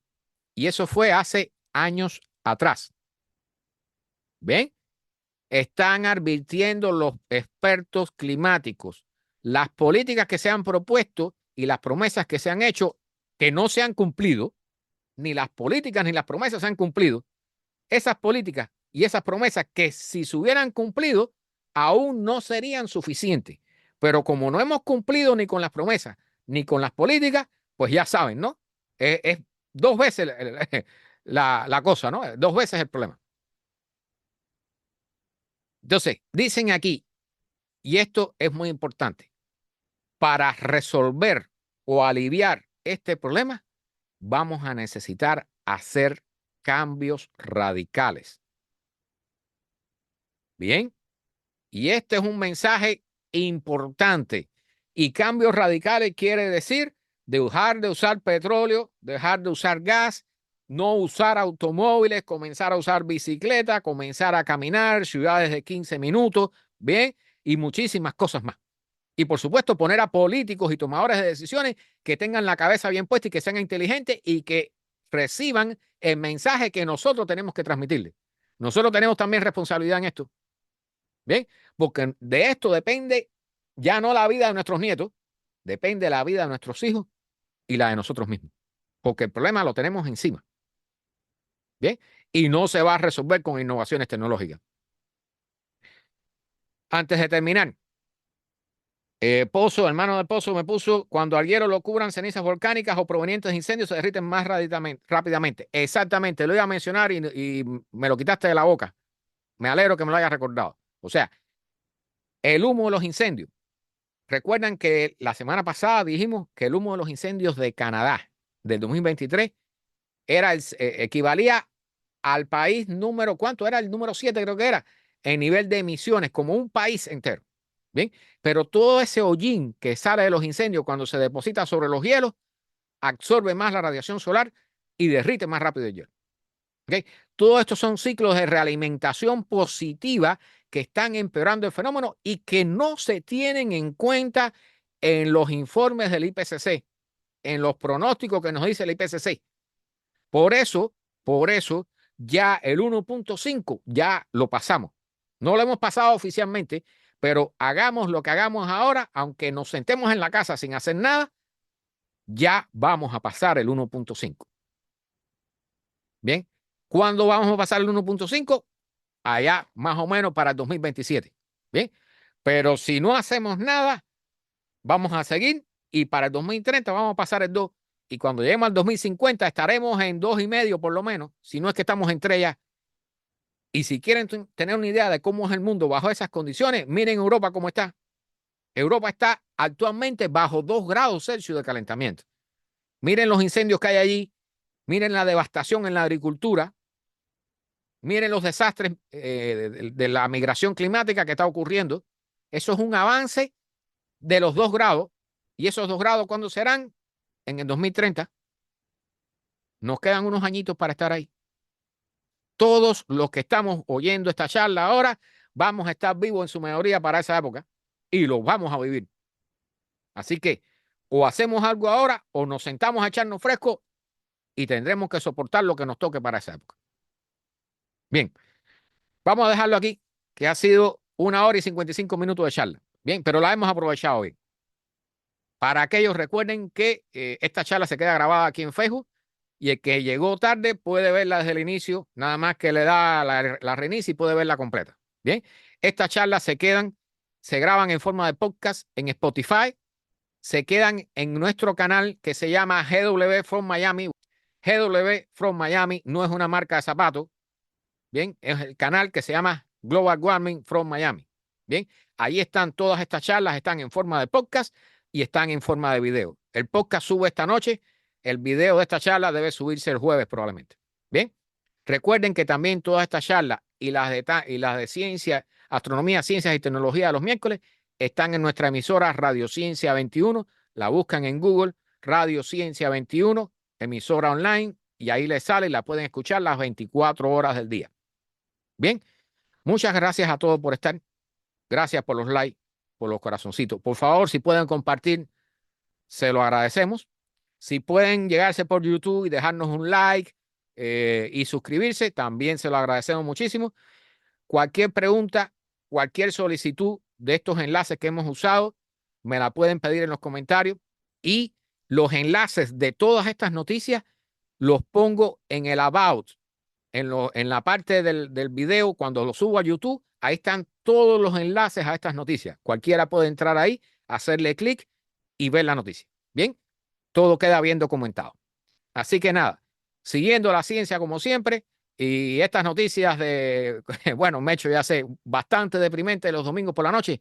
Y eso fue hace años atrás. ¿Ven? Están advirtiendo los expertos climáticos las políticas que se han propuesto y las promesas que se han hecho que no se han cumplido, ni las políticas ni las promesas se han cumplido. Esas políticas y esas promesas que si se hubieran cumplido aún no serían suficientes. Pero como no hemos cumplido ni con las promesas ni con las políticas, pues ya saben, ¿no? Es 2 veces la cosa, ¿no? 2 veces el problema. Entonces, dicen aquí, y esto es muy importante, para resolver o aliviar este problema, vamos a necesitar hacer cambios radicales. Bien, y este es un mensaje importante. Y cambios radicales quiere decir dejar de usar petróleo, dejar de usar gas, no usar automóviles, comenzar a usar bicicleta, comenzar a caminar, ciudades de 15 minutos, bien, y muchísimas cosas más. Y por supuesto, poner a políticos y tomadores de decisiones que tengan la cabeza bien puesta y que sean inteligentes y que reciban el mensaje que nosotros tenemos que transmitirles. Nosotros tenemos también responsabilidad en esto. Bien, porque de esto depende ya no la vida de nuestros nietos, depende la vida de nuestros hijos y la de nosotros mismos. Porque el problema lo tenemos encima. Bien, y no se va a resolver con innovaciones tecnológicas. Antes de terminar, Pozo, hermano de Pozo, me puso: cuando al hielo lo cubran cenizas volcánicas o provenientes de incendios, se derriten más rápidamente. Exactamente, lo iba a mencionar y me lo quitaste de la boca. Me alegro que me lo hayas recordado. O sea, el humo de los incendios. Recuerdan que la semana pasada dijimos que el humo de los incendios de Canadá del 2023 equivalía al país número, ¿cuánto era? El número 7 creo que era, en nivel de emisiones, como un país entero. Bien, pero todo ese hollín que sale de los incendios cuando se deposita sobre los hielos, absorbe más la radiación solar y derrite más rápido el hielo. ¿Okay? Todos estos son ciclos de realimentación positiva que están empeorando el fenómeno y que no se tienen en cuenta en los informes del IPCC, en los pronósticos que nos dice el IPCC. Por eso, ya el 1.5 ya lo pasamos. No lo hemos pasado oficialmente, pero hagamos lo que hagamos ahora, aunque nos sentemos en la casa sin hacer nada, ya vamos a pasar el 1.5. Bien, ¿cuándo vamos a pasar el 1.5? Allá más o menos para el 2027. Bien, pero si no hacemos nada, vamos a seguir y para el 2030 vamos a pasar el 2. Y cuando lleguemos al 2050 estaremos en 2,5 por lo menos, si no es que estamos en 3 ya. Y si quieren tener una idea de cómo es el mundo bajo esas condiciones, miren Europa cómo está. Europa está actualmente bajo 2 grados Celsius de calentamiento. Miren los incendios que hay allí, miren la devastación en la agricultura, miren los desastres de la migración climática que está ocurriendo. Eso es un avance de los 2 grados. ¿Y esos 2 grados cuándo serán? En el 2030. Nos quedan unos añitos para estar ahí. Todos los que estamos oyendo esta charla ahora vamos a estar vivos en su mayoría para esa época y lo vamos a vivir. Así que o hacemos algo ahora o nos sentamos a echarnos fresco y tendremos que soportar lo que nos toque para esa época. Bien, vamos a dejarlo aquí, que ha sido 1 hora y 55 minutos de charla. Bien, pero la hemos aprovechado hoy. Para aquellos, recuerden que esta charla se queda grabada aquí en Facebook y el que llegó tarde puede verla desde el inicio, nada más que le da la reinicia y puede verla completa. Bien, estas charlas se graban en forma de podcast en Spotify, se quedan en nuestro canal que se llama GW From Miami. GW From Miami no es una marca de zapatos. Bien, es el canal que se llama Global Warming From Miami. Bien, ahí están todas estas charlas, están en forma de podcast y están en forma de video. El podcast sube esta noche, el video de esta charla debe subirse el jueves probablemente. Bien, recuerden que también todas estas charlas y las de ciencia, astronomía, ciencias y tecnología de los miércoles están en nuestra emisora Radio Ciencia 21. La buscan en Google, Radio Ciencia 21, emisora online, y ahí les sale y la pueden escuchar las 24 horas del día. Bien, muchas gracias a todos por estar. Gracias por los likes, por los corazoncitos. Por favor, si pueden compartir, se lo agradecemos. Si pueden llegarse por YouTube y dejarnos un like y suscribirse, también se lo agradecemos muchísimo. Cualquier pregunta, cualquier solicitud de estos enlaces que hemos usado, me la pueden pedir en los comentarios. Y los enlaces de todas estas noticias los pongo en el About. En la parte del video, cuando lo subo a YouTube, ahí están todos los enlaces a estas noticias. Cualquiera puede entrar ahí, hacerle clic y ver la noticia. Bien, todo queda bien documentado. Así que nada, siguiendo la ciencia como siempre y estas noticias bueno, me he hecho ya sé, bastante deprimente los domingos por la noche,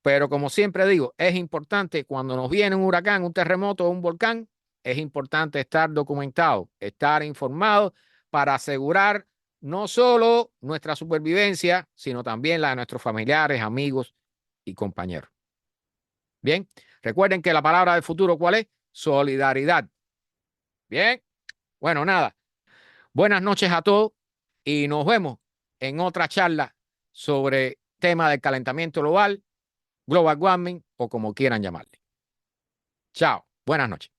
pero como siempre digo, es importante cuando nos viene un huracán, un terremoto o un volcán, es importante estar documentado, estar informado para asegurar no solo nuestra supervivencia, sino también la de nuestros familiares, amigos y compañeros. Bien, recuerden que la palabra del futuro, ¿cuál es? Solidaridad. Bien, bueno, nada. Buenas noches a todos y nos vemos en otra charla sobre tema del calentamiento global, global warming o como quieran llamarle. Chao, buenas noches.